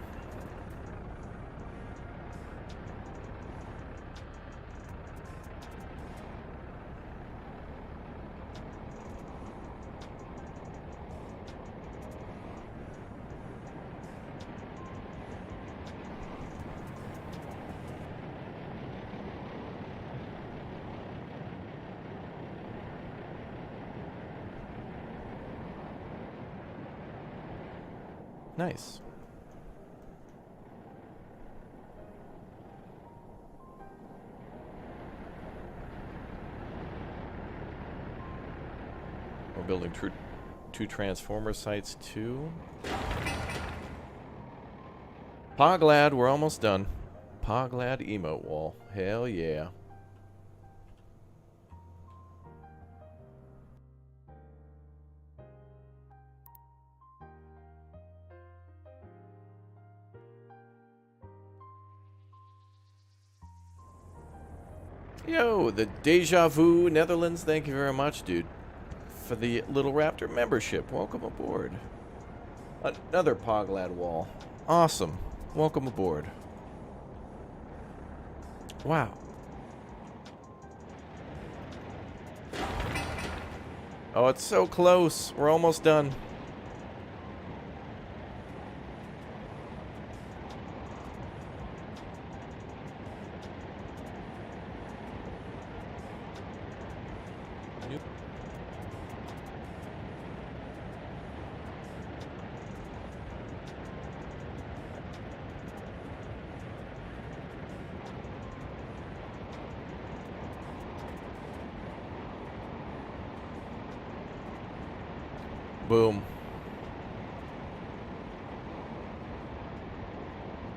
Nice. We're building two transformer sites too. Poglad, we're almost done. Poglad emote wall. Hell yeah. Yo, the Deja Vu Netherlands, thank you very much, dude, for the Little Raptor membership. Welcome aboard. Another Poglad wall. Awesome. Welcome aboard. Wow. Oh, it's so close. We're almost done. Boom.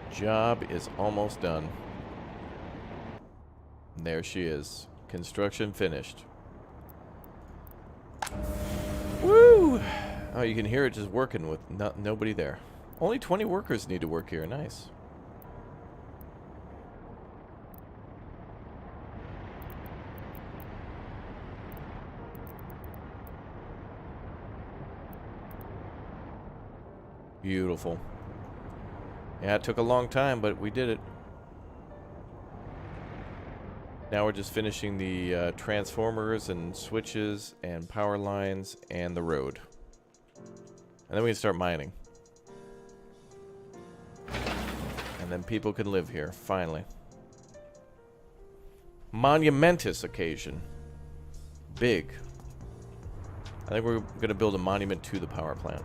Job is almost done. And there she is. Construction finished. Woo! Oh, you can hear it just working with nobody there. Only 20 workers need to work here. Nice. Beautiful. Yeah, it took a long time, but we did it. Now we're just finishing the transformers and switches and power lines and the road. And then we can start mining. And then people can live here, finally. Monumentous occasion. Big. I think we're going to build a monument to the power plant.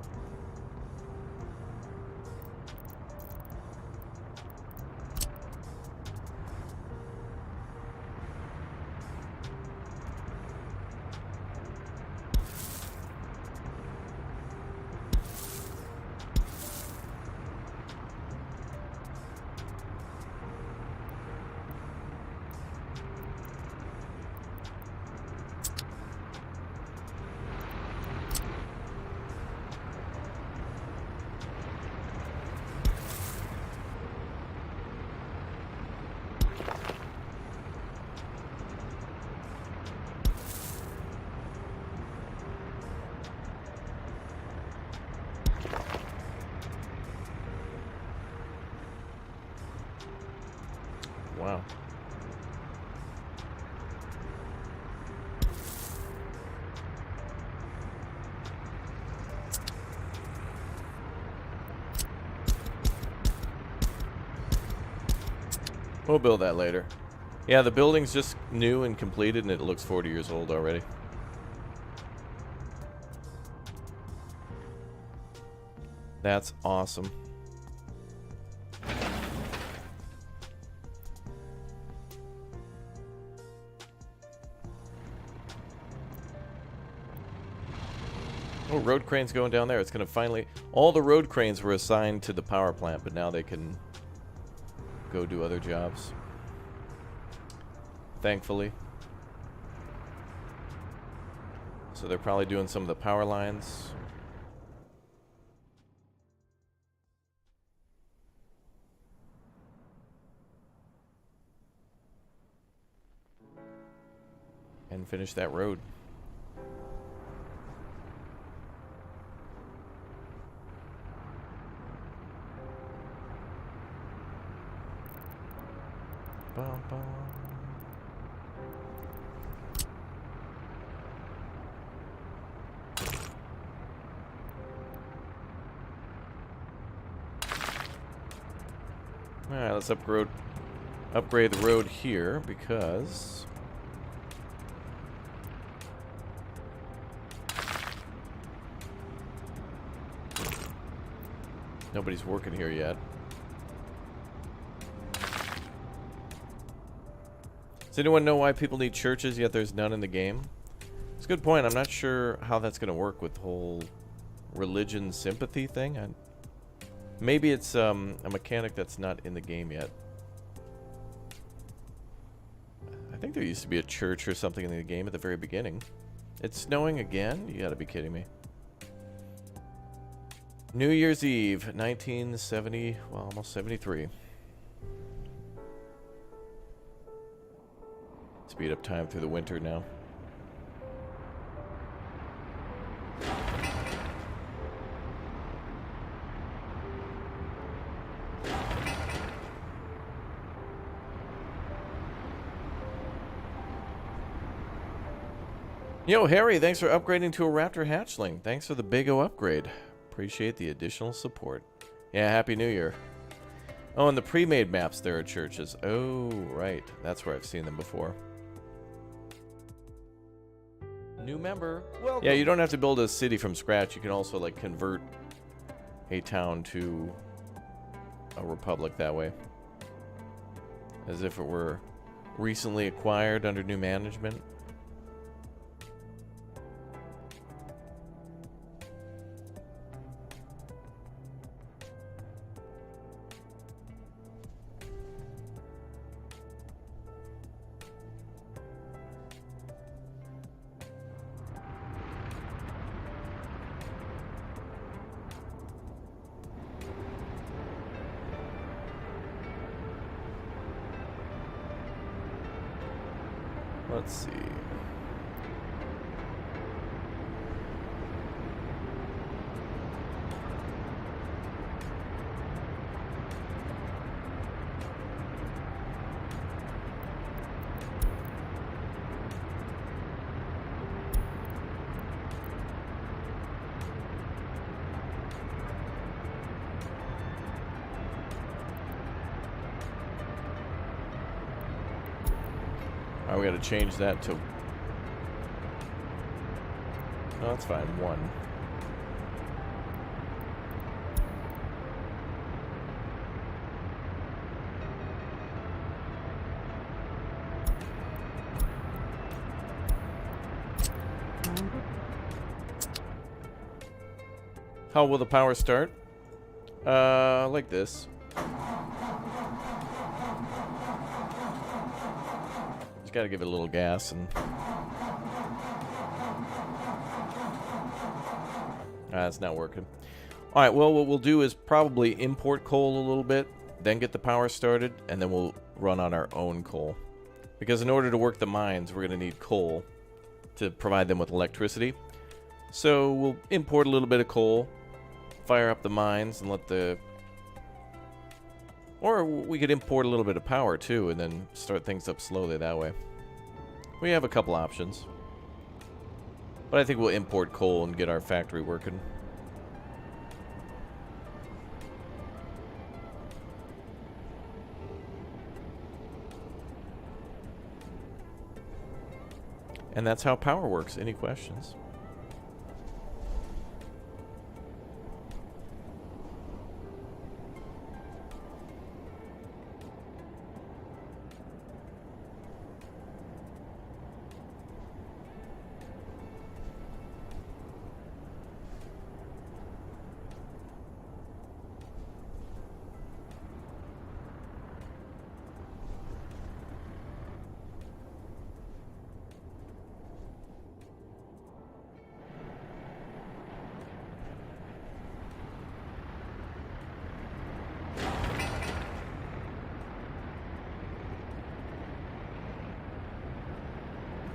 Wow. We'll build that later. Yeah, the building's just new and completed, and it looks 40 years old already. That's awesome. Oh, road crane's going down there. It's going to finally... All the road cranes were assigned to the power plant, but now they can go do other jobs. Thankfully. So they're probably doing some of the power lines. And finish that road. Bum, bum. Alright, let's upgrade the road here because nobody's working here yet. Does anyone know why people need churches yet there's none in the game? It's a good point. I'm not sure how that's going to work with the whole religion sympathy thing. Maybe it's a mechanic that's not in the game yet. I think there used to be a church or something in the game at the very beginning. It's snowing again? You gotta be kidding me. New Year's Eve, 1970, well, almost 73. Speed up time through the winter now. Yo, Harry, thanks for upgrading to a Raptor hatchling. Thanks for the big O upgrade. Appreciate the additional support. Yeah, Happy New Year. Oh, and the pre-made maps there are churches. Oh, right. That's where I've seen them before. New member. Welcome. Yeah, you don't have to build a city from scratch. You can also, like, convert a town to a republic that way. As if it were recently acquired under new management. Let's see. Alright, we gotta change that to... Oh, that's fine. 1. How will the power start? Like this. Just gotta give it a little gas and... That's not working. Alright, well, what we'll do is probably import coal a little bit, then get the power started, and then we'll run on our own coal. Because in order to work the mines, we're gonna need coal to provide them with electricity. So we'll import a little bit of coal, fire up the mines, and let the... Or we could import a little bit of power, too, and then start things up slowly that way. We have a couple options. But I think we'll import coal and get our factory working. And that's how power works. Any questions?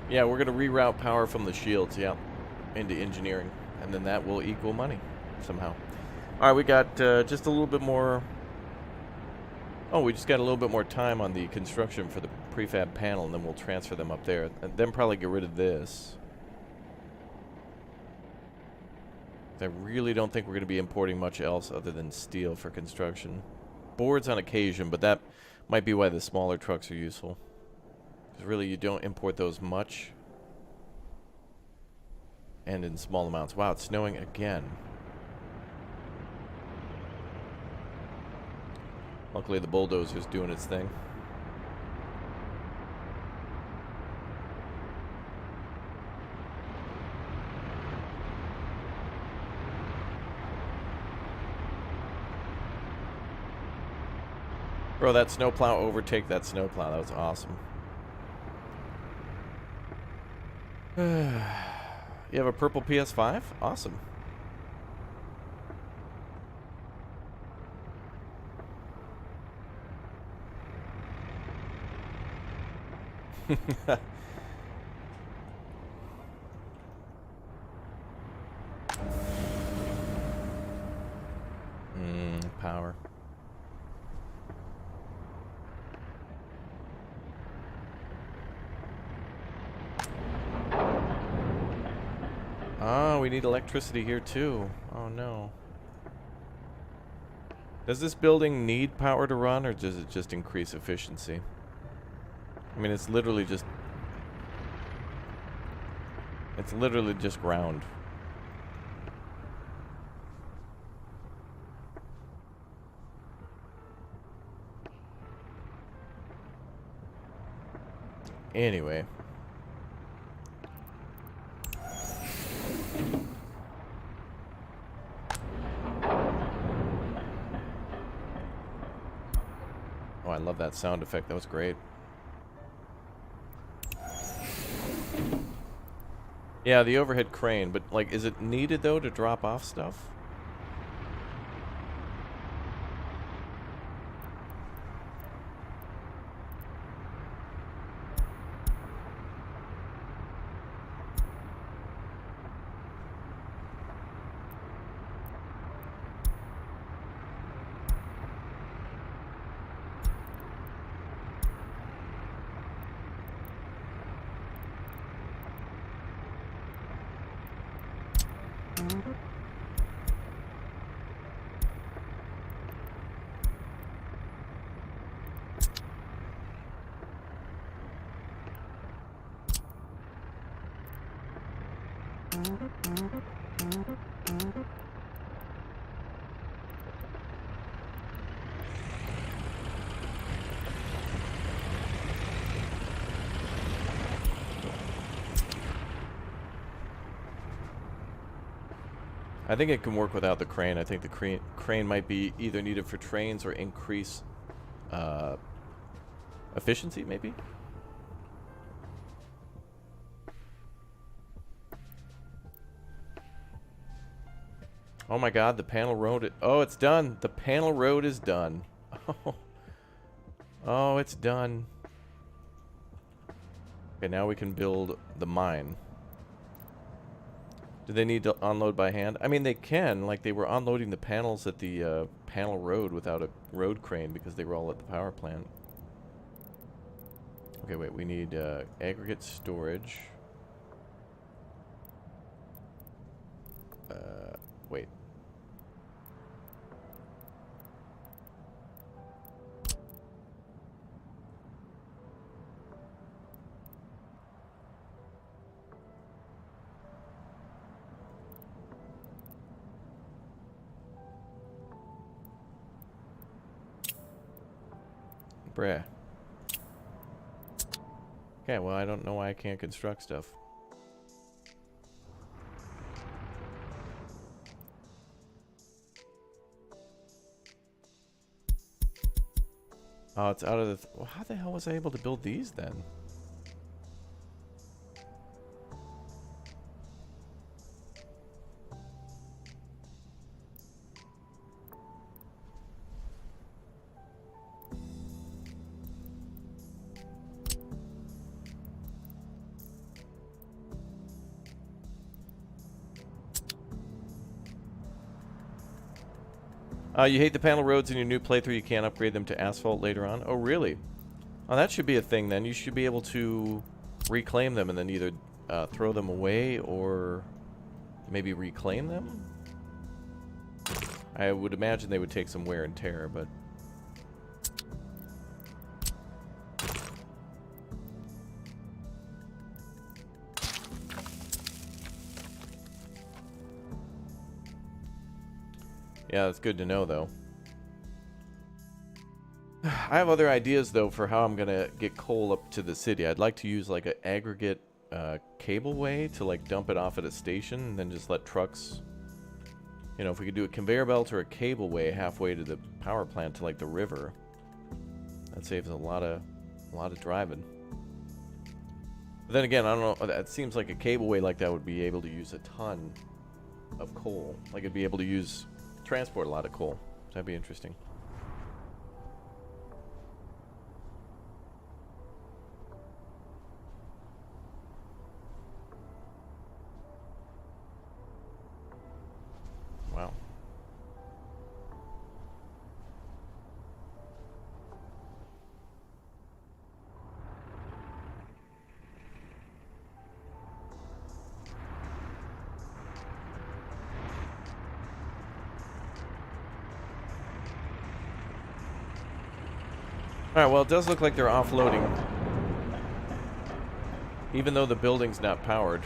Yeah, we're going to reroute power from the shields, yeah, into engineering. And then that will equal money, somehow. Alright, we got just a little bit more... Oh, we just got a little bit more time on the construction for the prefab panel, and then we'll transfer them up there. And then probably get rid of this. I really don't think we're going to be importing much else other than steel for construction. Boards on occasion, but that might be why the smaller trucks are useful. Because really, you don't import those much. And in small amounts. Wow, it's snowing again. Luckily, the bulldozer's doing its thing. Bro, that snowplow overtake that snowplow. That was awesome. You have a purple PS5? Awesome. Power. Oh, we need electricity here too. Oh no. Does this building need power to run, or does it just increase efficiency? I mean, it's literally just... It's literally just ground. Anyway. Oh, I love that sound effect. That was great. Yeah, the overhead crane, but, like, is it needed, though, to drop off stuff? I think it can work without the crane. I think the crane might be either needed for trains or increase efficiency, maybe? Oh my god, the panel road... Oh, it's done! The panel road is done. Oh, it's done. Okay, now we can build the mine. Do they need to unload by hand? I mean, they can. Like, they were unloading the panels at the panel road without a road crane because they were all at the power plant. Okay, wait. We need aggregate storage. Wait. Bruh. Okay, well, I don't know why I can't construct stuff. Oh, it's out of the... Well, how the hell was I able to build these then? You hate the panel roads in your new playthrough. You can't upgrade them to asphalt later on. Oh, really? Oh, that should be a thing then. You should be able to reclaim them and then either throw them away or maybe reclaim them? I would imagine they would take some wear and tear, but... Yeah, that's good to know, though. I have other ideas, though, for how I'm going to get coal up to the city. I'd like to use, like, an aggregate cableway to, like, dump it off at a station and then just let trucks... You know, if we could do a conveyor belt or a cableway halfway to the power plant to, like, the river, that saves a lot of driving. But then again, I don't know, it seems like a cableway like that would be able to use a ton of coal. Like, it'd be able to transport a lot of coal. That'd be interesting. Wow. Alright, well, it does look like they're offloading. Even though the building's not powered.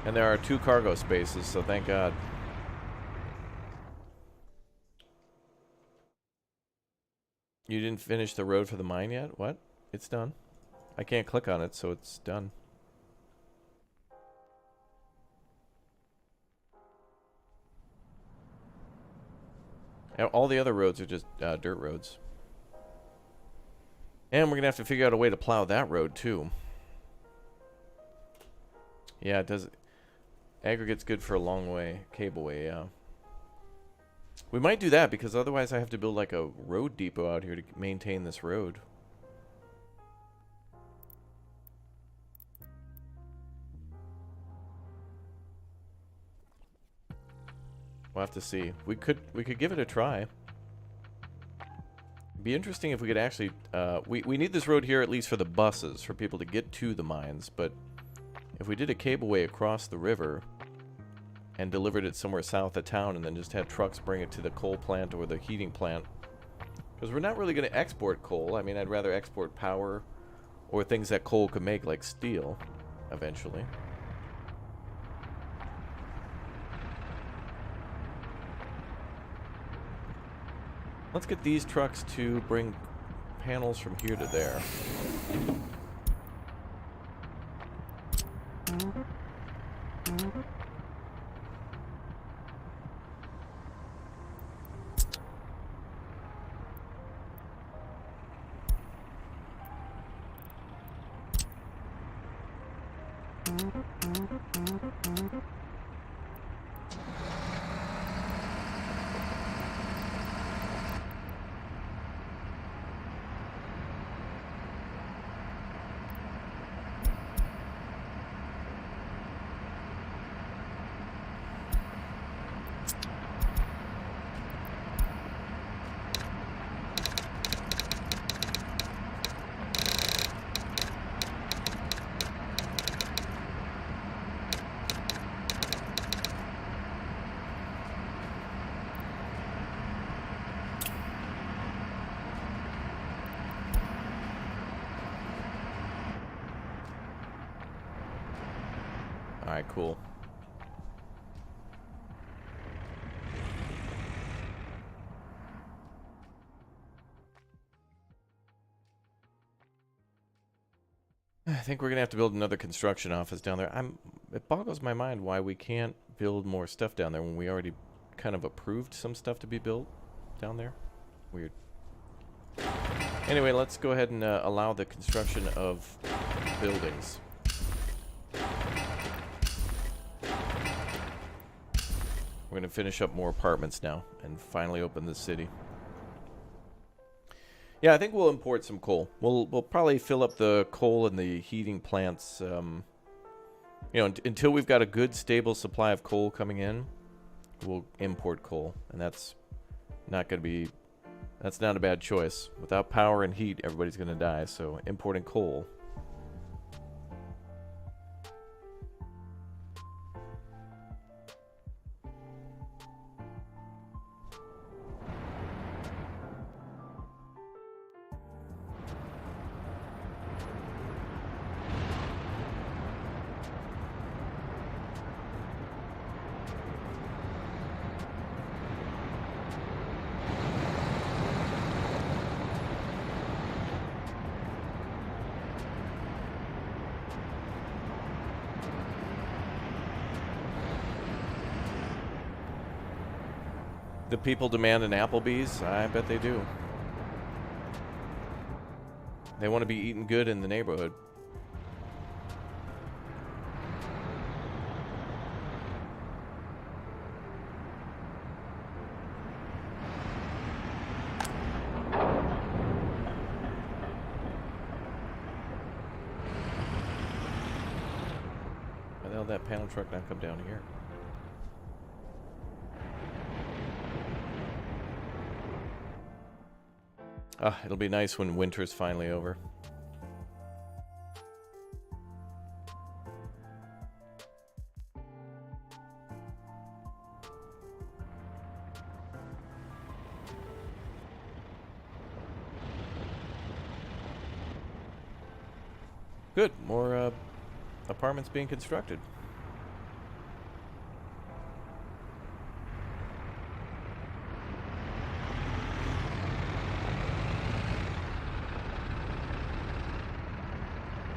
And there are 2 cargo spaces, so thank God. You didn't finish the road for the mine yet? What? It's done. I can't click on it, so it's done. All the other roads are just dirt roads. And we're going to have to figure out a way to plow that road, too. Yeah, it does. Aggregate's good for a long way. Cableway, yeah. We might do that, because otherwise I have to build, like, a road depot out here to maintain this road. We'll have to see. We could give it a try. It'd be interesting if we could actually... we need this road here at least for the buses, for people to get to the mines, but if we did a cableway across the river and delivered it somewhere south of town and then just had trucks bring it to the coal plant or the heating plant, Because we're not really going to export coal. I mean, I'd rather export power or things that coal could make, like steel, eventually. Let's get these trucks to bring panels from here to there. Alright, cool. I think we're gonna have to build another construction office down there. It boggles my mind why we can't build more stuff down there when we already kind of approved some stuff to be built down there. Weird. Anyway, let's go ahead and allow the construction of buildings. We're going to finish up more apartments now and finally open the city. Yeah, I think we'll import some coal. We'll probably fill up the coal and the heating plants. You know, until we've got a good, stable supply of coal coming in, we'll import coal. And that's not going to be... That's not a bad choice. Without power and heat, everybody's going to die. So importing coal... The people demand an Applebee's? I bet they do. They want to be eating good in the neighborhood. Why the hell did that panel truck not come down here? Ah, it'll be nice when winter's finally over. Good, more apartments being constructed.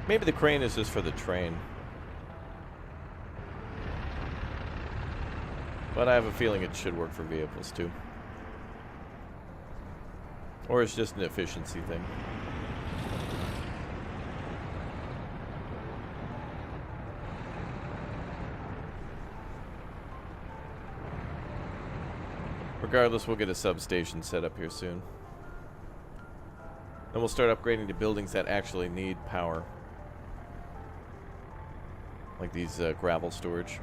Maybe the crane is just for the train. But I have a feeling it should work for vehicles too. Or it's just an efficiency thing. Regardless, we'll get a substation set up here soon. Then we'll start upgrading to buildings that actually need power. Like these gravel storage.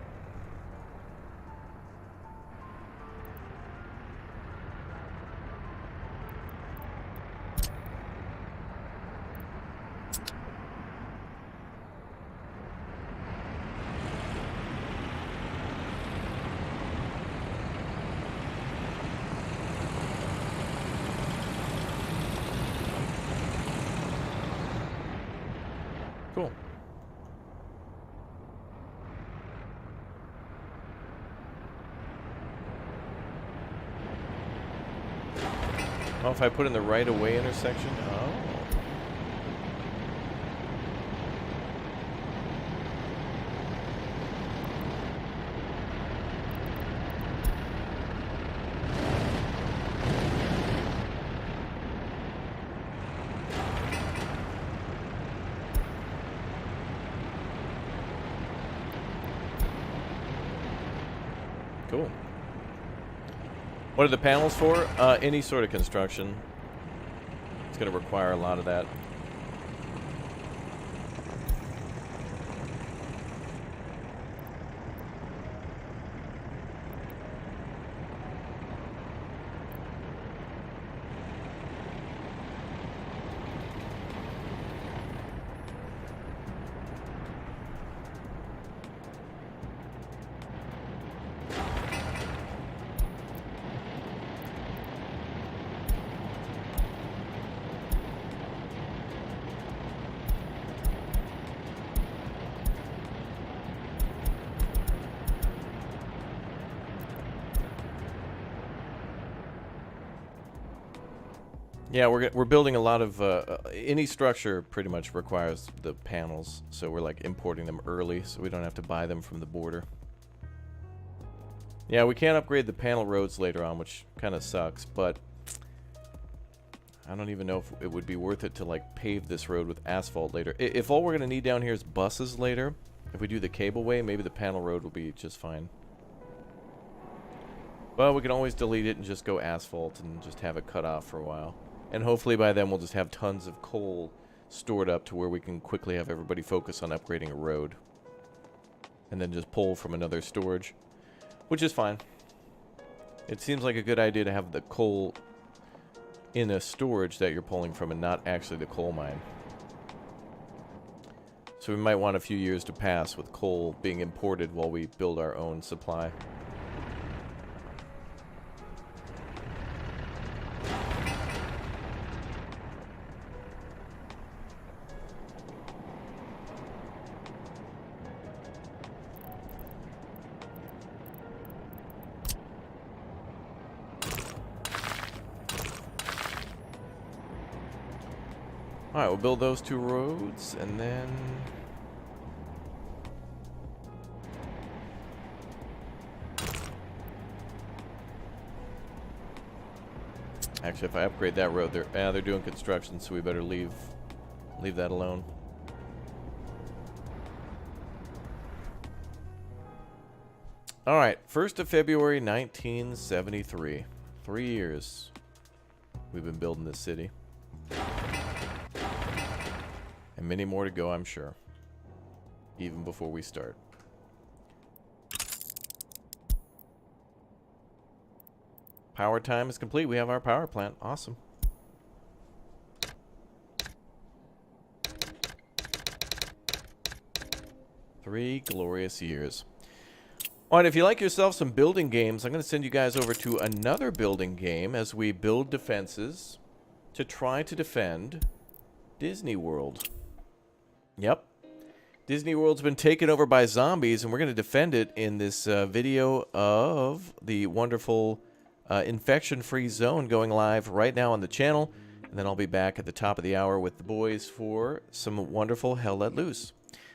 Oh, if I put in the right-of-way intersection? Oh. Cool. What are the panels for? Any sort of construction. It's going to require a lot of that. Yeah, we're building a lot of any structure pretty much requires the panels, so we're like importing them early so we don't have to buy them from the border. Yeah, we can't upgrade the panel roads later on, which kind of sucks, but I don't even know if it would be worth it to like pave this road with asphalt later. If all we're going to need down here is buses later, if we do the cableway, maybe the panel road will be just fine. Well, we can always delete it and just go asphalt and just have it cut off for a while. And hopefully by then we'll just have tons of coal stored up to where we can quickly have everybody focus on upgrading a road. And then just pull from another storage, which is fine. It seems like a good idea to have the coal in a storage that you're pulling from and not actually the coal mine. So we might want a few years to pass with coal being imported while we build our own supply. Alright, we'll build those two roads, and then... Actually, if I upgrade that road, they're doing construction, so we better leave that alone. Alright, 1st of February, 1973. 3 years we've been building this city. And many more to go, I'm sure. Even before we start. Power time is complete. We have our power plant. Awesome. Three glorious years. Alright, if you like yourself some building games, I'm going to send you guys over to another building game as we build defenses to try to defend Disney World. Yep. Disney World's been taken over by zombies, and we're going to defend it in this video of the wonderful infection-free zone going live right now on the channel. And then I'll be back at the top of the hour with the boys for some wonderful Hell Let Loose.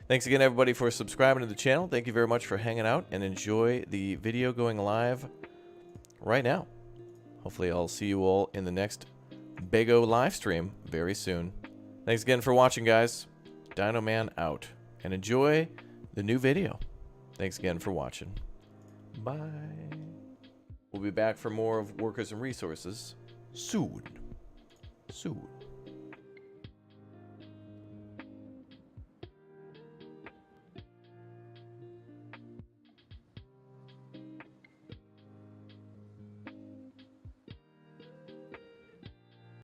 Thanks again, everybody, for subscribing to the channel. Thank you very much for hanging out, and enjoy the video going live right now. Hopefully, I'll see you all in the next Bego live stream very soon. Thanks again for watching, guys. Dino Man out. And enjoy the new video. Thanks again for watching. Bye. We'll be back for more of Workers and Resources soon. Soon.